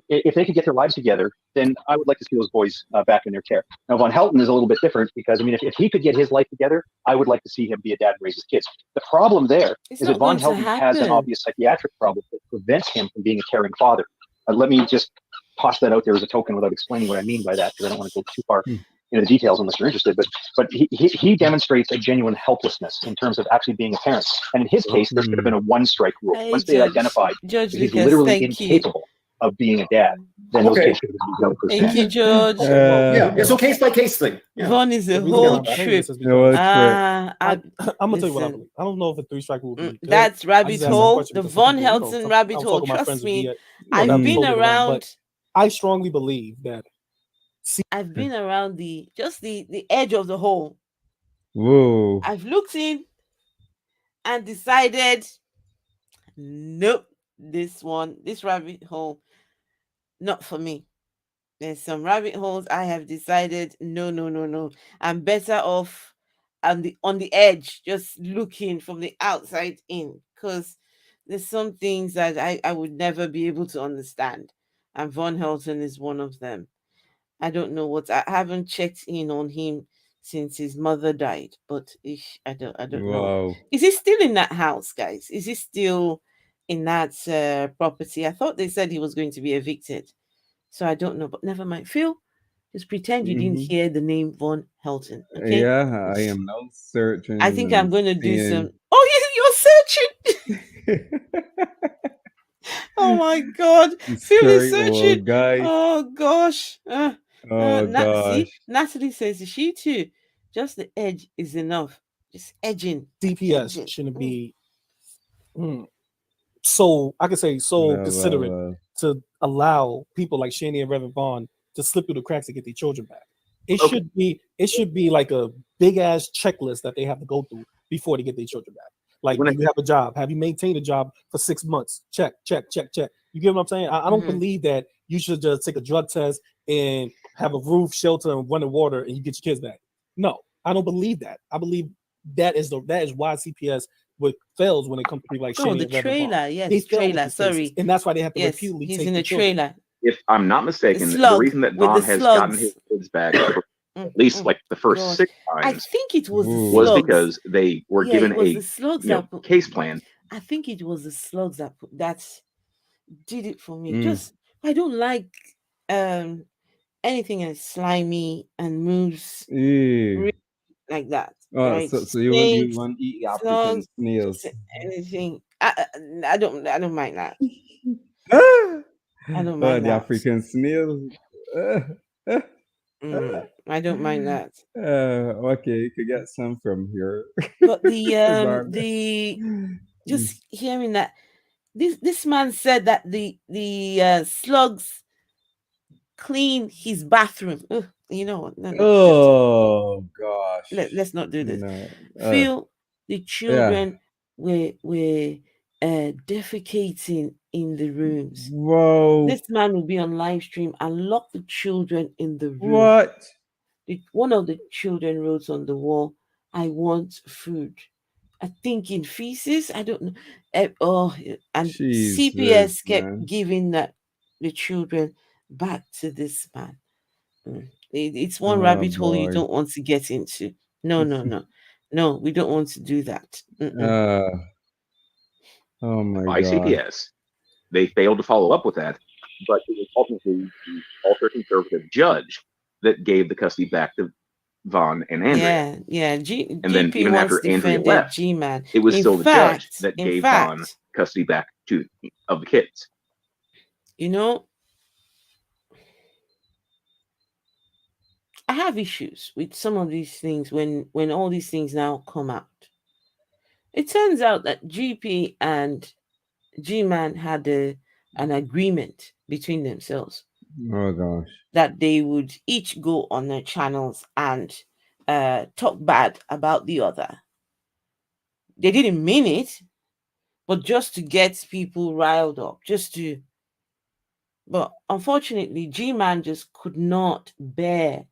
If they could get their lives together, then I would like to see those boys back in their care. Now, Von Helton is a little bit different because, I mean, if he could get his life together, I would like to see him be a dad and raise his kids. The problem there is that Von Helton has an obvious psychiatric problem that prevents him from being a caring father. Let me just toss that out there as a token without explaining what I mean by that, because I don't want to go too far into the details unless you're interested. But he demonstrates a genuine helplessness in terms of actually being a parent. And in his case, there should have been a one-strike rule. Hey, Once they identified that he's Lucas, literally incapable of being a dad, then those kids should have been Thank you, George. Yeah, it's a case by case thing. Yeah. Von is a The reason whole why I'm saying trip. this is because I'm I'm gonna tell you what I believe. I don't know if a 3-strike rule would be good. That's I rabbit just asked that hole. question The because some Von people, Helton I rabbit was hole. talking to my Trust friends who me, be at, I've that been floated around, around. but I strongly believe that. I've been around the edge of the hole. Whoa. I've looked in and decided, nope, this rabbit hole, not for me. There's some rabbit holes I have decided, no. I'm better off on the edge, just looking from the outside in, because there's some things that I would never be able to understand. And Von Helton is one of them. I don't know I haven't checked in on him since his mother died, but I don't know. Wow. Is he still in that house, guys? Is he still in that property? I thought they said he was going to be evicted. So I don't know, but never mind. Phil, just pretend you didn't hear the name Von Helton. Okay? Yeah, I am now searching. I think I'm and going to do seeing- some. Oh, you're searching. Oh my God, Phil is searching. Guy. Oh gosh. Gosh. Natalie says she too. Just the edge is enough. Just edging. DPS edging. shouldn't be so, I could say, so considerate to allow people like Shani and Reverend Vaughn to slip through the cracks to get their children back. It should be like a big ass checklist that they have to go through before they get their children back. Like, do you have a job? Have you maintained a job for 6 months? Check. You get what I'm saying? I don't believe that you should just take a drug test and have a roof, shelter, and running water, and you get your kids back. No, I don't believe that. I believe that is why CPS fails when it comes to people like Shani the and Reverend trailer, Vaughn. yes, They fail with trailer. these cases, Sorry, and that's why they have to yes, repeatedly he's take in the a children. trailer. If I'm not mistaken, the slug reason that with Vaughn the has slugs. gotten his kids back for at least like the first God. 6 I times think it was the was slugs. because they were given it was a the slugs case plan. I think it was the slugs that did it for me. Just I don't like anything that's slimy and moves like that. Right? So you want to eat African slugs, snails? just anything. I don't mind that. I don't mind the that. African snails. I don't mind that. Okay, you could get some from here. But just hearing that this man said that the slugs clean his bathroom. Ugh, you know what? Oh gosh. Let's not do this. No. Feel the children were defecating in the rooms. Whoa. This man will be on live stream and lock the children in the room. What? One of the children wrote on the wall, "I want food." I think in feces. I don't know. And CPS kept giving the children back to this man. It's one rabbit hole you don't want to get into. No, we don't want to do that. Oh my By God. CPS, they failed to follow up with that, but it was ultimately the ultra-conservative judge that gave the custody back to Vaughn and Andrea. Yeah. And GP then even after Andrea left, Gman. it was still the judge that gave Vaughn custody back of the kids. You know, I have issues with some of these things when all these things now come out. It turns out that GP and Gman had an agreement between themselves. Oh gosh. That they would each go on their channels and talk bad about the other. They didn't mean it, but just to get people riled up, But unfortunately, G-Man just could not bear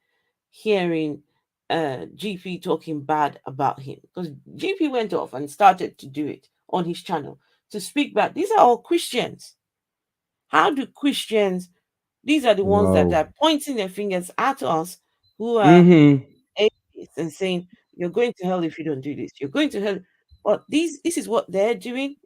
hearing GP talking bad about him, because GP went off and started to do it on his channel to speak bad. These are all Christians. How do Christians, these are the ones that Wow. are pointing their fingers at us who are Mm-hmm. atheists and saying, you're going to hell if you don't do this. You're going to hell. But this is what they're doing.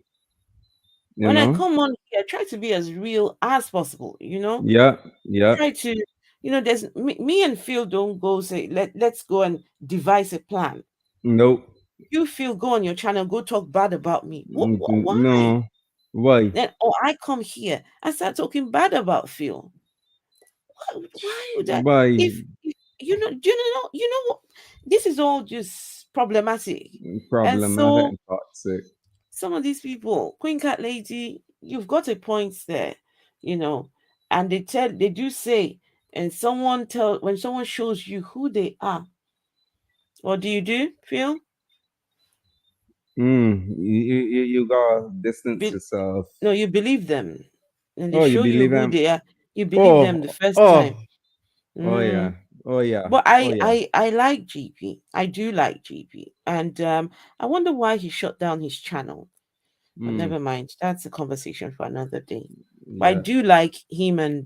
You When I know? come on here, I try to be as real as possible, Yeah. Yeah. Try to, there's me and Phil don't go say, let's go and devise a plan. Nope. You feel go on your channel, go talk bad about me. Why? No. Why? Then I come here and start talking bad about Phil. Why would I? Why? If you know what? This is all just problematic, and Problematic so and toxic. some of these people, Queen Cat Lady, you've got a point there, you know, and they do say, and when someone shows you who they are, what do you do, Phil? You gotta distance Be- yourself. no, you believe them, and they Oh, you show you believe who him? they are. You believe them the Oh, first oh, time. oh yeah, Mm. oh yeah, But oh I, yeah. I I like GP. I do like GP, and I wonder why he shut down his channel. But Mm, never mind. That's a conversation for another day. But I yeah. do like him and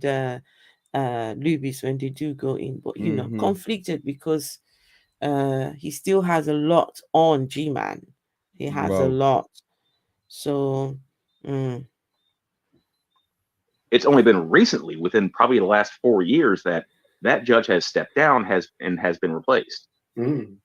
Lubis when they do go in, but Mm-hmm. conflicted because he still has a lot on Gman. He has a Wow. lot. So mm, It's only been recently, within probably the last 4 years, that that judge has stepped down, has been replaced. Mm.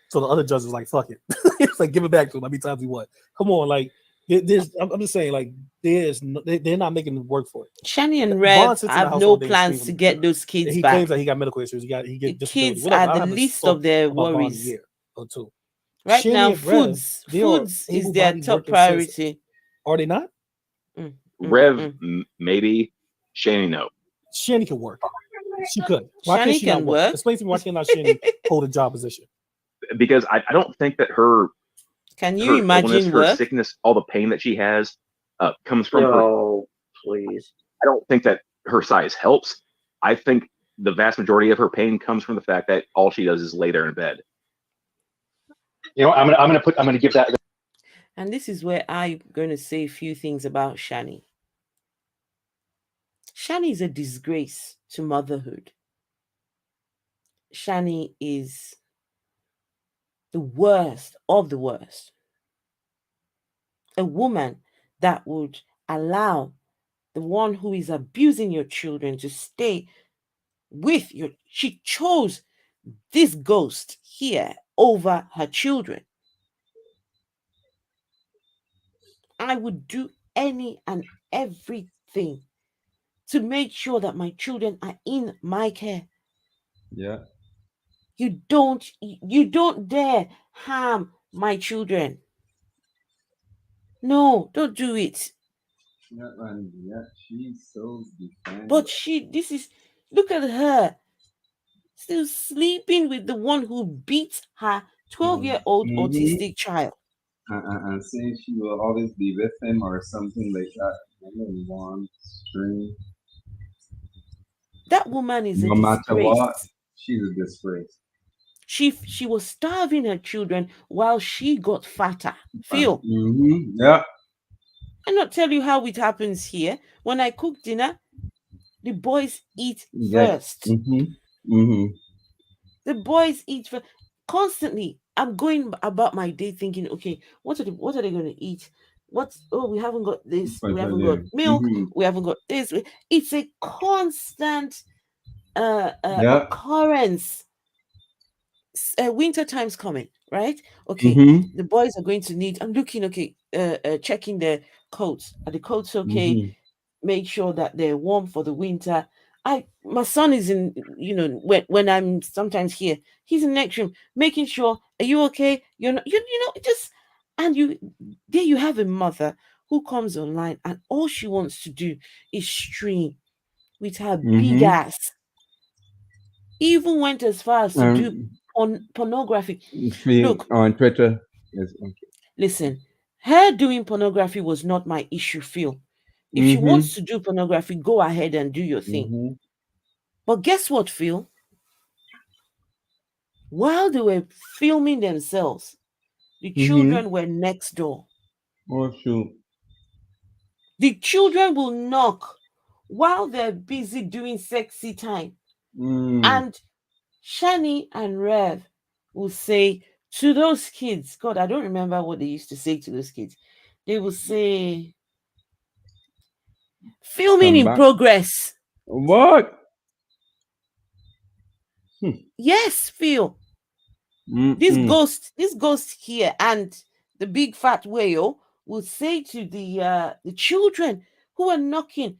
So the other judge was like, "Fuck it," it's like give it back to him. How many times he what? Come on, like I'm just saying, like they're not making it work for it. Shani and Vaughn Rev sits in the have house no all day plans to screaming. get those kids He back. claims that he got medical issues. He The get disability. kids Whatever. are I'll the have a least talk of their about Vaughn in a worries. year or two. Right now, Shanny and Rev, they are foods is their able-bodied top working citizens. priority. Are they not? Rev, maybe. Shani, no. Shani can work. She could. Why can't Shani she not can work? work. Explain to me why cannot Shani hold a job position? Because I don't think that her Can you her illness, imagine her work? sickness, all the pain that she has comes from her. No, please. I don't think that her size helps. I think the vast majority of her pain comes from the fact that all she does is lay there in bed. You know, I'm gonna give that. And this is where I'm going to say a few things about Shani. Shani is a disgrace to motherhood. Shani is the worst of the worst. A woman that would allow the one who is abusing your children to stay with you. She chose this ghost here over her children. I would do any and everything to make sure that my children are in my care. Yeah. You don't dare harm my children. No, don't do it. Yeah, and yeah, she's so defended. But look at her still sleeping with the one who beats her 12-year-old autistic child. And saying she will always be with him or something like that. I don't want string. That woman is a No matter disgrace. what, she's a disgrace. She was starving her children while she got fatter. Phil, Yeah. I not tell you how it happens here. When I cook dinner, the boys eat first. The boys eat first. Constantly. I'm going about my day thinking, okay, what are they going to eat? We haven't got this. We haven't got milk. We haven't got this. It's a constant occurrence. Winter time's coming, right? Okay, the boys are going to need. I'm looking, okay, checking their coats. Are the coats okay? Make sure that they're warm for the winter. My son is in, when I'm sometimes here, he's in the next room, making sure, are you okay? You're not, just, and there you have a mother who comes online and all she wants to do is stream with her big ass. Even went as far as to do pornography. Look, on Twitter. Yes, listen, her doing pornography was not my issue, Phil. If she wants to do pornography, go ahead and do your thing. But guess what, Phil? While they were filming themselves, the children were next door. Oh, shoot. The children will knock while they're busy doing sexy time. And Shani and Rev will say to those kids, God, I don't remember what they used to say to those kids. They will say, filming Come in back. progress. What? Yes, Phil. This ghost here and the big fat whale will say to the children who are knocking,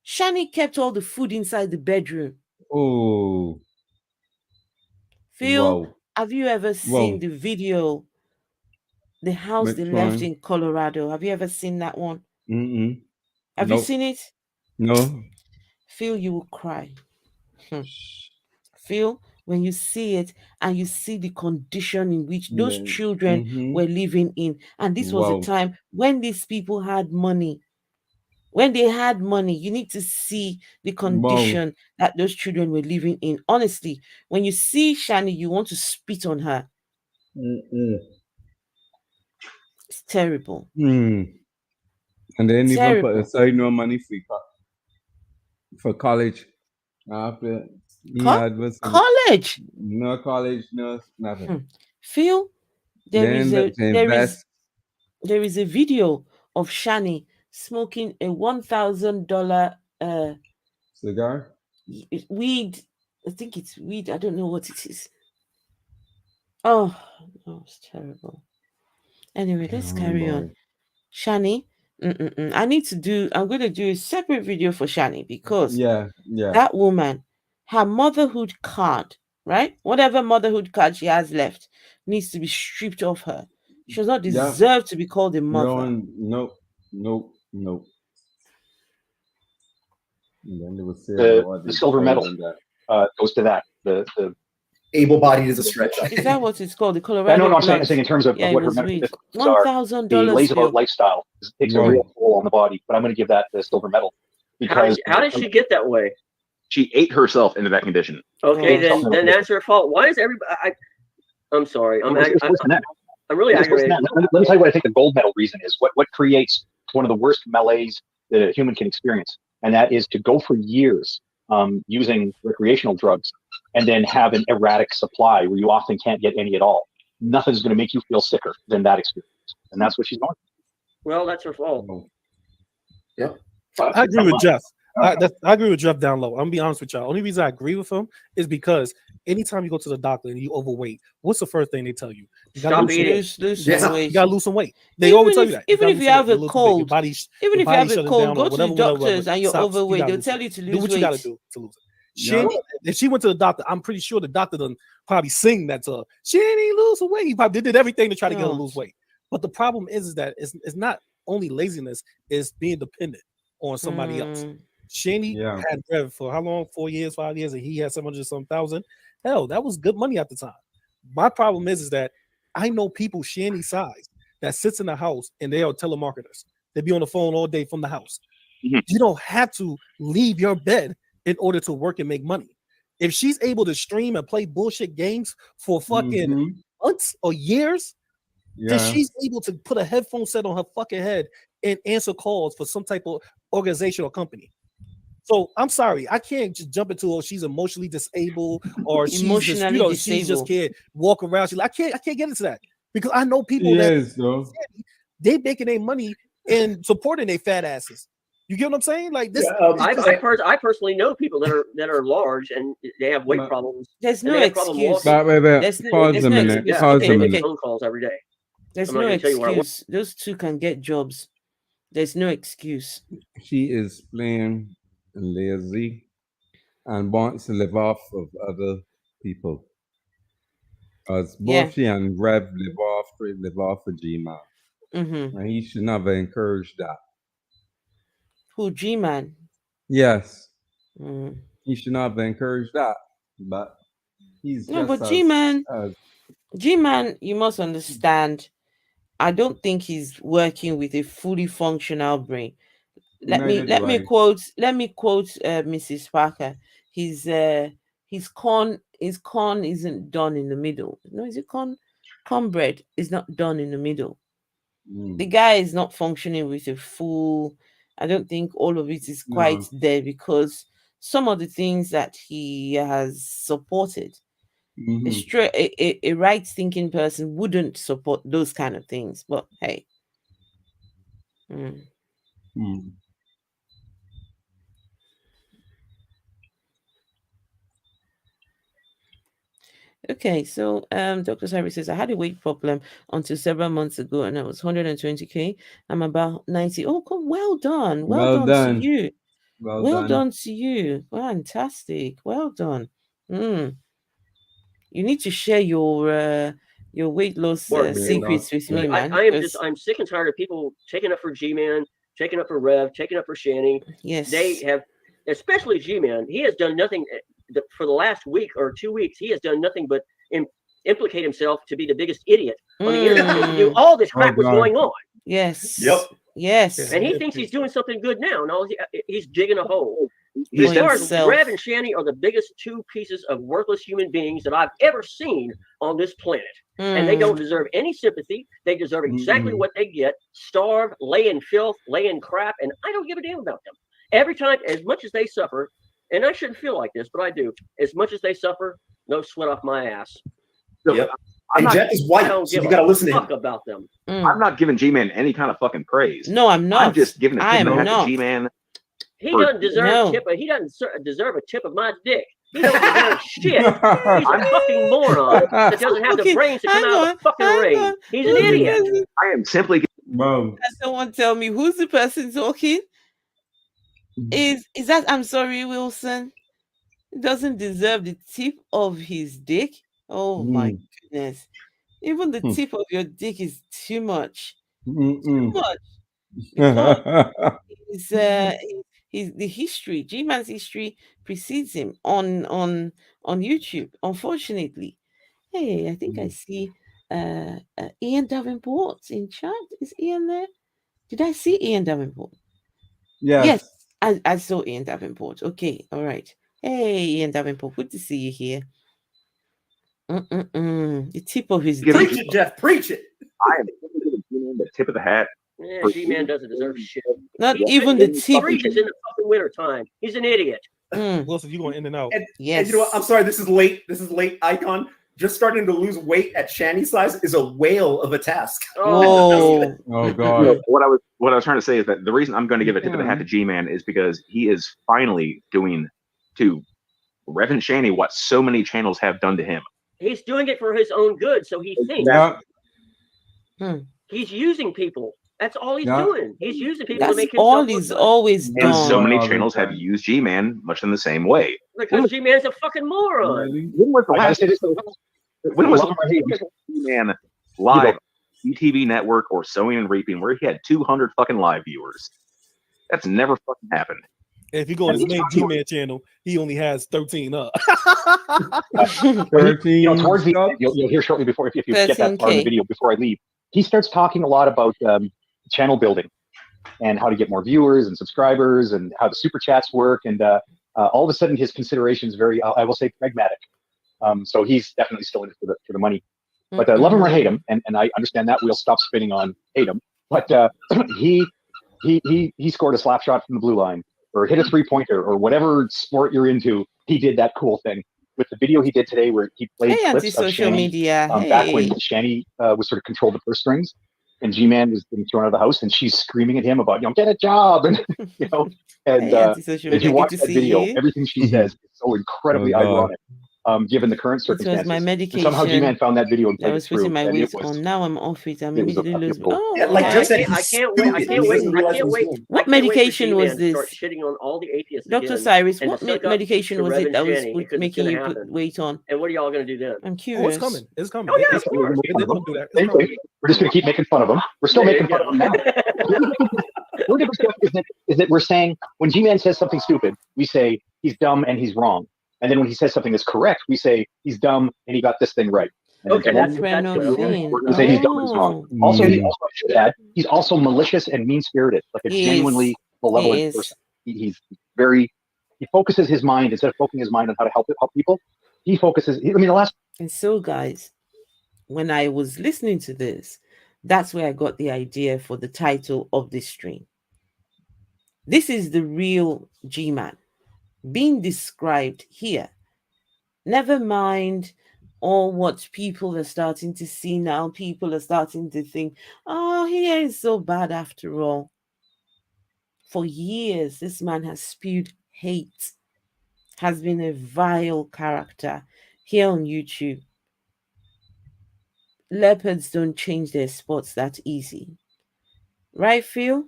Shani kept all the food inside the bedroom. Oh, Phil, wow. have you ever seen Wow. the video, the house they Which left one? in Colorado? Have you ever seen that one? Have you Nope. seen it? No. Phil, you will cry. Phil, when you see it and you see the condition in which those children were living in, and this was a Wow. time when these people had money. When they had money, you need to see the Wow. condition that those children were living in. Honestly, when you see Shani, you want to spit on her. It's terrible. And they didn't even put Terrible. aside no money for college. After he had was College. no college, no nothing. Phil, there is Then a to invest. there is a video of Shani smoking a $1,000 Cigar? weed. I think it's weed. I don't know what it is. Oh, it's terrible. Anyway, let's carry on. Lord. Shani, I'm going to do a separate video for Shani because Yeah. that woman, her motherhood card, right? Whatever motherhood card she has left needs to be stripped off her. She does not Yeah. deserve to be called a mother. Nope. And then they would say The silver medal goes to that. The able-bodied is a stretch. I Is think. that what it's called? The Colorado no, I'm plant? saying in terms of Yeah, what it her was weed. medical are. The $1,000. lays about lifestyle takes a real toll on the body, but I'm going to give that the silver medal because How did she get that way? She ate herself into that condition. Okay, then that's her fault. Why is everybody? I'm sorry. I'm really aggravated. Let me tell you what I think the gold medal reason is. What creates one of the worst malaise that a human can experience, and that is to go for years using recreational drugs and then have an erratic supply where you often can't get any at all. Nothing's going to make you feel sicker than that experience, and that's what she's going through. Well, that's her fault. Yeah, I agree with Jeff. I agree with Jeff down low. I'm gonna be honest with y'all. Only reason I agree with him is because anytime you go to the doctor and you overweight, what's the first thing they tell you? You gotta Stop eating. Lose some weight. You gotta lose some weight. They always tell you that. Even if you have a cold, go to the doctors and you're overweight, they'll tell you to lose weight. Do what you gotta do to lose it. If she went to the doctor, I'm pretty sure the doctor done probably sing that to her. She ain't lose weight. He probably did everything to try to get her to lose weight. But the problem is that it's not only laziness, it's being dependent on somebody else. Shani had Rev for how long? 4 years, 5 years, and he had 700,000. Hell, that was good money at the time. My problem is that I know people Shani's size that sits in the house and they are telemarketers. They be on the phone all day from the house. You don't have to leave your bed in order to work and make money. If she's able to stream and play bullshit games for fucking months or years, then she's able to put a headphone set on her fucking head and answer calls for some type of organization or company. So I'm sorry, I can't just jump into she's emotionally disabled or she's just, she just can't walk around. I can't get into that because I know people they making their money and supporting their fat asses. You get what I'm saying? Like this. I personally know people that are large and they have weight problems. There's no excuse. Pause a minute. Phone calls every day. There's no excuse. Those two can get jobs. There's no excuse. She is playing lazy and wants to live off of other people. As both she and Rev live off of Gman. And he should never encourage that. Who, Gman? Yes. He should never encourage that. But he's Gman, you must understand. I don't think he's working with a fully functional brain. Let me quote Mrs. Parker. His corn isn't done in the middle. No, is it cornbread is not done in the middle. the guy is not functioning with a full. I don't think all of it is quite there, because some of the things that he has supported, a right thinking person wouldn't support those kind of things. But hey. Okay, so Dr. Cyrus says, I had a weight problem until several months ago and I was 120K. I'm about 90. Oh, cool. Well done. Well done to you. Well done to you. Fantastic. Well done. You need to share your weight loss secrets with me, man. I'm sick and tired of people taking up for G-Man, taking up for Rev, taking up for Shanny. Yes. They have, especially G-Man, he has done nothing for the last week or 2 weeks. He has done nothing but implicate himself to be the biggest idiot on the internet. He knew all this crap was going on. Yes. Yep. Yes. And he thinks he's doing something good now. No, he's digging a hole. As far as Rev and Shanny are the biggest two pieces of worthless human beings that I've ever seen on this planet. And they don't deserve any sympathy. They deserve exactly what they get. Starve, lay in filth, lay in crap, and I don't give a damn about them. Every time, as much as they suffer, and I shouldn't feel like this, but I do, as much as they suffer, no sweat off my ass. Yep. And Jeff is white, so you got to listen to him. About them. I'm not giving G-Man any kind of fucking praise. No, I'm not. I'm just giving a tip of the hat to G-Man. He doesn't deserve he doesn't deserve a tip of my dick. He don't deserve shit. He's a fucking moron that doesn't have the brains to come out of the fucking ring. He's an idiot. I am simply. Can someone tell me who's the person talking? Is that, I'm sorry, Wilson? He doesn't deserve the tip of his dick. Oh my goodness. Even the tip of your dick is too much. Too much. He's the history. Gman's history precedes him on YouTube, unfortunately. Hey, I think I see Ian Davenport in chat. Is Ian there? Did I see Ian Davenport? Yes, I saw Ian Davenport. Okay, all right. Hey, Ian Davenport, good to see you here. The tip of his dick. Preach it, Jeff. Preach it. I am the tip of the hat. Yeah, G-Man doesn't deserve shit. Not even the tip. Preaches in the fucking winter time. He's an idiot. Wilson, you going in and out? And you know what? I'm sorry. This is late. Icon. Just starting to lose weight at Shanny size is a whale of a task. Oh God! What I was trying to say is that the reason I'm going to give a tip of the hat to G-Man is because he is finally doing to Rev and Shanny what so many channels have done to him. He's doing it for his own good, so he thinks. He's using people. That's all he's doing. He's using people to make himself. All he's always done. And so many channels have used G-Man much in the same way. Because G-Man's a fucking moron. When was the last G-Man live ETV network or Sowing and Reaping where he had 200 fucking live viewers? That's never fucking happened. If you go on his main G-Man channel, he only has 13 up. 13. Towards the end, you'll hear shortly before, if you get that part of the video before I leave, he starts talking a lot about channel building and how to get more viewers and subscribers and how the super chats work. And all of a sudden, his consideration is very, I will say, pragmatic. So he's definitely still in it for the money. But love him or hate him, and I understand that wheel stops spinning on hate him. But he scored a slap shot from the blue line, or hit a 3-pointer, or whatever sport you're into. He did that cool thing with the video he did today, where he played clips of Shanny, media. Back when Shanny was sort of controlled the purse strings, and G-Man was being thrown out of the house, and she's screaming at him about, get a job, and if you watch that video, everything she says is so incredibly ironic. Given the current circumstances, it was my medication. Somehow G-Man found that video and I was putting my weight on. Now I'm off it. I'm immediately losing. I can't wait. What medication was this? Start shitting on all the atheists. Dr. Cyrus, what medication was it that was making you put weight on? And what are y'all going to do then? I'm curious. It's coming. It's coming. Oh yeah, of course. We're just going to keep making fun of them. We're still making fun of them now. One difference is that we're saying when G-Man says something stupid, we say he's dumb and he's wrong. And then when he says something that's correct, we say he's dumb and he got this thing right. And okay, that's we're going to say he's dumb and he's wrong. Also, I should add, he's also malicious and mean-spirited, like a genuinely malevolent person. He focuses his mind, instead of focusing his mind on how to help people, he focuses. And so, guys, when I was listening to this, That's where I got the idea for the title of this stream. This is the real G-Man being described here. Never mind all what people are starting to see now. People are starting to think, oh, he ain't so bad after all. For years, this man has spewed hate, has been a vile character here on YouTube. Leopards don't change their spots that easy. Right, Phil?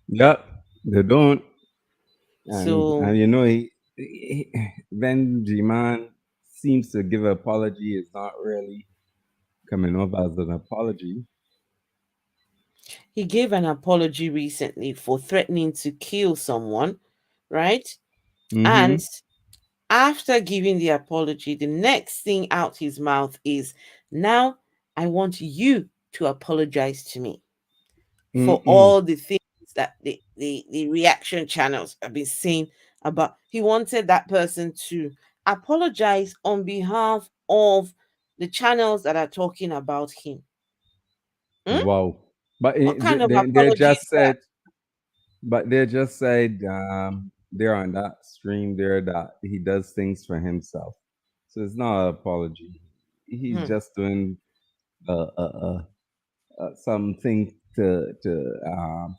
Yep, they don't. So, And you know, when G-Man seems to give an apology, it's not really coming off as an apology. he gave an apology recently for threatening to kill someone, right? And after giving the apology, the next thing out his mouth is, now I want you to apologize to me for all the things that the reaction channels have been saying about. He wanted that person to apologize on behalf of the channels that are talking about him. Wow. But What kind of they apology just is that? said, they're on that stream there that he does things for himself. So it's not an apology. He's just doing something to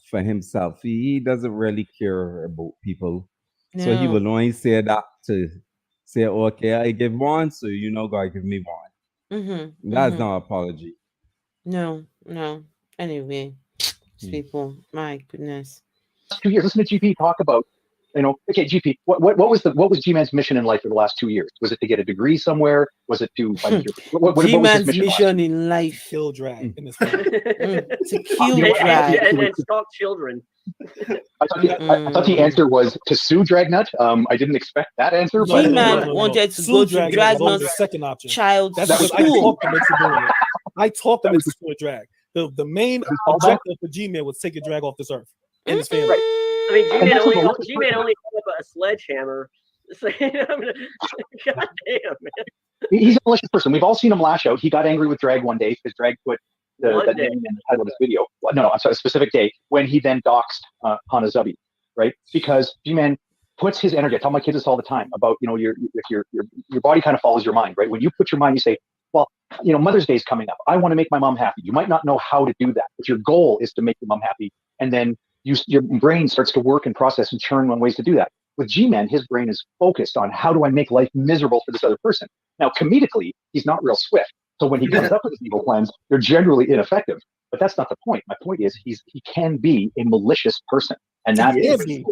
for himself. He doesn't really care about people. So he No. will only say that to say, okay, I give one, so you know God give me one. That's not apology. No. Anyway, these people, my goodness. 2 years. Listen to GP talk about, okay, GP, what was G-Man's mission in life for the last 2 years? Was it to get a degree somewhere? Was it to find what was his mission in life? Kill drag in this to kill drag and stalk children. I thought the answer was to sue Dragnut. I didn't expect that answer. G-Man wanted to go to Dragnut's the second option. Child's That's school. I talked him into suing drag. The main objective for G-Man was taking drag off this earth and his family. I mean, G-Man only held up a sledgehammer. God damn, man. He's a malicious person. We've all seen him lash out. He got angry with drag one day because drag put that name in the title of this video. No, I'm sorry, a specific day when he then doxed Hanazabi, right? Because G-Man puts his energy. I tell my kids this all the time about, your body kind of follows your mind, right? When you put your mind, you say, well, Mother's Day is coming up. I want to make my mom happy. You might not know how to do that, but your goal is to make your mom happy. And then your brain starts to work and process and churn on ways to do that. With G-Man, his brain is focused on how do I make life miserable for this other person. Now, comedically, he's not real swift. So when he comes up with his evil plans, they're generally ineffective. But that's not the point. My point is he can be a malicious person. And that is he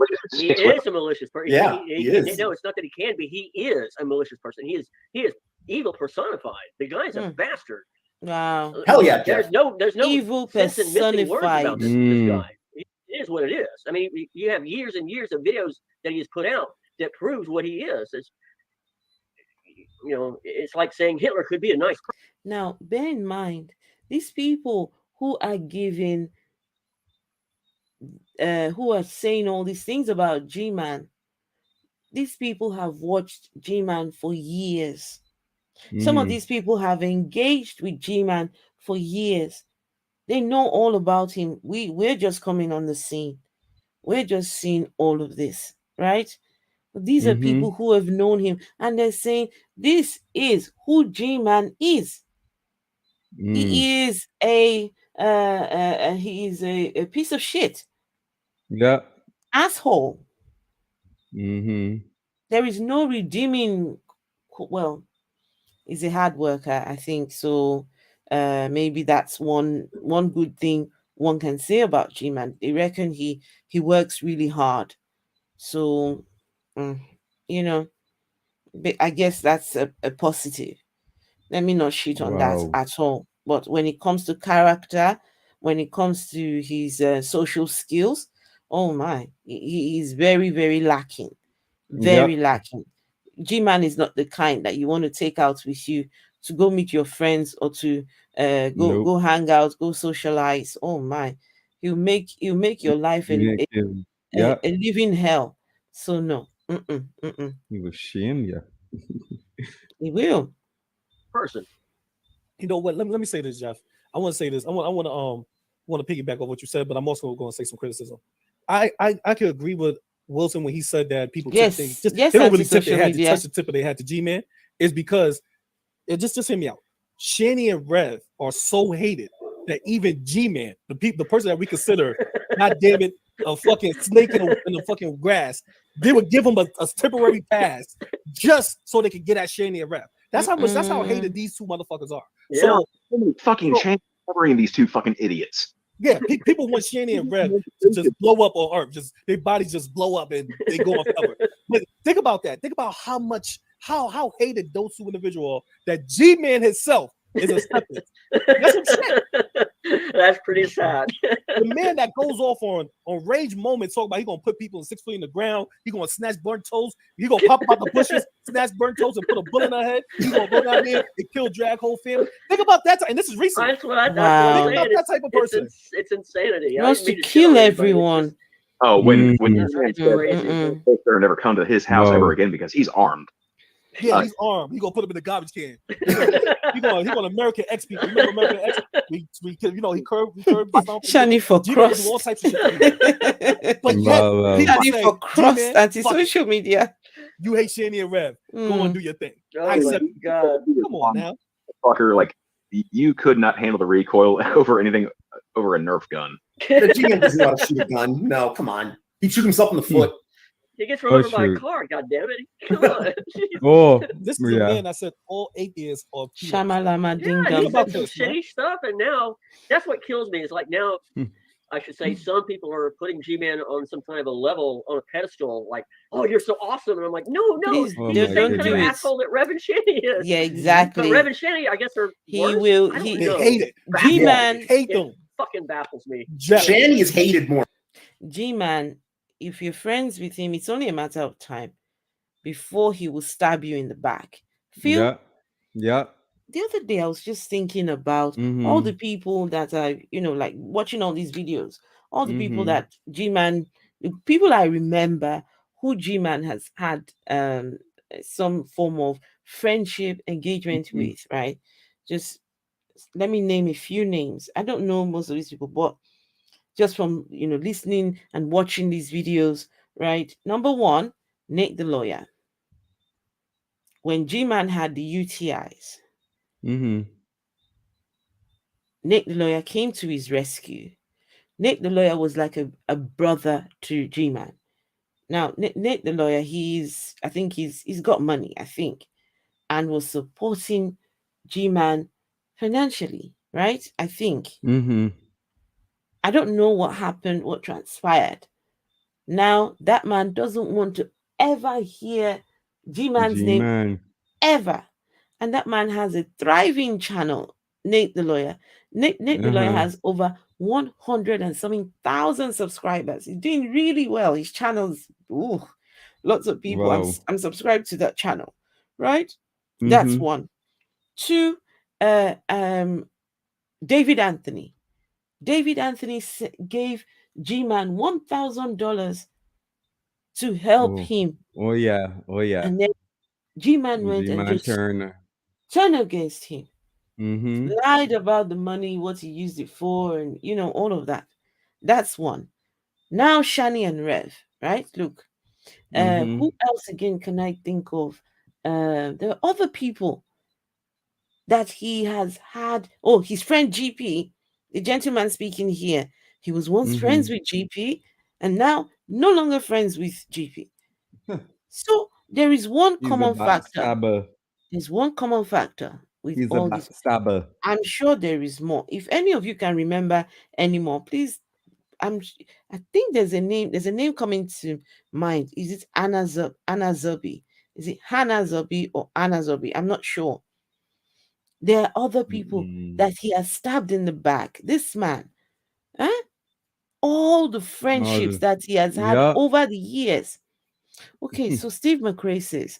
is a malicious person. Yeah, he is. No, it's not that he can be. He is a malicious person. He is evil personified. The guy's a bastard. Wow. Hell yeah, There's no evil sense in missing words about this guy. It is what it is. I mean, you have years and years of videos that he's put out that proves what he is. It's like saying Hitler could be a nice person. Now, bear in mind, these people who are giving, who are saying all these things about G-Man, these people have watched G-Man for years. Some of these people have engaged with G-Man for years. They know all about him. We're just coming on the scene. We're just seeing all of this, right? These are people who have known him, and they're saying this is who G-Man is. He is a piece of shit. Yeah. Asshole. There is no redeeming. Well, he's a hard worker, I think. So maybe that's one good thing one can say about G-Man. They reckon he works really hard. So I guess that's a positive. Let me not shit on that at all. But when it comes to character, when it comes to his social skills, oh my, he is very, very lacking. Very lacking. G-Man is not the kind that you want to take out with you to go meet your friends or to go hang out, go socialize. Oh my, he'll make your life a living hell. So no, He will shame you. He will. Person. You know what? Let me say this, Jeff. I want to say this. I want to piggyback on what you said, but I'm also going to say some criticism. I could agree with Wilson when he said that people tip things. They don't really tip their hat to touch the tip of their hat to G-Man. It's because just hear me out. Shani and Rev are so hated that even G-Man, the person that we consider, not damn it, a fucking snake in the fucking grass, they would give him a temporary pass just so they could get at Shani and Rev. That's how hated these two motherfuckers are. Yeah. So fucking change covering these two fucking idiots. Yeah, people want Shani and Rev to just blow up on Earth. Just their bodies just blow up and they go uncovered. But think about that. Think about how hated those two individuals are, that G-Man himself is accepted. That's some shit. That's pretty sad. The man that goes off on rage moments, talking about he gonna put people 6 feet in the ground, he gonna snatch burnt toast, he gonna pop out the bushes, snatch burnt toast, and put a bullet in her head. He gonna go down there and kill drag whole family. Think about that, and this is recent. That's what I'm Think about that type of person. It's insanity. He wants to kill everyone. Oh, when they're never come to his house ever again because he's armed. Yeah, he's armed. He gonna put him in the garbage can. He gonna American X people. Remember American X? He curved Shani for crust. All types of shit. But yet, Shani for crust anti-social media. You hate Shani and Rev. Go and do your thing. Oh I accept my God. Come on now. Fucker, like you could not handle the recoil over anything over a Nerf gun. The GM doesn't know how to shoot a gun. No, come on. He'd shoot himself in the foot. He gets run over by a car, goddammit. Come on. This is a man that said all atheists are Shamalama ding Yeah, he's dong. done some shitty stuff, and now that's what kills me. Is like now, I should say, some people are putting G-Man on some kind of a level, on a pedestal, like, oh, you're so awesome, and I'm like, no, Please, he's the same kind of asshole that Rev and Shani is. Yeah, exactly. But Rev and Shani, I guess, are worse. They hate it. G-Man hate them. Fucking baffles me. Shani is hated more. G-Man, if you're friends with him, it's only a matter of time before he will stab you in the back. Phil, yeah. The other day I was just thinking about all the people that are, like watching all these videos, all the people that G-Man, people I remember who G-Man has had some form of friendship engagement with, right? Just let me name a few names. I don't know most of these people, but just from listening and watching these videos, right? Number one, Nate the lawyer. When G-Man had the UTIs, Nate the lawyer came to his rescue. Nate the lawyer was like a brother to G-Man. Now, Nate the lawyer, I think he's got money, I think, and was supporting G-Man financially, right? I think. I don't know what happened, what transpired. Now, that man doesn't want to ever hear G-Man's name, ever. And that man has a thriving channel, Nate the lawyer. Nate the lawyer has over 100 and something thousand subscribers. He's doing really well. His channel's, lots of people. Wow. I'm subscribed to that channel, right? That's one. Two, David Anthony. David Anthony gave G-Man $1,000 to help him. Oh yeah. And then G-Man went and just turned against him. Lied about the money, what he used it for, and all of that. That's one. Now Shani and Rev, right? Look. Who else again can I think of? There are other people that he has had. Oh, his friend GP, the gentleman speaking here. He was once friends with GP and now no longer friends with GP. So there is one common factor. There's one common factor with all this. I'm sure there is more. If any of you can remember any more, please. I think there's a name coming to mind. Is it Anna Zobi? Is it Hannah Zobi or Anna Zobi? I'm not sure. There are other people that he has stabbed in the back. This man, all the friendships that he has had over the years. Okay, so Steve McRae says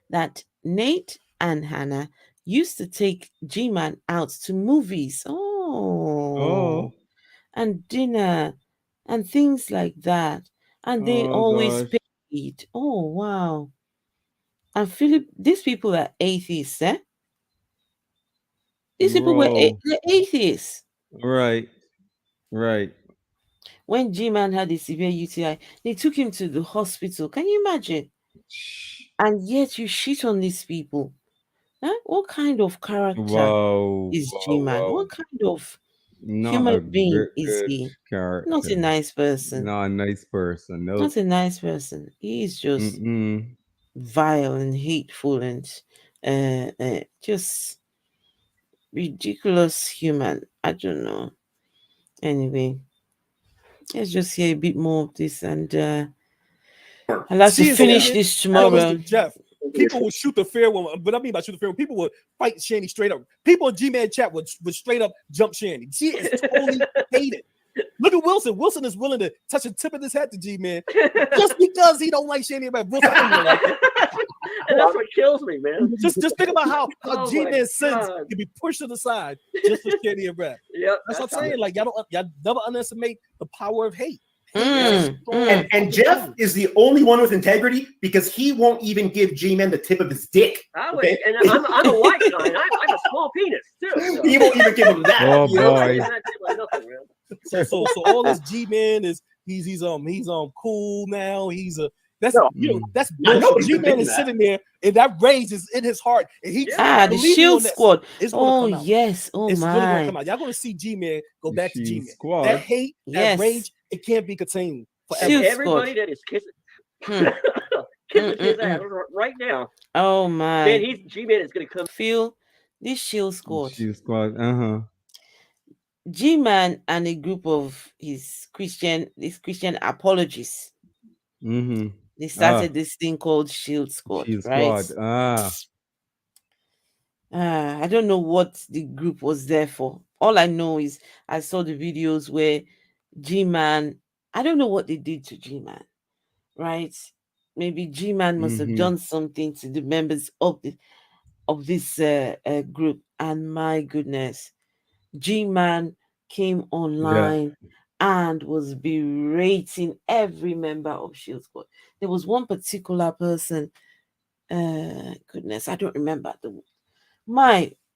that Nate and Hannah used to take G-Man out to movies. And dinner and things like that. And they always paid. Oh, wow. And Philip, these people are atheists, These people were they're atheists. Right. When G-Man had a severe UTI, they took him to the hospital. Can you imagine? And yet you shit on these people. Huh? What kind of character is G-Man? What kind of Not human a being is good he? character. Not a nice person. Not a nice person. No. Not a nice person. He's just vile and hateful and just ridiculous human. I don't know. Anyway, let's just hear a bit more of this, and I'd like to finish this tomorrow. Jeff, people will shoot the fair one. What I mean by shoot the fair one, people would fight Shanny straight up. People in G-Man chat would straight up jump Shanny. She is totally hated. Look at Wilson. Wilson is willing to touch the tip of his hat to G-Man just because he don't like Shanny. But Wilson like it. And that's what kills me, man. Just think about how Oh G-Man's sins God. can be pushed to the side just for Shanny and Rap. Yep, That's what I'm saying. Like y'all never underestimate the power of hate. And Jeff is the only one with integrity because he won't even give G-Man the tip of his dick. I would, and I'm a white guy, and I'm a small penis too. So. He won't even give him that. Oh You know, boy. that's like nothing, man. So all this G-Man is he's cool now. He's a that's that's G-Man is sitting there and that rage is in his heart and he the Shield Squad. Oh yes, it's my. really gonna come out. Y'all gonna see G-Man go back to G-Man. Squad. That hate, that rage, it can't be contained forever. Shield Everybody that is kissing his ass right now. Oh my. Man, G-Man is gonna come. Feel this Shield Squad. Shield Squad. G-Man and a group of his Christian apologists. They started this thing called Shield Squad, right? I don't know what the group was there for. All I know is I saw the videos where G-Man, I don't know what they did to G-Man, right? Maybe G-Man must have done something to the members of this group. And my goodness, G-Man came online and was berating every member of Shield Squad. There was one particular person, goodness, I don't remember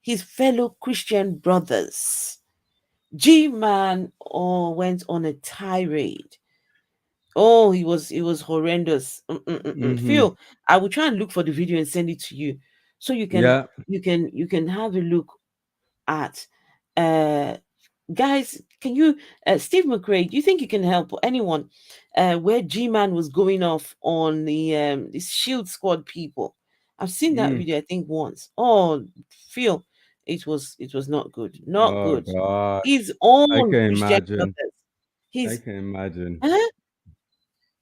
his fellow Christian brothers. G-Man went on a tirade. Oh, he was horrendous. Phil, I will try and look for the video and send it to you, so you can have a look at. Guys, can you, Steve McRae? Do you think you can help anyone? Where G-Man was going off on the Shield Squad people. I've seen that video, I think, once. Oh, Phil, it was not good. Not good. God. His own I can Christian imagine. brothers. I can imagine.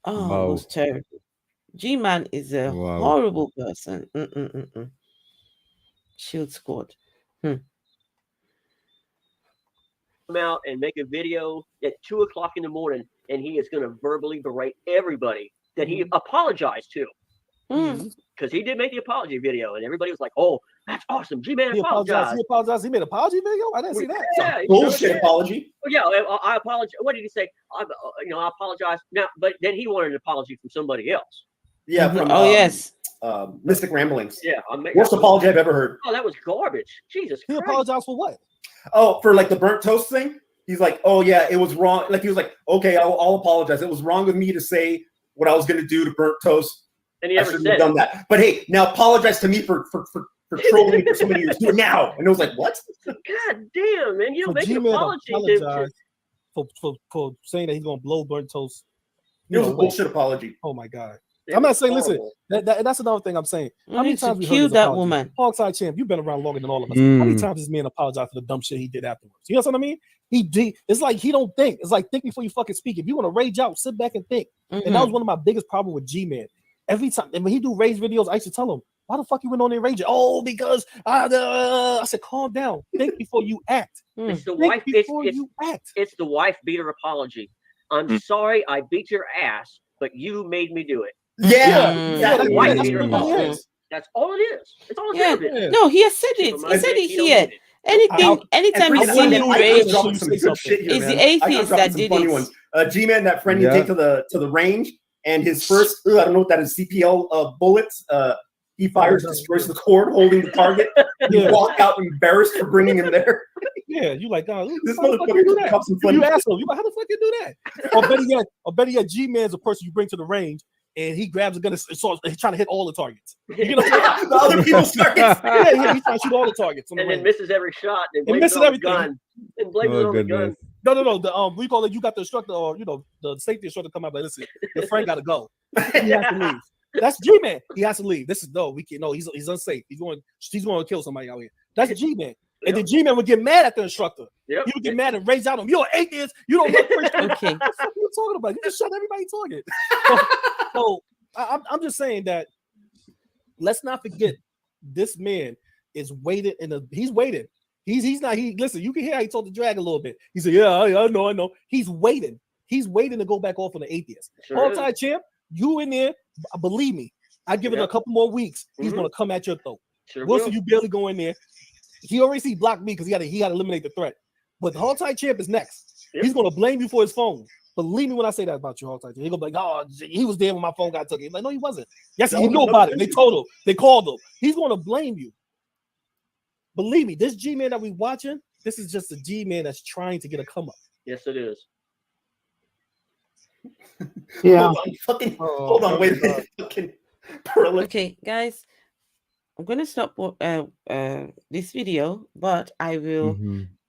Oh, it was terrible. G-Man is a horrible person. Shield Squad. Come out and make a video at 2 o'clock in the morning, and he is going to verbally berate everybody that he apologized to. Because he did make the apology video, and everybody was like, "Oh, that's awesome, G-Man apologized." He apologized. He made an apology video. I didn't see that. Yeah, bullshit apology. Well, yeah, I apologize. What did he say? I apologize now, but then he wanted an apology from somebody else. Yeah. From, yes. Mystic Ramblings. Yeah. Worst apology I've ever heard. Oh, that was garbage. Jesus He Christ. apologized for what? Oh, for like the burnt toast thing. He's like, "Oh yeah, it was wrong." Like he was like, "Okay, I'll apologize. It was wrong of me to say what I was going to do to burnt toast. And he I never shouldn't said have done that. But hey, now apologize to me for trolling for so many years. Do it now." And it was like, "What?" God damn, man! You So make an G-Man apology apologized for saying that he's gonna blow burnt toast. It was a bullshit apology. Oh my God. I'm not saying, listen, that's another thing I'm saying. How many times we heard his that apology? woman? Hogside Champ, you've been around longer than all of us. How many times this man apologized for the dumb shit he did afterwards? You know what I mean? He did. It's like he don't think. It's like think before you fucking speak. If you want to rage out, sit back and think. And that was one of my biggest problems with G-Man. Every time, and when he do rage videos, I used to tell him, "Why the fuck you went on there raging?" "Oh, because I said, calm down. Think before you act." It's the Think wife. before you act. It's the wife beater apology. I'm sorry, I beat your ass, but you made me do it. Yeah. Wife beater apology. That's all it is. It's all it is. No, he has said it. He said it here. Anytime you see him rage, it's the atheist that did it. G-Man, that friend you take to the range, and his first, I don't know what that is, CPL bullets. He fires, destroys the cord, holding the target. You walk out embarrassed for bringing him there. Yeah, you like, oh, This how the fuck motherfucker you do just that? cups and You funny. asshole. You like, how the fuck you do that? Or better yet, G-Man's a person you bring to the range and he grabs a gun and starts trying to hit all the targets. You know, the other people's targets. Yeah, he's trying to shoot all the targets. And then misses every shot and blames misses it on everything. the gun. And blames it on the gun. No. The we call it. You got the instructor, or the safety instructor come out. But listen, your friend got to go. He has to leave. That's G-Man. He has to leave. This is we can't. No, he's unsafe. He's going to kill somebody out here. That's G-Man. And then G-Man would get mad at the instructor. Yep. He would get mad and raise out on him. You're an atheist. You don't look Christian. Okay. What are you talking about? You just shot everybody target. So I'm just saying that let's not forget this man is waiting he's waiting. He's not listen, you can hear how he told the drag a little bit. He said, yeah, I know. He's waiting. He's waiting to go back off on the atheist. All-time champ, you in there, believe me. I give it a couple more weeks. He's gonna come at your throat. Wilson, you barely go in there. He already blocked me because he got to eliminate the threat. But the all-time champ is next. Yep. He's gonna blame you for his phone. Believe me when I say that about you, all-time champ. He's gonna be like, oh, he was there when my phone got taken. He's like, no, he wasn't. Yes, he knew about it. They told him. They called him. He's gonna blame you. Believe me, this G-Man that we watching, this is just a G-Man that's trying to get a come up. Yes, it is. Yeah. Hold on, wait a minute. Okay, guys, I'm gonna stop this video, but I will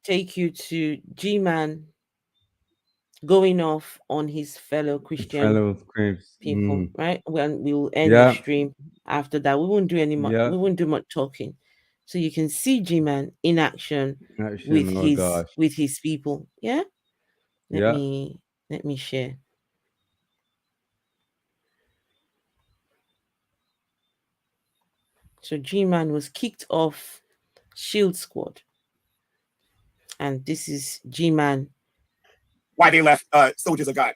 take you to G-Man going off on his fellow Christian people, right? When we will end the stream after that. We won't do any much. We won't do much talking. So you can see G-Man in action with his people. Yeah. Let me share. So G-Man was kicked off Shield Squad. And this is G-Man. Why they left Soldiers of God.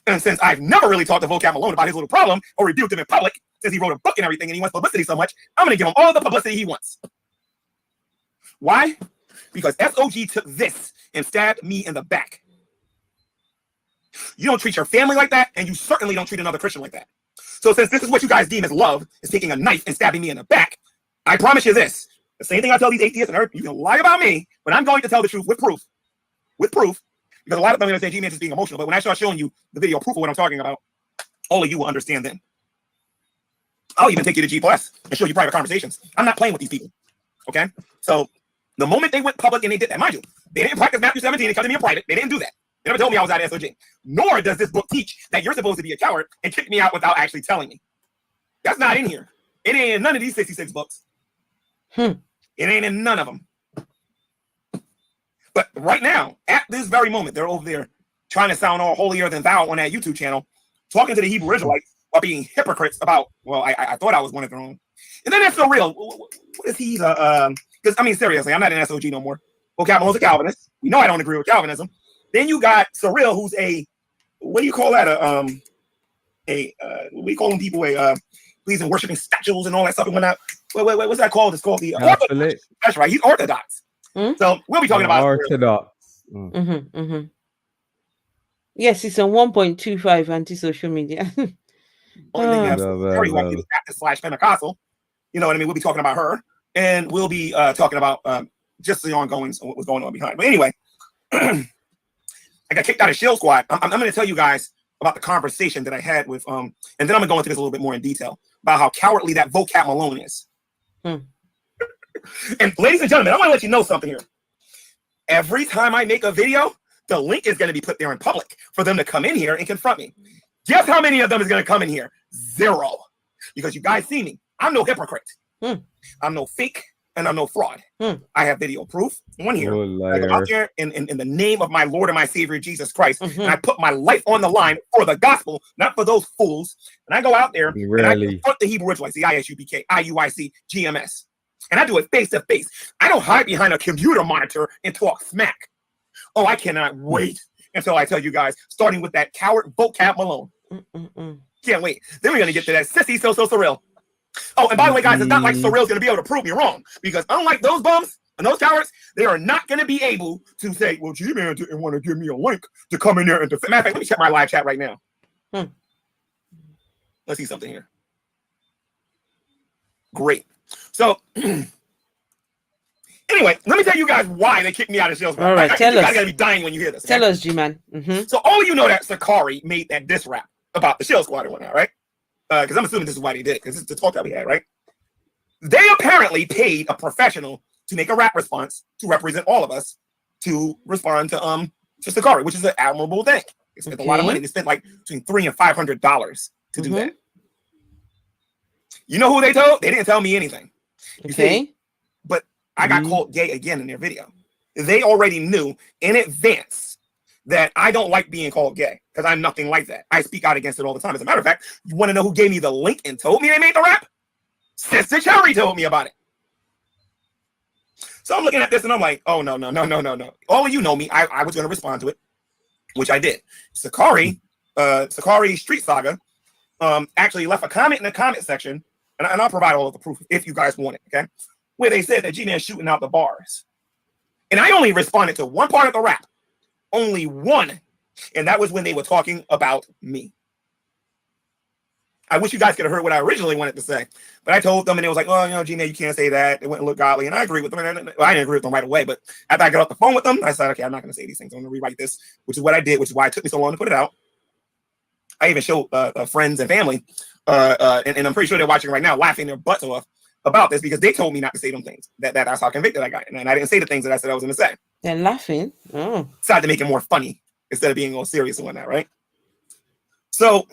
And since I've never really talked to Vocab Malone about his little problem or rebuked him in public, since he wrote a book and everything and he wants publicity so much, I'm going to give him all the publicity he wants. Why? Because SOG took this and stabbed me in the back. You don't treat your family like that, and you certainly don't treat another Christian like that. So since this is what you guys deem as love, is taking a knife and stabbing me in the back, I promise you this. The same thing I tell these atheists and earth, you can lie about me, but I'm going to tell the truth with proof. With proof. Because a lot of them are going to say G-Man is being emotional, but when I start showing you the video proof of what I'm talking about, all of you will understand then. I'll even take you to G+ and show you private conversations. I'm not playing with these people. Okay? So the moment they went public and they did that, mind you, they didn't practice Matthew 17 and come to me in private. They didn't do that. They never told me I was out of SOG. Nor does this book teach that you're supposed to be a coward and kick me out without actually telling me. That's not in here. It ain't in none of these 66 books. It ain't in none of them. But right now, at this very moment, they're over there trying to sound all holier than thou on that YouTube channel, talking to the Hebrew Israelites while being hypocrites about, well, I thought I was one of their own. And then that's so real. What is he? Because, I mean, seriously, I'm not an SOG no more. Well, Malone's a Calvinist. We know I don't agree with Calvinism. Then you got Surreal, who's what do you call that? We call them people pleasing worshiping statues and all that stuff and whatnot. Wait, what's that called? It's called the Orthodox. That's right. He's Orthodox. So we'll be talking about Orthodox. Yes, it's on 1.25 anti-social media. Only thing that's very likely Baptist/Pentecostal. You know what I mean? We'll be talking about her, and we'll be talking about just the ongoings and what was going on behind. But anyway, I got kicked out of Shield Squad. I'm going to tell you guys about the conversation that I had with and then I'm going to go into this a little bit more in detail about how cowardly that Vocab Malone is. And ladies and gentlemen, I want to let you know something here. Every time I make a video, the link is going to be put there in public for them to come in here and confront me. Guess how many of them is going to come in here? 0. Because you guys see me. I'm no hypocrite. I'm no fake and I'm no fraud. I have video proof on here. I go out there in the name of my Lord and my Savior Jesus Christ, and I put my life on the line for the gospel, not for those fools. And I go out there and I confront the Hebrew Israelites, the ISUPK, IUIC, GMS. And I do it face to face. I don't hide behind a computer monitor and talk smack. Oh, I cannot wait until I tell you guys, starting with that coward Vocab Malone. Can't wait. Then we're going to get to that sissy so surreal. Oh, and by the way, guys, it's not like Surreal's going to be able to prove me wrong, because unlike those bums and those cowards, they are not going to be able to say, well, G-Man didn't want to give me a link to come in there and defend. Matter of fact, let me check my live chat right now. Let's see something here. Great. So anyway, let me tell you guys why they kicked me out of Shield Squad. All right, tell you us. guys gotta be dying when you hear this. Okay? Tell us, G-Man. So all of you know that Sakari made that diss rap about the Shield Squad and whatnot, right? Because I'm assuming this is why they did it, because this is the talk that we had, right? They apparently paid a professional to make a rap response to represent all of us to respond to Sakari, which is an admirable thing. They spent a lot of money. They spent like between $300 and $500 to do that. You know who they told? They didn't tell me anything. Okay. But I got called gay again in their video. They already knew in advance that I don't like being called gay because I'm nothing like that. I speak out against it all the time. As a matter of fact, you want to know who gave me the link and told me they made the rap? Sister Cherry told me about it. So I'm looking at this and I'm like, oh, no. All of you know me. I was going to respond to it, which I did. Sakari Street Saga actually left a comment in the comment section, and I'll provide all of the proof if you guys want it, okay? Where they said that G-Man's shooting out the bars. And I only responded to one part of the rap. Only one. And that was when they were talking about me. I wish you guys could have heard what I originally wanted to say. But I told them, and it was like, oh, you know, G-Man, you can't say that. It wouldn't look godly. And I agree with them. Well, I didn't agree with them right away. But after I got off the phone with them, I said, okay, I'm not going to say these things. I'm going to rewrite this, which is what I did, which is why it took me so long to put it out. I even showed friends and family, and I'm pretty sure they're watching right now, laughing their butts off about this because they told me not to say them things. That's how convicted I got. And I didn't say the things that I said I was going to say. They're laughing. Oh. Decided to make it more funny instead of being all serious and whatnot, right? So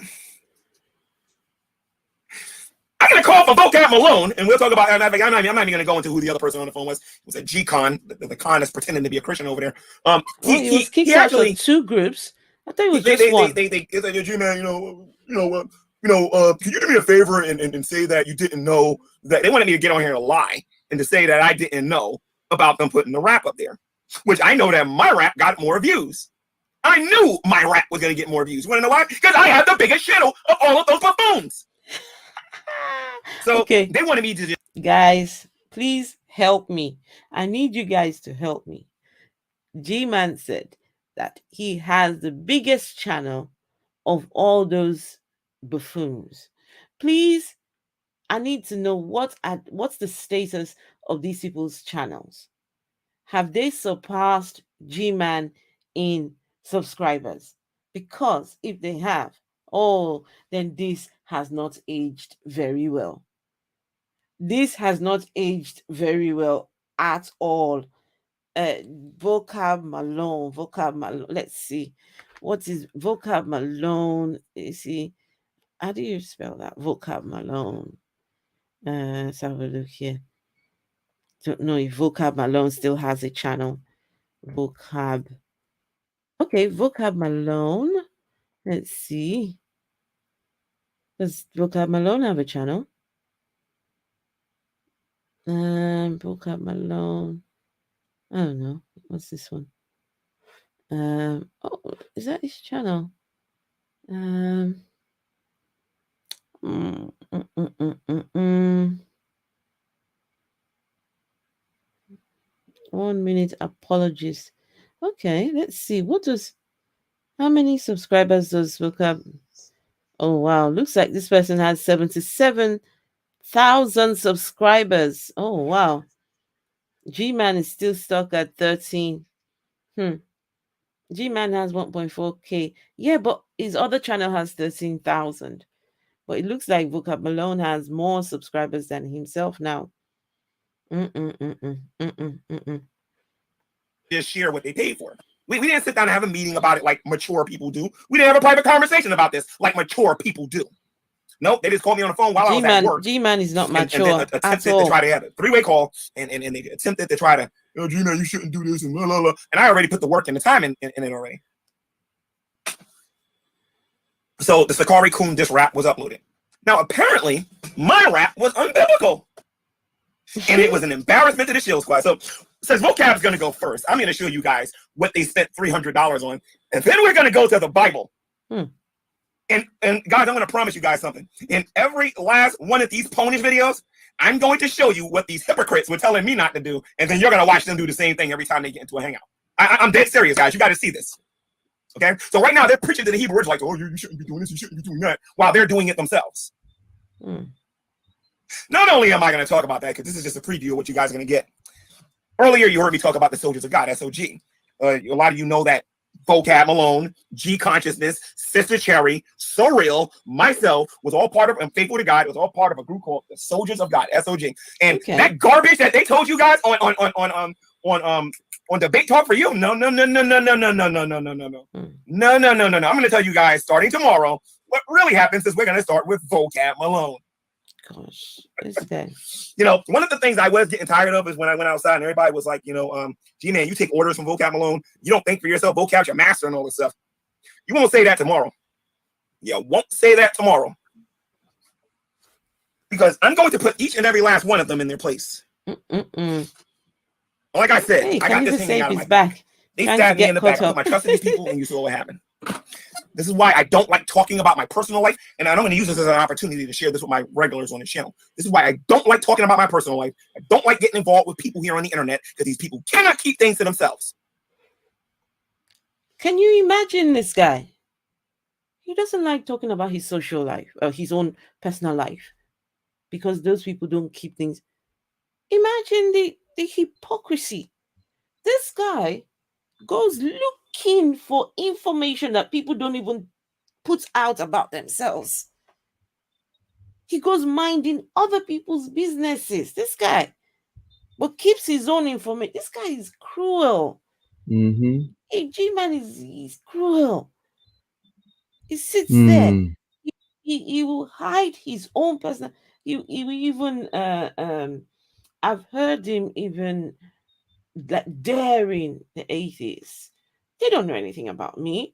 I got a call from Vocab Malone, and we'll talk about. I'm not even going to go into who the other person on the phone was. It was a G-Con, the con that's pretending to be a Christian over there. He was kicked out of 2 groups. I think it was just one. They said, G-Man, can you do me a favor and say that you didn't know that they wanted me to get on here and lie and to say that I didn't know about them putting the rap up there, which I know that my rap got more views. I knew my rap was going to get more views. You want to know why? Because I had the biggest channel of all of those buffoons. So they wanted me to just... Guys, please help me. I need you guys to help me. G-Man said that he has the biggest channel of all those buffoons. Please, I need to know what's the status of these people's channels. Have they surpassed G-Man in subscribers? Because if they have, then this has not aged very well. This has not aged very well at all. Vocab Malone. Let's see. What is Vocab Malone? You see, how do you spell that? Vocab Malone. Let's have a look here. Don't know if Vocab Malone still has a channel. Vocab. Okay, Vocab Malone. Let's see. Does Vocab Malone have a channel? Vocab Malone. I don't know. What's this one? Is that his channel? 1 minute apologies. Okay, let's see. How many subscribers does Vocab? Oh wow, looks like this person has 77,000 subscribers. Oh wow. G-Man is still stuck at 13. G-Man has 1.4K. Yeah, but his other channel has 13,000. But it looks like Vocab Malone has more subscribers than himself now. Just share what they paid for. We didn't sit down and have a meeting about it like mature people do. We didn't have a private conversation about this like mature people do. Nope, they just called me on the phone while I was at work. G-Man is not mature and attempted to try to have a 3-way call, and they attempted to try to, G-Man, you shouldn't do this, and blah, blah, blah. And I already put the work and the time in it already. So the Sakari Kun diss rap was uploaded. Now, apparently, my rap was unbiblical. And it was an embarrassment to the Shield Squad. So since Vocab's going to go first, I'm going to show you guys what they spent $300 on. And then we're going to go to the Bible. And guys, I'm going to promise you guys something. In every last one of these ponish videos, I'm going to show you what these hypocrites were telling me not to do. And then you're going to watch them do the same thing every time they get into a hangout. I'm dead serious, guys. You got to see this. Okay? So right now, they're preaching to the Hebrews like, oh, you shouldn't be doing this, you shouldn't be doing that, while they're doing it themselves. Not only am I going to talk about that, because this is just a preview of what you guys are going to get. Earlier, you heard me talk about the Soldiers of God, SOG. A lot of you know that Vocab Malone, G Consciousness, Sister Cherry, Surreal, myself was all part of, and Faithful to God was all part of a group called the Soldiers of God, SOG. And that garbage that they told you guys on Debate Talk for You, no. I'm going to tell you guys starting tomorrow what really happens is we're going to start with Vocab Malone. Gosh, this guy. You know, one of the things I was getting tired of is when I went outside and everybody was like, G-Man, you take orders from Vocab Malone. You don't think for yourself. Vocab's your master and all this stuff. You won't say that tomorrow. You won't say that tomorrow. Because I'm going to put each and every last one of them in their place. Like I said, hey, I got this hanging out of my back. They stabbed me in the back. I put my trust in these people and you saw what happened. This is why I don't like talking about my personal life, and I'm going to use this as an opportunity to share this with my regulars on the channel. This is why I don't like talking about my personal life. I don't like getting involved with people here on the internet because these people cannot keep things to themselves. Can you imagine this guy? He doesn't like talking about his social life, or his own personal life, because those people don't keep things. Imagine the hypocrisy. This guy goes looking for information that people don't even put out about themselves. He goes minding other people's businesses. This guy, but keeps his own information. This guy is cruel. Hey, G-Man he's cruel. He sits there. He will hide his own personal. He will even I've heard him even like daring the atheists. They don't know anything about me.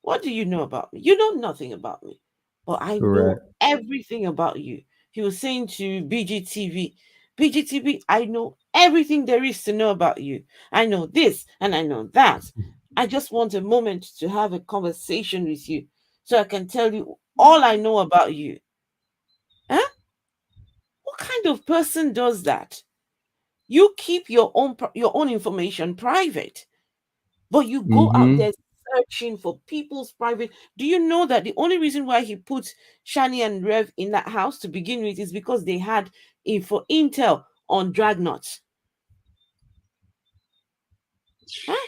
What do you know about me? You know nothing about me. But I know everything about you. He was saying to BGTV, I know everything there is to know about you. I know this and I know that. I just want a moment to have a conversation with you so I can tell you all I know about you. Huh? What kind of person does that? You keep your own information private, but you go out there searching for people's private. Do you know that the only reason why he put Shani and Rev in that house to begin with is because they had intel on Dragnot? Huh?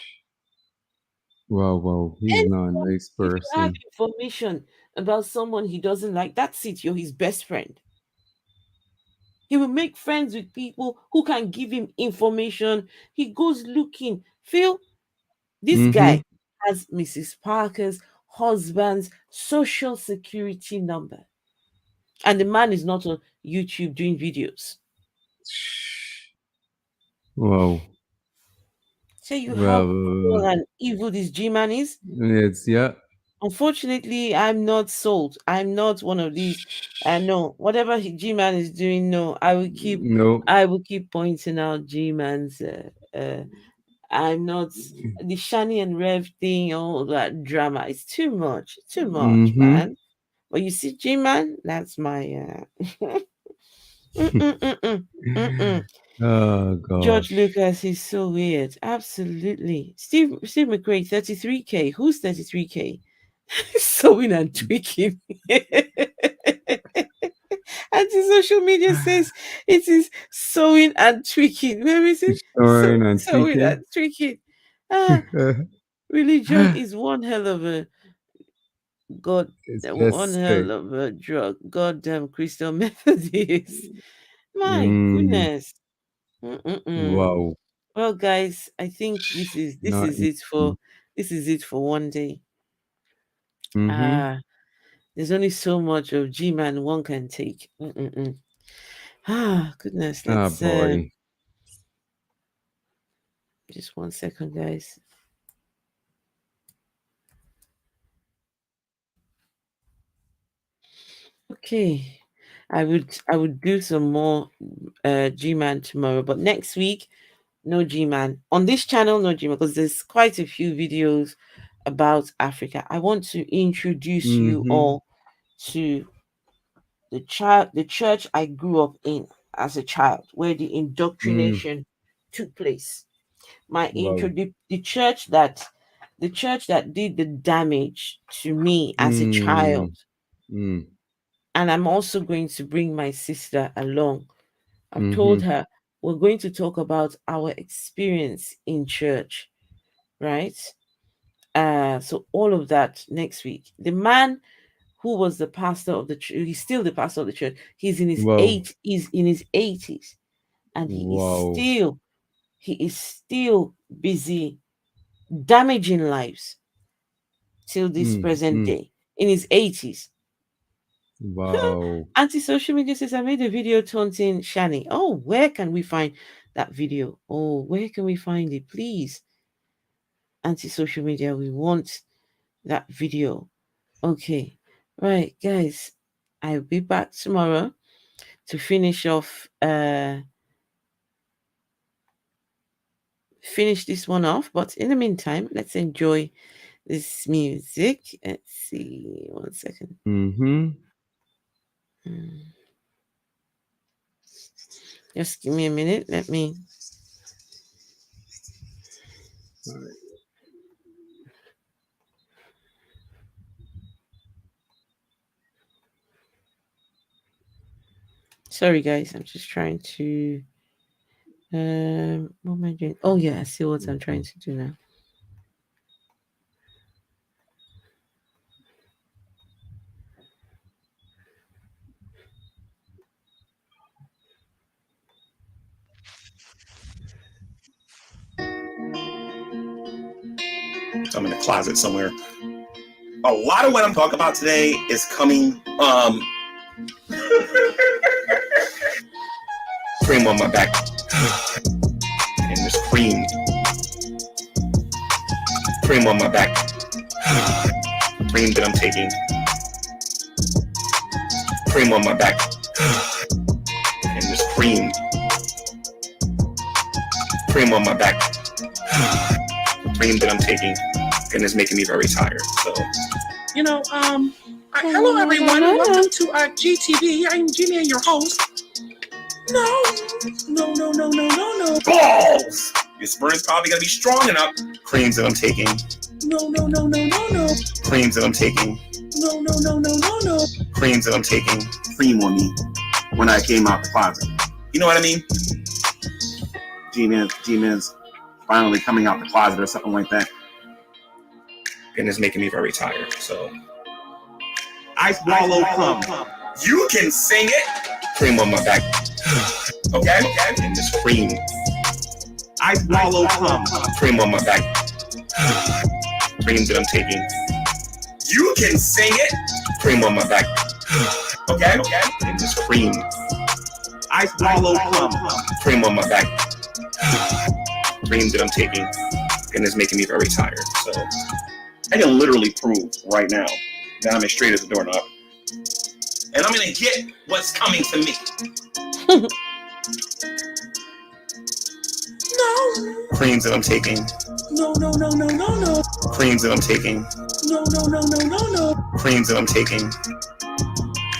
Wow, he's not a nice person. If you have information about someone he doesn't like, that's it. You're his best friend. He will make friends with people who can give him information. He goes looking. Phil, this guy has Mrs. Parker's husband's social security number. And the man is not on YouTube doing videos. Wow. So you have how cruel and evil this G-Man is? Yeah. Unfortunately, I'm not sold. I'm not one of these. No, whatever G-Man is doing, no, I will keep pointing out G-Man's. I'm not the Shani and Rev thing, all that drama. It's too much, man. But you see, G-Man, that's my. Oh God. George Lucas is so weird. Absolutely. Steve McRae, 33K. Who's 33K? Sewing and tweaking. Anti-social media says it is sewing and tweaking. Where is it? Sewing and tweaking. Religion is one hell of a God. One hell of a drug. Goddamn Christian Methodist. My goodness. Wow. Well, guys, I think this is it for one day. There's only so much of G-Man one can take. Goodness. Let's boy. Just 1 second, guys. Okay. I would do some more G-Man tomorrow, but next week, no G-Man. On this channel, no G-Man, because there's quite a few videos about Africa. I want to introduce you all to the church I grew up in as a child, where the indoctrination took place. The church that did the damage to me as a child. And I'm also going to bring my sister along. I've told her we're going to talk about our experience in church, right? So all of that next week. The man who was the pastor of the church, he's still the pastor of the church. He's in his he's in his 80s, and he is still busy damaging lives till this present day in his 80s. Wow. Anti-social media says, I made a video taunting Shani. Oh, where can we find that video? Oh, where can we find it? Please. Anti-social media, we want that video. Okay. Right, guys. I'll be back tomorrow to finish off finish this one off. But in the meantime, let's enjoy this music. Let's see. 1 second. Just give me a minute. Let me. Sorry, guys. I'm just trying to. What am I doing? Oh yeah, I see what I'm trying to do now. I'm in the closet somewhere. A lot of what I'm talking about today is coming cream on my back. And this cream on my back. Cream that I'm taking. Cream on my back. And this cream on my back. Cream that I'm taking. And it's making me very tired. So, hello everyone, and welcome to GTV. I'm Jimmy, your host. No. Balls! Your sperm is probably gonna be strong enough. Creams that I'm taking. No. Creams that I'm taking. No. Creams that I'm taking. Cream on me when I came out the closet. You know what I mean? G-Man's finally coming out the closet or something like that. And it's making me very tired. So I swallow cum. You can sing it. Cream on my back. Okay? And this cream. I swallow cum. Cream on my back. Cream that I'm taking. You can sing it. Cream on my back. Okay? And this cream. I swallow cum. Cream on my back. Cream that I'm taking. And it's making me very tired. So I can literally prove right now that I'm as straight as a doorknob. And I'm going to get what's coming to me. No. Creams that I'm taking. No. Creams that I'm taking. No. Creams that I'm taking.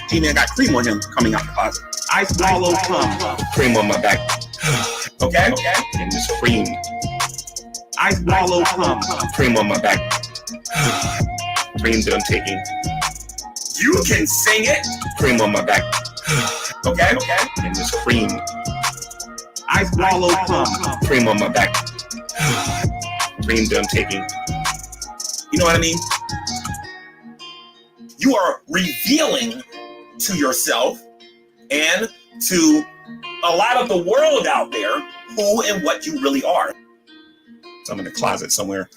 G-Man got cream on him coming out the closet. I swallow cum. Cream on my back. Okay? And this cream. I swallow cum. Cream on my back. Cream that I'm taking. You can sing it. Cream on my back. Okay? And this cream. I swallow cum. Cream on my back. Cream that I'm taking. You know what I mean? You are revealing to yourself and to a lot of the world out there who and what you really are. So I'm in the closet somewhere.